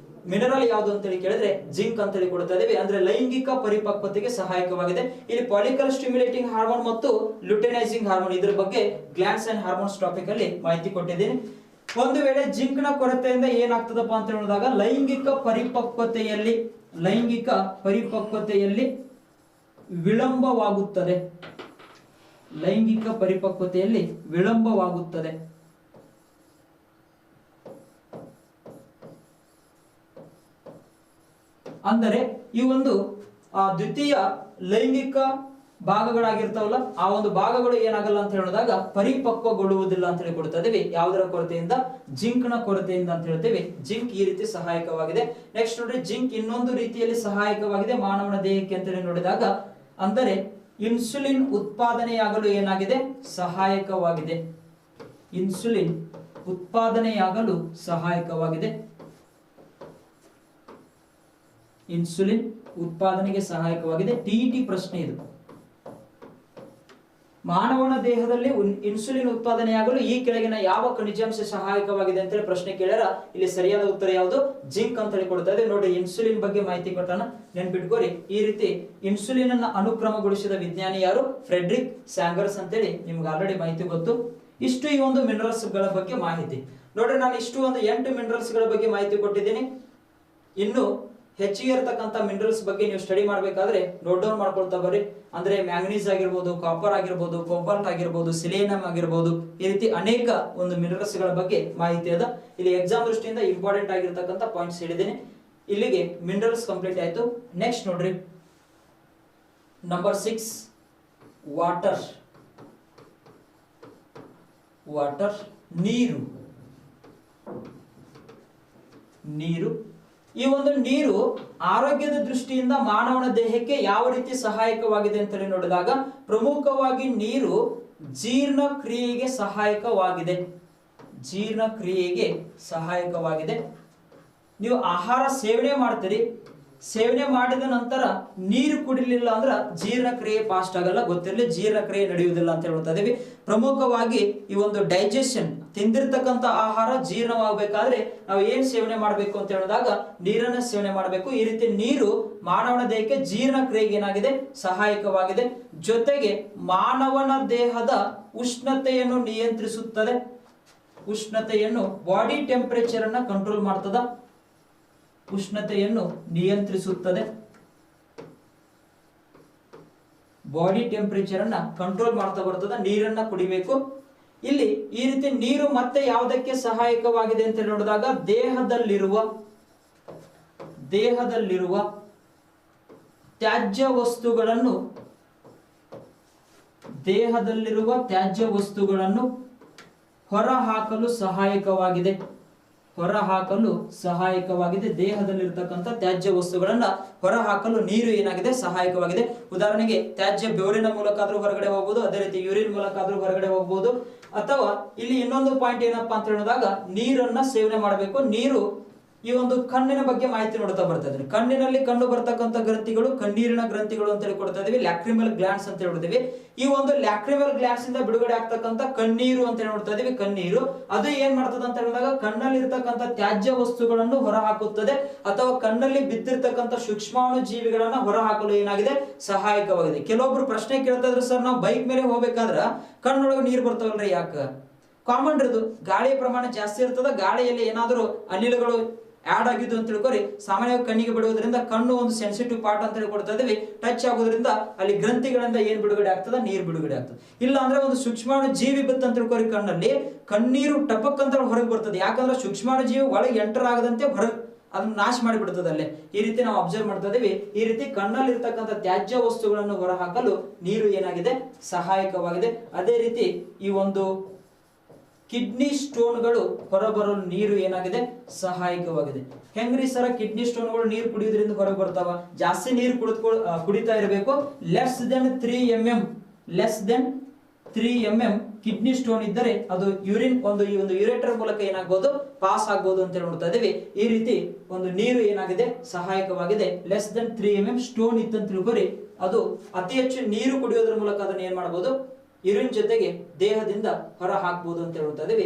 ಮಿನರಲ್ ಯಾವುದು ಅಂತೇಳಿ ಕೇಳಿದ್ರೆ ಜಿಂಕ್ ಅಂತೇಳಿ ಕೊಡ್ತಾ ಇದೀವಿ. ಅಂದ್ರೆ ಲೈಂಗಿಕ ಪರಿಪಕ್ವತೆಗೆ ಸಹಾಯಕವಾಗಿದೆ. ಇಲ್ಲಿ ಪಾಲಿಕಲ್ ಸ್ಟಿಮ್ಯುಲೇಟಿಂಗ್ ಹಾರ್ಮೋನ್ ಮತ್ತು ಲುಟೆನೈಸಿಂಗ್ ಹಾರ್ಮೋನ್ ಇದ್ರ ಬಗ್ಗೆ ಗ್ಲ್ಯಾಂಡ್ಸ್ ಅಂಡ್ ಹಾರ್ಮೋನ್ಸ್ ಟಾಪಿಕ್ ಅಲ್ಲಿ ಮಾಹಿತಿ ಕೊಟ್ಟಿದ್ದೀನಿ. ಒಂದು ವೇಳೆ ಜಿಂಕ್ ನ ಕೊರತೆಯಿಂದ ಏನಾಗ್ತದಪ್ಪ ಅಂತ ಹೇಳಿದಾಗ ಲೈಂಗಿಕ ಪರಿಪಕ್ವತೆಯಲ್ಲಿ ವಿಳಂಬವಾಗುತ್ತದೆ. ಲೈಂಗಿಕ ಪರಿಪಕ್ವತೆಯಲ್ಲಿ ವಿಳಂಬವಾಗುತ್ತದೆ. ಅಂದರೆ ಈ ಒಂದು ದ್ವಿತೀಯ ಲೈಂಗಿಕ ಭಾಗಗಳಾಗಿರ್ತಾವಲ್ಲ ಆ ಒಂದು ಭಾಗಗಳು ಏನಾಗಲ್ಲ ಅಂತ ಹೇಳಿದಾಗ ಪರಿಪಕ್ವಗೊಳ್ಳುವುದಿಲ್ಲ ಅಂತ ಹೇಳಿ ಕೊಡ್ತಾ ಇದೀವಿ. ಯಾವುದರ ಕೊರತೆಯಿಂದ? ಜಿಂಕ್ ನ ಕೊರತೆಯಿಂದ ಅಂತ ಹೇಳ್ತೇವೆ. ಜಿಂಕ್ ಈ ರೀತಿ ಸಹಾಯಕವಾಗಿದೆ. ನೆಕ್ಸ್ಟ್ ನೋಡ್ರಿ, ಜಿಂಕ್ ಇನ್ನೊಂದು ರೀತಿಯಲ್ಲಿ ಸಹಾಯಕವಾಗಿದೆ ಮಾನವನ ದೇಹಕ್ಕೆ ಅಂತ ಹೇಳಿ ನೋಡಿದಾಗ, ಅಂದರೆ ಇನ್ಸುಲಿನ್ ಉತ್ಪಾದನೆಯಾಗಲು ಏನಾಗಿದೆ? ಸಹಾಯಕವಾಗಿದೆ. ಇನ್ಸುಲಿನ್ ಉತ್ಪಾದನೆಯಾಗಲು ಸಹಾಯಕವಾಗಿದೆ. ಇನ್ಸುಲಿನ್ ಉತ್ಪಾದನೆಗೆ ಸಹಾಯಕವಾಗಿದೆ. ಟಿಇಟಿ ಪ್ರಶ್ನೆ ಇದು. ಮಾನವನ ದೇಹದಲ್ಲಿ ಇನ್ಸುಲಿನ್ ಉತ್ಪಾದನೆಯಾಗಲು ಈ ಕೆಳಗಿನ ಯಾವ ಖನಿಜಾಂಶ ಸಹಾಯಕವಾಗಿದೆ ಅಂತೇಳಿ ಪ್ರಶ್ನೆ ಕೇಳ್ಯಾರ. ಇಲ್ಲಿ ಸರಿಯಾದ ಉತ್ತರ ಯಾವುದು? ಜಿಂಕ್ ಅಂತ ಹೇಳಿ ಕೊಡ್ತಾ ಇದೆ. ನೋಡಿ, ಇನ್ಸುಲಿನ್ ಬಗ್ಗೆ ಮಾಹಿತಿ ಕೊಟ್ಟಾನ, ನೆನ್ಪಿಟ್ಕೋರಿ. ಈ ರೀತಿ ಇನ್ಸುಲಿನ್ ಅನ್ನ ಅನುಕ್ರಮಗೊಳಿಸಿದ ವಿಜ್ಞಾನಿ ಯಾರು? ಫ್ರೆಡ್ರಿಕ್ ಸ್ಯಾಂಗರ್ಸ್ ಅಂತೇಳಿ ನಿಮ್ಗೆ ಆಲ್ರೆಡಿ ಮಾಹಿತಿ ಗೊತ್ತು. ಇಷ್ಟು ಈ ಒಂದು ಮಿನರಲ್ಸ್ ಗಳ ಬಗ್ಗೆ ಮಾಹಿತಿ. ನೋಡ್ರಿ, ನಾನು ಇಷ್ಟು ಒಂದು 8 ಮಿನರಲ್ಸ್ ಗಳ ಬಗ್ಗೆ ಮಾಹಿತಿ ಕೊಟ್ಟಿದ್ದೀನಿ. ಇನ್ನು ಹೆಚ್ಚಿಗೆ ಇರತಕ್ಕಂತ ಮಿನರಲ್ಸ್ ಬಗ್ಗೆ ನೀವು ಸ್ಟಡಿ ಮಾಡಬೇಕಾದ್ರೆ ನೋಟ್ ಡೌನ್ ಮಾಡ್ಕೊಳ್ತಾ ಬರ್ರಿ. ಅಂದ್ರೆ ಮ್ಯಾಂಗನೀಸ್ ಆಗಿರ್ಬೋದು, ಕಾಪರ್ ಆಗಿರ್ಬೋದು, ಕೋಬಾಲ್ಟ್ ಆಗಿರ್ಬೋದು, ಸಿಲಿನಿಯಂ ಆಗಿರ್ಬೋದು, ಈ ರೀತಿ ಅನೇಕ ಒಂದು ಮಿನರಲ್ಸ್ ಗಳ ಬಗ್ಗೆ ಮಾಹಿತಿ ಅದ. ಇಲ್ಲಿ ಎಕ್ಸಾಮ್ ದೃಷ್ಟಿಯಿಂದ ಇಂಪಾರ್ಟೆಂಟ್ ಆಗಿರ್ತಕ್ಕಂಥ ಪಾಯಿಂಟ್ಸ್ ಹೇಳಿದ್ದೀನಿ. ಇಲ್ಲಿಗೆ ಮಿನರಲ್ಸ್ ಕಂಪ್ಲೀಟ್ ಆಯ್ತು. ನೆಕ್ಸ್ಟ್ ನೋಡ್ರಿ, ನಂಬರ್ 6 ವಾಟರ್. ನೀರು. ಈ ಒಂದು ನೀರು ಆರೋಗ್ಯದ ದೃಷ್ಟಿಯಿಂದ ಮಾನವನ ದೇಹಕ್ಕೆ ಯಾವ ರೀತಿ ಸಹಾಯಕವಾಗಿದೆ ಅಂತ ಹೇಳಿ ನೋಡಿದಾಗ, ಪ್ರಮುಖವಾಗಿ ನೀರು ಜೀರ್ಣಕ್ರಿಯೆಗೆ ಸಹಾಯಕವಾಗಿದೆ. ನೀವು ಆಹಾರ ಸೇವನೆ ಮಾಡ್ತೀರಿ, ಸೇವನೆ ಮಾಡಿದ ನಂತರ ನೀರು ಕುಡಿಲಿಲ್ಲ ಅಂದ್ರೆ ಜೀರ್ಣಕ್ರಿಯೆ ಫಾಸ್ಟ್ ಆಗಲ್ಲ. ಗೊತ್ತಿರಲಿ, ಜೀರ್ಣಕ್ರಿಯೆ ನಡೆಯುವುದಿಲ್ಲ ಅಂತ ಹೇಳ್ತಾ ಇದೀವಿ. ಪ್ರಮುಖವಾಗಿ ಈ ಒಂದು ಡೈಜೆಷನ್, ತಿಂದಿರ್ತಕ್ಕಂಥ ಆಹಾರ ಜೀರ್ಣವಾಗಬೇಕಾದ್ರೆ ನಾವು ಏನ್ ಸೇವನೆ ಮಾಡಬೇಕು ಅಂತ ಹೇಳಿದಾಗ ನೀರನ್ನ ಸೇವನೆ ಮಾಡಬೇಕು. ಈ ರೀತಿ ನೀರು ಮಾನವನ ದೇಹಕ್ಕೆ ಜೀರ್ಣಕ್ರಿಯೆಗೆ ಏನಾಗಿದೆ? ಸಹಾಯಕವಾಗಿದೆ. ಜೊತೆಗೆ ಮಾನವನ ದೇಹದ ಉಷ್ಣತೆಯನ್ನು ನಿಯಂತ್ರಿಸುತ್ತದೆ. ಉಷ್ಣತೆಯನ್ನು, ಬಾಡಿ ಟೆಂಪರೇಚರ್ ಅನ್ನ ಕಂಟ್ರೋಲ್ ಮಾಡ್ತದ. ಉಷ್ಣತೆಯನ್ನು ನಿಯಂತ್ರಿಸುತ್ತದೆ. ಬಾಡಿ ಟೆಂಪರೇಚರ್ ಅನ್ನ ಕಂಟ್ರೋಲ್ ಮಾಡ್ತಾ ಬರ್ತದ. ನೀರನ್ನ ಕುಡಿಬೇಕು. ಇಲ್ಲಿ ಈ ರೀತಿ ನೀರು ಮತ್ತೆ ಯಾವುದಕ್ಕೆ ಸಹಾಯಕವಾಗಿದೆ ಅಂತ ನೋಡಿದಾಗ, ದೇಹದಲ್ಲಿರುವ ತ್ಯಾಜ್ಯ ವಸ್ತುಗಳನ್ನು ಹೊರಹಾಕಲು ಸಹಾಯಕವಾಗಿದೆ. ದೇಹದಲ್ಲಿರ್ತಕ್ಕಂಥ ತ್ಯಾಜ್ಯ ವಸ್ತುಗಳನ್ನ ಹೊರಹಾಕಲು ನೀರು ಏನಾಗಿದೆ? ಸಹಾಯಕವಾಗಿದೆ. ಉದಾಹರಣೆಗೆ ತ್ಯಾಜ್ಯ ಬೆವರಿನ ಮೂಲಕ ಆದ್ರೂ ಹೊರಗಡೆ ಹೋಗ್ಬೋದು, ಅದೇ ರೀತಿ ಯೂರಿನ್ ಮೂಲಕ ಆದ್ರೂ ಹೊರಗಡೆ ಹೋಗ್ಬೋದು. ಅಥವಾ ಇಲ್ಲಿ ಇನ್ನೊಂದು ಪಾಯಿಂಟ್ ಏನಪ್ಪಾ ಅಂತ ಹೇಳಿದಾಗ, ನೀರನ್ನ ಸೇವನೆ ಮಾಡಬೇಕು. ನೀರು ಈ ಒಂದು ಕಣ್ಣಿನ ಬಗ್ಗೆ ಮಾಹಿತಿ ನೋಡ್ತಾ ಬರ್ತಾ ಇದ್ದೀನಿ. ಕಣ್ಣಿನಲ್ಲಿ ಕಂಡು ಬರ್ತಕ್ಕಂಥ ಗ್ರಂಥಿಗಳು ಕಣ್ಣೀರಿನ ಗ್ರಂಥಿಗಳು ಅಂತ ಹೇಳಿ ಕೊಡ್ತಾ ಇದೀವಿ. ಲ್ಯಾಕ್ರಿಮಲ್ ಗ್ಲ್ಯಾಂಡ್ಸ್ ಅಂತ ಹೇಳ್ತೀವಿ. ಈ ಒಂದು ಲ್ಯಾಕ್ರಿಮಲ್ ಗ್ಲ್ಯಾಂಡ್ಸ್ ಇಂದ ಬಿಡುಗಡೆ ಆಗ್ತಕ್ಕಂಥ ಕಣ್ಣೀರು ಅಂತ ನೋಡ್ತಾ ಇದೀವಿ. ಕಣ್ಣೀರು ಅದು ಏನ್ ಮಾಡ್ತದೆ ಅಂತ ಹೇಳಿದಾಗ, ಕಣ್ಣಲ್ಲಿ ಇರ್ತಕ್ಕಂಥ ತ್ಯಾಜ್ಯ ವಸ್ತುಗಳನ್ನು ಹೊರಹಾಕುತ್ತದೆ, ಅಥವಾ ಕಣ್ಣಲ್ಲಿ ಬಿದ್ದಿರ್ತಕ್ಕಂಥ ಸೂಕ್ಷ್ಮಾಣು ಜೀವಿಗಳನ್ನ ಹೊರಹಾಕಲು ಏನಾಗಿದೆ? ಸಹಾಯಕವಾಗಿದೆ. ಕೆಲವೊಬ್ರು ಪ್ರಶ್ನೆ ಕೇಳ್ತಾ ಇದ್ರು, ಸರ್ ನಾವು ಬೈಕ್ ಮೇಲೆ ಹೋಗ್ಬೇಕಾದ್ರ ಕಣ್ಣೊಳಗೆ ನೀರು ಬರ್ತಾವಲ್ರಿ, ಯಾಕೆ? ಕಾಮನ್ ಇರೋದು, ಗಾಳಿಯ ಪ್ರಮಾಣ ಜಾಸ್ತಿ ಇರ್ತದ. ಗಾಳಿಯಲ್ಲಿ ಏನಾದರೂ ಅನಿಲಗಳು ಆಡ್ ಆಗಿದ್ದು ಅಂತ ತಿಳ್ಕೊರಿ, ಸಾಮಾನ್ಯವಾಗಿ ಕಣ್ಣಿಗೆ ಬಿಡುವುದರಿಂದ ಕಣ್ಣು ಒಂದು ಸೆನ್ಸಿಟಿವ್ ಪಾರ್ಟ್ ಅಂತ ಹೇಳಿ ಕೊಡ್ತಾ ಇದೀವಿ. ಟಚ್ ಆಗೋದ್ರಿಂದ ಅಲ್ಲಿ ಗ್ರಂಥಿಗಳಿಂದ ಏನ್ ಬಿಡುಗಡೆ ಆಗ್ತದ? ನೀರು ಬಿಡುಗಡೆ ಆಗ್ತದೆ. ಇಲ್ಲ ಅಂದ್ರೆ ಒಂದು ಸೂಕ್ಷ್ಮಾಣು ಜೀವಿ ಬಿತ್ತು ಅಂತ ತಿಳ್ಕೊರಿ, ಕಣ್ಣಲ್ಲಿ ಕಣ್ಣೀರು ಟಪಕ್ ಅಂತ ಹೊರಗೆ ಬರ್ತದೆ. ಯಾಕಂದ್ರೆ ಸೂಕ್ಷ್ಮಾಣು ಜೀವಿ ಒಳಗೆ ಎಂಟರ್ ಆಗದಂತೆ ಹೊರಗೆ ಅದನ್ನ ನಾಶ ಮಾಡಿಬಿಡ್ತದೆ ಅಲ್ಲೇ. ಈ ರೀತಿ ನಾವು ಅಬ್ಸರ್ವ್ ಮಾಡ್ತಾ ಇದೀವಿ. ಈ ರೀತಿ ಕಣ್ಣಲ್ಲಿ ಇರ್ತಕ್ಕಂಥ ತ್ಯಾಜ್ಯ ವಸ್ತುಗಳನ್ನು ಹೊರಹಾಕಲು ನೀರು ಏನಾಗಿದೆ? ಸಹಾಯಕವಾಗಿದೆ. ಅದೇ ರೀತಿ ಈ ಒಂದು ಕಿಡ್ನಿ ಸ್ಟೋನ್ಗಳು ಹೊರಬರಲು ನೀರು ಏನಾಗಿದೆ? ಸಹಾಯಕವಾಗಿದೆ. ಹೆಂಗ್ರಿ ಸರ ಕಿಡ್ನಿ ಸ್ಟೋನ್ಗಳು ನೀರು ಕುಡಿಯೋದ್ರಿಂದ ಹೊರಗೆ ಬರ್ತಾವ? ಜಾಸ್ತಿ ನೀರು ಕುಡಿತಾ ಇರಬೇಕು. Less than 3 mm kidney stone ಇದ್ದರೆ ಅದು ಯೂರಿನ್ ಈ ಒಂದು ಯೂರೇಟರ್ ಮೂಲಕ ಏನಾಗಬಹುದು? ಪಾಸ್ ಆಗಬಹುದು ಅಂತ ನೋಡ್ತಾ ಇದೀವಿ. ಈ ರೀತಿ ಒಂದು ನೀರು ಏನಾಗಿದೆ? ಸಹಾಯಕವಾಗಿದೆ. ಲೆಸ್ ದೆನ್ 3 mm ಸ್ಟೋನ್ ಇತ್ತಂತ ತಿಳ್ಕೊರಿ, ಅದು ಅತಿ ಹೆಚ್ಚು ನೀರು ಕುಡಿಯೋದ್ರ ಮೂಲಕ ಅದನ್ನ ಏನ್ ಮಾಡಬಹುದು? ಯೂರಿನ್ ಜೊತೆಗೆ ದೇಹದಿಂದ ಹೊರ ಹಾಕಬಹುದು ಅಂತ ಹೇಳ್ತಾ ಇದೀವಿ.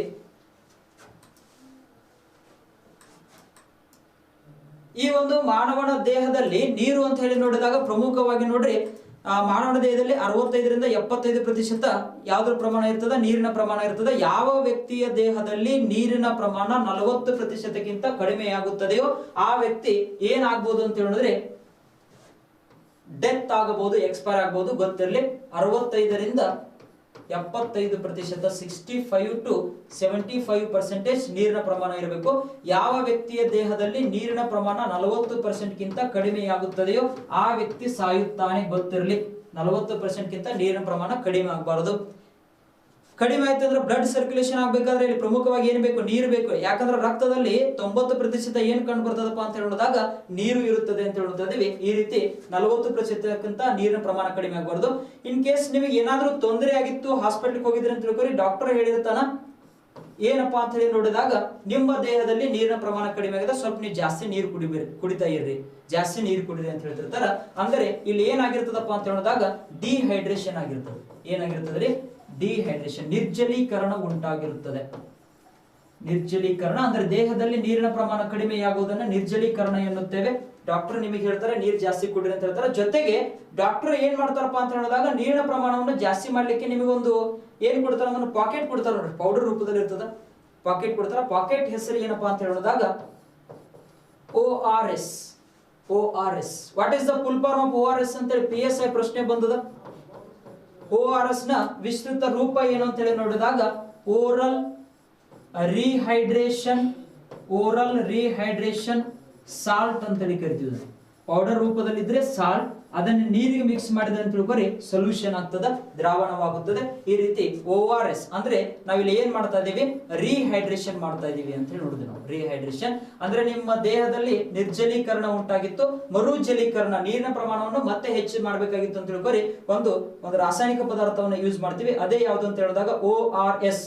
ಈ ಒಂದು ಮಾನವನ ದೇಹದಲ್ಲಿ ನೀರು ಅಂತ ಹೇಳಿ ನೋಡಿದಾಗ ಪ್ರಮುಖವಾಗಿ ನೋಡ್ರಿ ಮಾನವನ ದೇಹದಲ್ಲಿ 65ರಿಂದ 75% ಯಾವ್ದ್ರ ಪ್ರಮಾಣ ಇರ್ತದ, ನೀರಿನ ಪ್ರಮಾಣ ಇರ್ತದೆ. ಯಾವ ವ್ಯಕ್ತಿಯ ದೇಹದಲ್ಲಿ ನೀರಿನ ಪ್ರಮಾಣ 40%ಕ್ಕಿಂತ ಕಡಿಮೆಯಾಗುತ್ತದೆಯೋ ಆ ವ್ಯಕ್ತಿ ಏನಾಗ್ಬೋದು ಅಂತ ಹೇಳಿದ್ರೆ ಡೆತ್ ಆಗಬಹುದು, ಎಕ್ಸ್ಪೈರ್ ಆಗಬಹುದು. ಗೊತ್ತಿರಲಿ, 65ರಿಂದ 75%, 65 to 75% ನೀರಿನ ಪ್ರಮಾಣ ಇರಬೇಕು. ಯಾವ ವ್ಯಕ್ತಿಯ ದೇಹದಲ್ಲಿ ನೀರಿನ ಪ್ರಮಾಣ 40%ಕ್ಕಿಂತ ಕಡಿಮೆಯಾಗುತ್ತದೆಯೋ ಆ ವ್ಯಕ್ತಿ ಸಾಯುತ್ತಾನೆ. ಗೊತ್ತಿರಲಿ, 40%ಕ್ಕಿಂತ ನೀರಿನ ಪ್ರಮಾಣ ಕಡಿಮೆ ಆಗಬಾರದು. ಕಡಿಮೆ ಆಯ್ತು ಅಂದ್ರೆ ಬ್ಲಡ್ ಸರ್ಕ್ಯುಲೇಷನ್ ಆಗ್ಬೇಕಾದ್ರೆ ಇಲ್ಲಿ ಪ್ರಮುಖವಾಗಿ ಏನ್ ಬೇಕು? ನೀರು ಬೇಕು. ಯಾಕಂದ್ರೆ ರಕ್ತದಲ್ಲಿ 90% ಏನ್ ಕಂಡು ಬರ್ತದಪ್ಪ ಅಂತ ಹೇಳಿದಾಗ ನೀರು ಇರುತ್ತದೆ ಅಂತ ಹೇಳ್ತಿದೀವಿ. ಈ ರೀತಿ 40%ಕ್ಕಿಂತ ನೀರಿನ ಪ್ರಮಾಣ ಕಡಿಮೆ ಆಗಬಾರ್ದು. ಇನ್ ಕೇಸ್ ನಿಮಗೆ ಏನಾದ್ರೂ ತೊಂದರೆ ಆಗಿತ್ತು, ಹಾಸ್ಪಿಟಲ್ಗೆ ಹೋಗಿದ್ರೆ ಅಂತ ತಿಳ್ಕೊರಿ, ಡಾಕ್ಟರ್ ಹೇಳಿರ್ತಾನ ಏನಪ್ಪಾ ಅಂತ ಹೇಳಿ ನೋಡಿದಾಗ ನಿಮ್ಮ ದೇಹದಲ್ಲಿ ನೀರಿನ ಪ್ರಮಾಣ ಕಡಿಮೆ ಆಗಿದೆ, ಸ್ವಲ್ಪ ನೀವು ಜಾಸ್ತಿ ನೀರು ಕುಡಿತಾ ಇರ್ರಿ, ಜಾಸ್ತಿ ನೀರು ಕುಡಿರಿ ಅಂತ ಹೇಳ್ತಿರ್ತಾರ. ಅಂದ್ರೆ ಇಲ್ಲಿ ಏನಾಗಿರ್ತದಪ್ಪ ಅಂತ ಹೇಳಿದಾಗ ಡಿಹೈಡ್ರೇಷನ್ ಆಗಿರ್ತದೆ. ಏನಾಗಿರ್ತದೆ? ಡಿಹೈಡ್ರೇಷನ್, ನಿರ್ಜಲೀಕರಣ ಉಂಟಾಗಿರುತ್ತದೆ. ನಿರ್ಜಲೀಕರಣ ಅಂದ್ರೆ ದೇಹದಲ್ಲಿ ನೀರಿನ ಪ್ರಮಾಣ ಕಡಿಮೆಯಾಗುವುದನ್ನ ನಿರ್ಜಲೀಕರಣ ಎನ್ನುತ್ತೇವೆ. ಡಾಕ್ಟರ್ ನಿಮಗೆ ಹೇಳ್ತಾರೆ ನೀರು ಜಾಸ್ತಿ ಕುಡಿರಿ ಅಂತ ಹೇಳ್ತಾರೆ. ಜೊತೆಗೆ ಡಾಕ್ಟರ್ ಏನ್ ಮಾಡ್ತಾರಪ್ಪ ಅಂತ ಹೇಳಿದಾಗ ನೀರಿನ ಪ್ರಮಾಣವನ್ನು ಜಾಸ್ತಿ ಮಾಡ್ಲಿಕ್ಕೆ ನಿಮಗೊಂದು ಏನ್ ಕೊಡ್ತಾರ ಅಂದ್ರೆ ಪಾಕೆಟ್ ಕೊಡ್ತಾರ ನೋಡ್ರಿ, ಪೌಡರ್ ರೂಪದಲ್ಲಿ ಇರ್ತದ, ಪಾಕೆಟ್ ಕೊಡ್ತಾರ. ಪಾಕೆಟ್ ಹೆಸರು ಏನಪ್ಪಾ ಅಂತ ಹೇಳಿದಾಗ ORS. ORS, what is the full form of ORS ಅಂತ ಹೇಳಿ PSI ಪ್ರಶ್ನೆ ಬಂದದ. ORS ನ ವಿಸ್ತೃತ ರೂಪ ಏನು ಅಂತ ಹೇಳಿ ನೋಡಿದಾಗ oral rehydration, oral rehydration salt ಅಂತ ಹೇಳಿ ಕರಿತೀವಿ. ಪೌಡರ್ ರೂಪದಲ್ಲಿ ಇದ್ರೆ ಸಾಲ್ಟ್, ಅದನ್ನು ನೀರಿಗೆ ಮಿಕ್ಸ್ ಮಾಡಿದ್ರೆ ಅಂತ ತಿಳ್ಕೊರಿ ಸೊಲ್ಯೂಷನ್ ಆಗ್ತದ, ದ್ರಾವಣವಾಗುತ್ತದೆ. ಈ ರೀತಿ ORS ಅಂದ್ರೆ ನಾವಿಲ್ಲಿ ಏನ್ ಮಾಡ್ತಾ ಇದೀವಿ? ರಿಹೈಡ್ರೇಷನ್ ಮಾಡ್ತಾ ಇದೀವಿ ಅಂತ ಹೇಳಿ ನೋಡಿದ್ವಿ ನಾವು. ರಿಹೈಡ್ರೇಷನ್ ಅಂದ್ರೆ ನಿಮ್ಮ ದೇಹದಲ್ಲಿ ನಿರ್ಜಲೀಕರಣ ಉಂಟಾಗಿತ್ತು, ಮರುಜಲೀಕರಣ, ನೀರಿನ ಪ್ರಮಾಣವನ್ನು ಮತ್ತೆ ಹೆಚ್ಚು ಮಾಡಬೇಕಾಗಿತ್ತು ಅಂತ ತಿಳ್ಕೊರಿ ಒಂದು ರಾಸಾಯನಿಕ ಪದಾರ್ಥವನ್ನು ಯೂಸ್ ಮಾಡ್ತೀವಿ. ಅದೇ ಯಾವ್ದು ಅಂತ ಹೇಳಿದಾಗ ORS.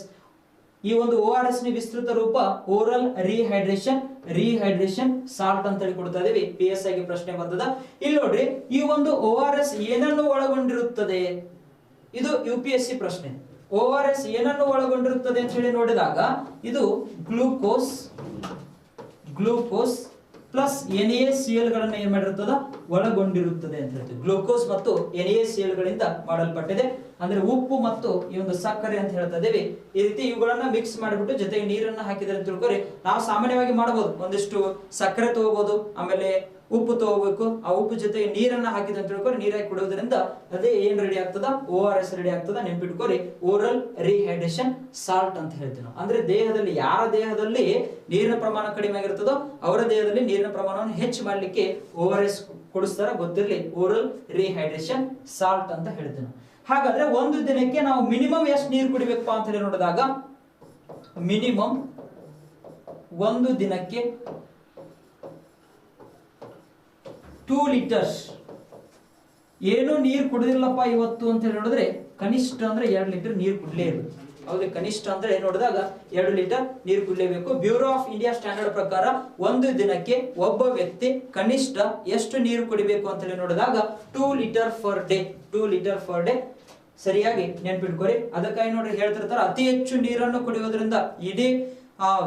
ಈ ಒಂದು ORS ನ ವಿಸ್ತೃತ ರೂಪ ಓರಲ್ ರಿಹೈಡ್ರೇಷನ್ ಸಾಲ್ಟ್ ಅಂತ ಹೇಳಿ ಕೊಡ್ತಾ ಇದೀವಿ. PSI ಗೆ ಪ್ರಶ್ನೆ ಬಂದದ. ಇಲ್ಲಿ ನೋಡ್ರಿ, ಈ ಒಂದು ORS ಏನನ್ನು ಒಳಗೊಂಡಿರುತ್ತದೆ? ಇದು UPSC ಪ್ರಶ್ನೆ. ORS ಏನನ್ನು ಒಳಗೊಂಡಿರುತ್ತದೆ ಅಂತ ಹೇಳಿ ನೋಡಿದಾಗ ಇದು ಗ್ಲೂಕೋಸ್ ಪ್ಲಸ್ NaCl ಗಳನ್ನ ಏನ್ ಮಾಡಿರುತ್ತದ? ಒಳಗೊಂಡಿರುತ್ತದೆ ಅಂತ ಹೇಳ್ತೀವಿ. ಗ್ಲೂಕೋಸ್ ಮತ್ತು NaCl ಗಳಿಂದ ಮಾಡಲ್ಪಟ್ಟಿದೆ. ಅಂದ್ರೆ ಉಪ್ಪು ಮತ್ತು ಈ ಒಂದು ಸಕ್ಕರೆ ಅಂತ ಹೇಳ್ತಾ ಇದೀವಿ. ಈ ರೀತಿ ಇವುಗಳನ್ನ ಮಿಕ್ಸ್ ಮಾಡಿಬಿಟ್ಟು ಜೊತೆಗೆ ನೀರನ್ನ ಹಾಕಿದ್ರೆ ಅಂತ ತಿಳ್ಕೊರಿ. ನಾವು ಸಾಮಾನ್ಯವಾಗಿ ಮಾಡಬಹುದು, ಒಂದಿಷ್ಟು ಸಕ್ಕರೆ ತಗೋಬಹುದು, ಆಮೇಲೆ ಉಪ್ಪು ತಗೋಬೇಕು. ಆ ಉಪ್ಪು ಜೊತೆಗೆ ನೀರನ್ನ ಹಾಕಿದ್ರೆ ಅಂತ ತಿಳ್ಕೊರಿ, ನೀರಾಗಿ ಕುಡಿಯೋದ್ರಿಂದ ಅದೇ ಏನ್ ರೆಡಿ ಆಗ್ತದ? ORS ರೆಡಿ ಆಗ್ತದ. ನೆನ್ಪಿಟ್ಕೋರಿ, ಓರಲ್ ರಿಹೈಡ್ರೇಷನ್ ಸಾಲ್ಟ್ ಅಂತ ಹೇಳ್ತೀವಿ ನಾವು. ಅಂದ್ರೆ ದೇಹದಲ್ಲಿ, ಯಾರ ದೇಹದಲ್ಲಿ ನೀರಿನ ಪ್ರಮಾಣ ಕಡಿಮೆ ಆಗಿರ್ತದೋ ಅವರ ದೇಹದಲ್ಲಿ ನೀರಿನ ಪ್ರಮಾಣವನ್ನು ಹೆಚ್ಚು ಮಾಡ್ಲಿಕ್ಕೆ ORS ಕೊಡಿಸ್ತಾರ. ಗೊತ್ತಿರಲಿ, ಓರಲ್ ರಿಹೈಡ್ರೇಷನ್ ಸಾಲ್ಟ್ ಅಂತ ಹೇಳ್ತೀವಿ ನಾವು. ಹಾಗಾದ್ರೆ ಒಂದು ದಿನಕ್ಕೆ ನಾವು ಮಿನಿಮಮ್ ಎಷ್ಟು ನೀರು ಕುಡಿಬೇಕಪ್ಪ ಅಂತ ಹೇಳಿ ನೋಡಿದಾಗ ಮಿನಿಮಮ್ ಒಂದು ದಿನಕ್ಕೆ 2 ಲೀಟರ್ಸ್. ಏನು ನೀರು ಕುಡಿದಿಲ್ಲಪ್ಪ ಇವತ್ತು ಅಂತ ಹೇಳಿ ನೋಡಿದ್ರೆ ಕನಿಷ್ಠ ಅಂದ್ರೆ 2 ಲೀಟರ್ ನೀರು ಕುಡ್ಲೇಬೇಕು. ಹೌದು, ಕನಿಷ್ಠ ಅಂದ್ರೆ ನೋಡಿದಾಗ 2 ಲೀಟರ್ ನೀರು ಕುಡಿಲೇಬೇಕು. ಬ್ಯೂರೋ ಆಫ್ ಇಂಡಿಯಾ ಸ್ಟ್ಯಾಂಡರ್ಡ್ ಪ್ರಕಾರ ಒಂದು ದಿನಕ್ಕೆ ಒಬ್ಬ ವ್ಯಕ್ತಿ ಕನಿಷ್ಠ ಎಷ್ಟು ನೀರು ಕುಡಿಬೇಕು ಅಂತ ಹೇಳಿ ನೋಡಿದಾಗ 2 litre per day. 2 litre per day ಸರಿಯಾಗಿ ನೆನ್ಪಿಟ್ಕೋರಿ. ಅದಕ್ಕಾಗಿ ನೋಡ್ರಿ ಹೇಳ್ತಿರ್ತಾರೆ, ಅತಿ ಹೆಚ್ಚು ನೀರನ್ನು ಕುಡಿಯೋದ್ರಿಂದ ಇಡೀ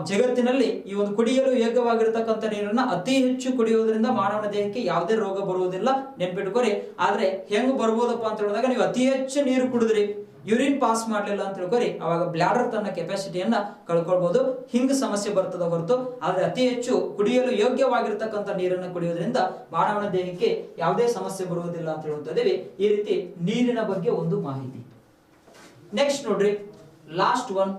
ಜಗತ್ತಿನಲ್ಲಿ ಈ ಒಂದು ಕುಡಿಯಲು ಯೋಗ್ಯವಾಗಿರ್ತಕ್ಕಂಥ ನೀರನ್ನ ಅತಿ ಹೆಚ್ಚು ಕುಡಿಯೋದ್ರಿಂದ ಮಾನವನ ದೇಹಕ್ಕೆ ಯಾವುದೇ ರೋಗ ಬರುವುದಿಲ್ಲ. ನೆನ್ಪಿಟ್ಕೋರಿ. ಆದ್ರೆ ಹೆಂಗ್ ಬರ್ಬೋದಪ್ಪ ಅಂತ ಹೇಳಿದಾಗ, ನೀವು ಅತಿ ಹೆಚ್ಚು ನೀರು ಕುಡಿದ್ರಿ, ಯೂರಿನ್ ಪಾಸ್ ಮಾಡ್ಲಿಲ್ಲ ಅಂತ ತಿಳ್ಕೊರಿ, ಅವಾಗ ಬ್ಲಾಡರ್ ತನ್ನ ಕೆಪಾಸಿಟಿಯನ್ನ ಕಳ್ಕೊಳ್ಬಹುದು. ಹಿಂಗ್ ಸಮಸ್ಯೆ ಬರ್ತದ ಹೊರತು, ಆದ್ರೆ ಅತಿ ಹೆಚ್ಚು ಕುಡಿಯಲು ಯೋಗ್ಯವಾಗಿರ್ತಕ್ಕಂಥ ನೀರನ್ನು ಕುಡಿಯೋದ್ರಿಂದ ಮಾನವನ ದೇಹಕ್ಕೆ ಯಾವುದೇ ಸಮಸ್ಯೆ ಬರುವುದಿಲ್ಲ ಅಂತ ಹೇಳ್ತಿದ್ದೀವಿ. ಈ ರೀತಿ ನೀರಿನ ಬಗ್ಗೆ ಒಂದು ಮಾಹಿತಿ. ನೆಕ್ಸ್ಟ್ ನೋಡ್ರಿ, ಲಾಸ್ಟ್ ಒನ್,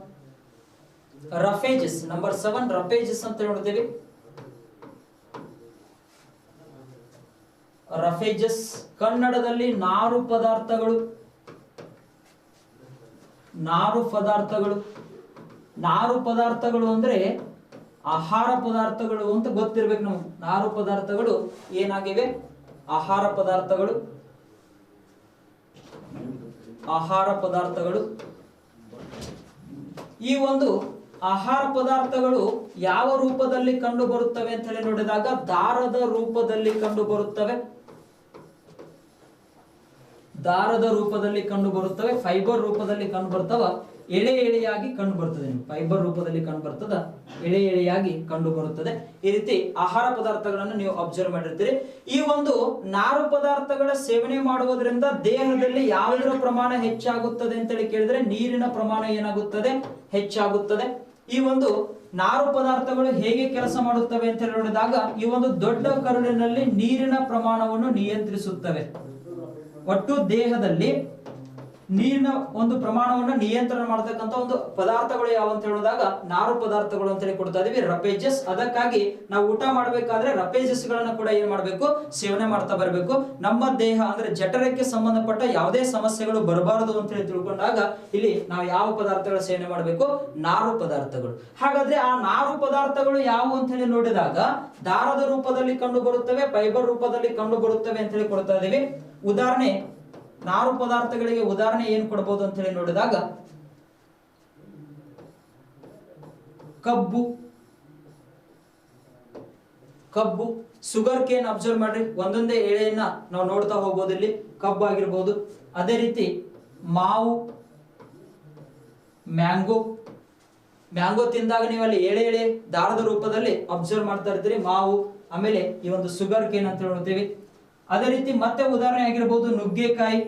ರಫೇಜಸ್. ನಂಬರ್ 7 ರಫೇಜಸ್ ಅಂತ ನೋಡ್ತೀವಿ. ರಫೇಜಸ್ ಕನ್ನಡದಲ್ಲಿ ನಾರು ಪದಾರ್ಥಗಳು. ನಾರು ಪದಾರ್ಥಗಳು ಅಂದ್ರೆ ಆಹಾರ ಪದಾರ್ಥಗಳು ಅಂತ ಗೊತ್ತಿರ್ಬೇಕು ನಮ್ಗೆ. ನಾರು ಪದಾರ್ಥಗಳು ಏನಾಗಿವೆ? ಆಹಾರ ಪದಾರ್ಥಗಳು. ಈ ಒಂದು ಆಹಾರ ಪದಾರ್ಥಗಳು ಯಾವ ರೂಪದಲ್ಲಿ ಕಂಡು ಬರುತ್ತವೆ ಅಂತ ಹೇಳಿ ನೋಡಿದಾಗ ದಾರದ ರೂಪದಲ್ಲಿ ಕಂಡು ಬರುತ್ತವೆ. ಫೈಬರ್ ರೂಪದಲ್ಲಿ ಕಂಡು ಬರ್ತಾವ. ಎಳೆ ಎಳೆಯಾಗಿ ಕಂಡು ಬರ್ತದೆ, ಫೈಬರ್ ರೂಪದಲ್ಲಿ ಕಂಡು ಬರ್ತದ, ಎಳೆ ಎಳೆಯಾಗಿ ಕಂಡು ಬರುತ್ತದೆ. ಈ ರೀತಿ ಆಹಾರ ಪದಾರ್ಥಗಳನ್ನು ನೀವು ಅಬ್ಸರ್ವ್ ಮಾಡಿರ್ತೀರಿ. ಈ ಒಂದು ನಾರು ಪದಾರ್ಥಗಳ ಸೇವನೆ ಮಾಡುವುದರಿಂದ ದೇಹದಲ್ಲಿ ಯಾವುದರ ಪ್ರಮಾಣ ಹೆಚ್ಚಾಗುತ್ತದೆ ಅಂತೇಳಿ ಕೇಳಿದ್ರೆ ನೀರಿನ ಪ್ರಮಾಣ ಏನಾಗುತ್ತದೆ, ಹೆಚ್ಚಾಗುತ್ತದೆ. ಈ ಒಂದು ನಾರು ಪದಾರ್ಥಗಳು ಹೇಗೆ ಕೆಲಸ ಮಾಡುತ್ತವೆ ಅಂತ ನೋಡಿದಾಗ ಈ ಒಂದು ದೊಡ್ಡ ಕರುಳಿನಲ್ಲಿ ನೀರಿನ ಪ್ರಮಾಣವನ್ನು ನಿಯಂತ್ರಿಸುತ್ತವೆ. ಒಟ್ಟು ದೇಹದಲ್ಲಿ ನೀರಿನ ಒಂದು ಪ್ರಮಾಣವನ್ನು ನಿಯಂತ್ರಣ ಮಾಡತಕ್ಕಂತ ಒಂದು ಪದಾರ್ಥಗಳು ಯಾವ ಅಂತ ಹೇಳಿದಾಗ ನಾರು ಪದಾರ್ಥಗಳು ಅಂತ ಹೇಳಿ ಕೊಡ್ತಾ ಇದೀವಿ, ರಪೇಜಸ್. ಅದಕ್ಕಾಗಿ ನಾವು ಊಟ ಮಾಡಬೇಕಾದ್ರೆ ರಪೇಜಸ್ ಗಳನ್ನ ಕೂಡ ಏನ್ ಮಾಡಬೇಕು, ಸೇವನೆ ಮಾಡ್ತಾ ಬರಬೇಕು. ನಮ್ಮ ದೇಹ ಅಂದ್ರೆ ಜಠರಕ್ಕೆ ಸಂಬಂಧಪಟ್ಟ ಯಾವುದೇ ಸಮಸ್ಯೆಗಳು ಬರಬಾರದು ಅಂತ ಹೇಳಿ ತಿಳ್ಕೊಂಡಾಗ ಇಲ್ಲಿ ನಾವು ಯಾವ ಪದಾರ್ಥಗಳ ಸೇವನೆ ಮಾಡಬೇಕು, ನಾರು ಪದಾರ್ಥಗಳು. ಹಾಗಾದ್ರೆ ಆ ನಾರು ಪದಾರ್ಥಗಳು ಯಾವುವು ಅಂತ ಹೇಳಿ ನೋಡಿದಾಗ ದಾರದ ರೂಪದಲ್ಲಿ ಕಂಡು ಬರುತ್ತವೆ, ಫೈಬರ್ ರೂಪದಲ್ಲಿ ಕಂಡು ಬರುತ್ತವೆ ಅಂತ ಹೇಳಿ ಕೊಡ್ತಾ ಇದೀವಿ. ಉದಾಹರಣೆ, ನಾರು ಪದಾರ್ಥಗಳಿಗೆ ಉದಾಹರಣೆ ಏನ್ ಕೊಡಬಹುದು ಅಂತ ಹೇಳಿ ನೋಡಿದಾಗ ಕಬ್ಬು, ಶುಗರ್ ಕೇನ್ ಅಬ್ಸರ್ವ್ ಮಾಡ್ರಿ, ಒಂದೊಂದೇ ಎಳೆಯನ್ನ ನಾವು ನೋಡ್ತಾ ಹೋಗ್ಬೋದು. ಇಲ್ಲಿ ಕಬ್ಬು ಆಗಿರ್ಬೋದು. ಅದೇ ರೀತಿ ಮಾವು, ಮ್ಯಾಂಗೋ ತಿಂದಾಗ ನೀವು ಅಲ್ಲಿ ಎಳೆ ಎಳೆ ದಾರದ ರೂಪದಲ್ಲಿ ಅಬ್ಸರ್ವ್ ಮಾಡ್ತಾ ಇರ್ತೀರಿ ಮಾವು. ಆಮೇಲೆ ಈ ಒಂದು ಶುಗರ್ ಕೇನ್ ಅಂತ ಹೇಳ್ತೀವಿ. ಅದೇ ರೀತಿ ಮತ್ತೆ ಉದಾಹರಣೆ ಆಗಿರಬಹುದು ನುಗ್ಗೆಕಾಯಿ.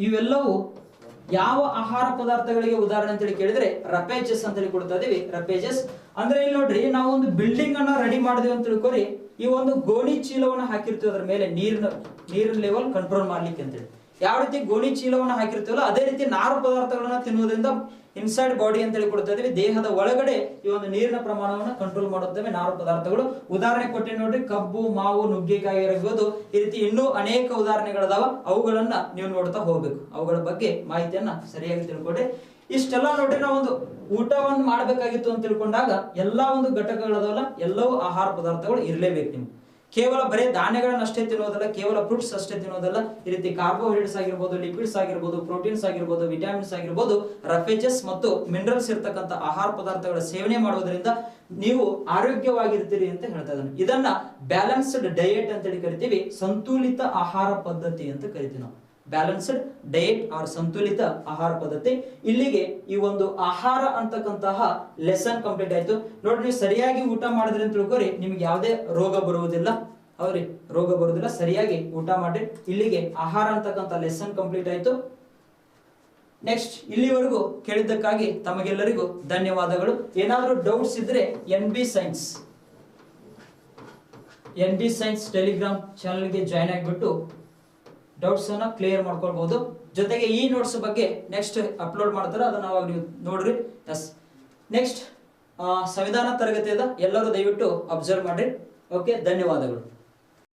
ಇವೆಲ್ಲವೂ ಯಾವ ಆಹಾರ ಪದಾರ್ಥಗಳಿಗೆ ಉದಾಹರಣೆ ಅಂತ ಹೇಳಿ ಕೇಳಿದ್ರೆ ರಪೇಜಸ್ ಅಂತ ಹೇಳಿ ಕೊಡ್ತಾ ಇದೀವಿ. ರಪೇಜಸ್ ಅಂದ್ರೆ ಇಲ್ಲಿ ನೋಡ್ರಿ, ನಾವು ಒಂದು ಬಿಲ್ಡಿಂಗ್ ಅನ್ನ ರೆಡಿ ಮಾಡಿದ್ವಿ ಅಂತ ತಿಳ್ಕೊರಿ, ಈ ಒಂದು ಗೋಣಿ ಚೀಲವನ್ನ ಹಾಕಿರ್ತೀವಿ ಅದ್ರ ಮೇಲೆ ನೀರಿನ ಲೆವೆಲ್ ಕಂಟ್ರೋಲ್ ಮಾಡ್ಲಿಕ್ಕೆ ಅಂತೇಳಿ. ಯಾವ ರೀತಿ ಗೋಣಿ ಚೀಲವನ್ನ ಹಾಕಿರ್ತೀವಲ್ಲ ಅದೇ ರೀತಿ ನಾರು ಪದಾರ್ಥಗಳನ್ನ ತಿನ್ನುವುದರಿಂದ ಇನ್ಸೈಡ್ ಬಾಡಿ ಅಂತ ಹೇಳಿ ಕೊಡ್ತಾ ಇದೀವಿ, ದೇಹದ ಒಳಗಡೆ ಈ ಒಂದು ನೀರಿನ ಪ್ರಮಾಣವನ್ನು ಕಂಟ್ರೋಲ್ ಮಾಡುತ್ತವೆ ನಾರು ಪದಾರ್ಥಗಳು. ಉದಾಹರಣೆ ಕೊಟ್ಟಿ ನೋಡ್ರಿ, ಕಬ್ಬು, ಮಾವು, ನುಗ್ಗೆಕಾಯಿ ಇರಬಹುದು. ಈ ರೀತಿ ಇನ್ನೂ ಅನೇಕ ಉದಾಹರಣೆಗಳದಾವ, ಅವುಗಳನ್ನ ನೀವು ನೋಡ್ತಾ ಹೋಗ್ಬೇಕು. ಅವುಗಳ ಬಗ್ಗೆ ಮಾಹಿತಿಯನ್ನ ಸರಿಯಾಗಿ ತಿಳ್ಕೊಂಡ್ರೆ ಇಷ್ಟೆಲ್ಲ ನೋಡ್ರಿ, ನಾವು ಒಂದು ಊಟವನ್ನು ಮಾಡ್ಬೇಕಾಗಿತ್ತು ಅಂತ ತಿಳ್ಕೊಂಡಾಗ ಎಲ್ಲಾ ಒಂದು ಘಟಕಗಳದವಲ್ಲ, ಎಲ್ಲವೂ ಆಹಾರ ಪದಾರ್ಥಗಳು ಇರಲೇಬೇಕು. ನಿಮ್ಗೆ ಕೇವಲ ಬರೀ ಧಾನ್ಯಗಳನ್ನ ಅಷ್ಟೇ ತಿನ್ನೋದಲ್ಲ, ಕೇವಲ ಫ್ರೂಟ್ಸ್ ಅಷ್ಟೇ ತಿನ್ನೋದಲ್ಲ, ಈ ರೀತಿ ಕಾರ್ಬೋಹೈಡ್ರೇಟ್ಸ್ ಆಗಿರ್ಬೋದು, ಲಿಪಿಡ್ಸ್ ಆಗಿರ್ಬೋದು, ಪ್ರೋಟೀನ್ಸ್ ಆಗಿರ್ಬೋದು, ವಿಟಮಿನ್ಸ್ ಆಗಿರ್ಬೋದು, ರಫೇಜಸ್ ಮತ್ತು ಮಿನರಲ್ಸ್ ಇರ್ತಕ್ಕಂಥ ಆಹಾರ ಪದಾರ್ಥಗಳ ಸೇವನೆ ಮಾಡುವುದರಿಂದ ನೀವು ಆರೋಗ್ಯವಾಗಿರ್ತೀರಿ ಅಂತ ಹೇಳ್ತಾ ಇದ್ದಾನೆ. ಇದನ್ನ ಬ್ಯಾಲೆನ್ಸ್ಡ್ ಡಯಟ್ ಅಂತ ಹೇಳಿ ಕರಿತೀವಿ, ಸಂತುಲಿತ ಆಹಾರ ಪದ್ಧತಿ ಅಂತ ಕರಿತೀವಿ ನಾವು. ಬ್ಯಾಲೆನ್ಸ್ಡ್ ಡಯಟ್ ಆರ್ ಸಂತುಲಿತ ಆಹಾರ ಪದ್ಧತಿ. ಇಲ್ಲಿಗೆ ಈ ಒಂದು ಆಹಾರ ಅಂತಕ್ಕಂತಹ ಲೆಸನ್ ಕಂಪ್ಲೀಟ್ ಆಯ್ತು. ನೋಡ್ರಿ, ನೀವು ಸರಿಯಾಗಿ ಊಟ ಮಾಡಿದ್ರಿ ಅಂತ ತಿಳ್ಕೊರಿ, ನಿಮ್ಗೆ ಯಾವುದೇ ರೋಗ ಬರುವುದಿಲ್ಲ. ಹೌದ್ರಿ, ರೋಗ ಬರುವುದಿಲ್ಲ. ಸರಿಯಾಗಿ ಊಟ ಮಾಡ್ರಿ. ಇಲ್ಲಿಗೆ ಆಹಾರ ಅಂತಕ್ಕಂಥ ಲೆಸನ್ ಕಂಪ್ಲೀಟ್ ಆಯ್ತು. ನೆಕ್ಸ್ಟ್, ಇಲ್ಲಿವರೆಗೂ ಕೇಳಿದ್ದಕ್ಕಾಗಿ ತಮಗೆಲ್ಲರಿಗೂ ಧನ್ಯವಾದಗಳು. ಏನಾದ್ರೂ ಡೌಟ್ಸ್ ಇದ್ರೆ ಎನ್ ಬಿ ಸೈನ್ಸ್ ಟೆಲಿಗ್ರಾಮ್ ಚಾನಲ್ಗೆ ಜಾಯ್ನ್ ಆಗಿಬಿಟ್ಟು ಡೌಟ್ಸ್ ಅನ್ನ ಕ್ಲಿಯರ್ ಮಾಡ್ಕೊಳ್ಬಹುದು. ಜೊತೆಗೆ ಈ ನೋಟ್ಸ್ ಬಗ್ಗೆ ನೆಕ್ಸ್ಟ್ ಅಪ್ಲೋಡ್ ಮಾಡ್ತಾರೆ, ಅದನ್ನ ಅವಾಗ ನೀವು ನೋಡ್ರಿ. ಎಸ್, ನೆಕ್ಸ್ಟ್ ಸಂವಿಧಾನ ತರಗತಿ ಅದ, ಎಲ್ಲರೂ ದಯವಿಟ್ಟು ಅಬ್ಸರ್ವ್ ಮಾಡ್ರಿ. ಓಕೆ, ಧನ್ಯವಾದಗಳು.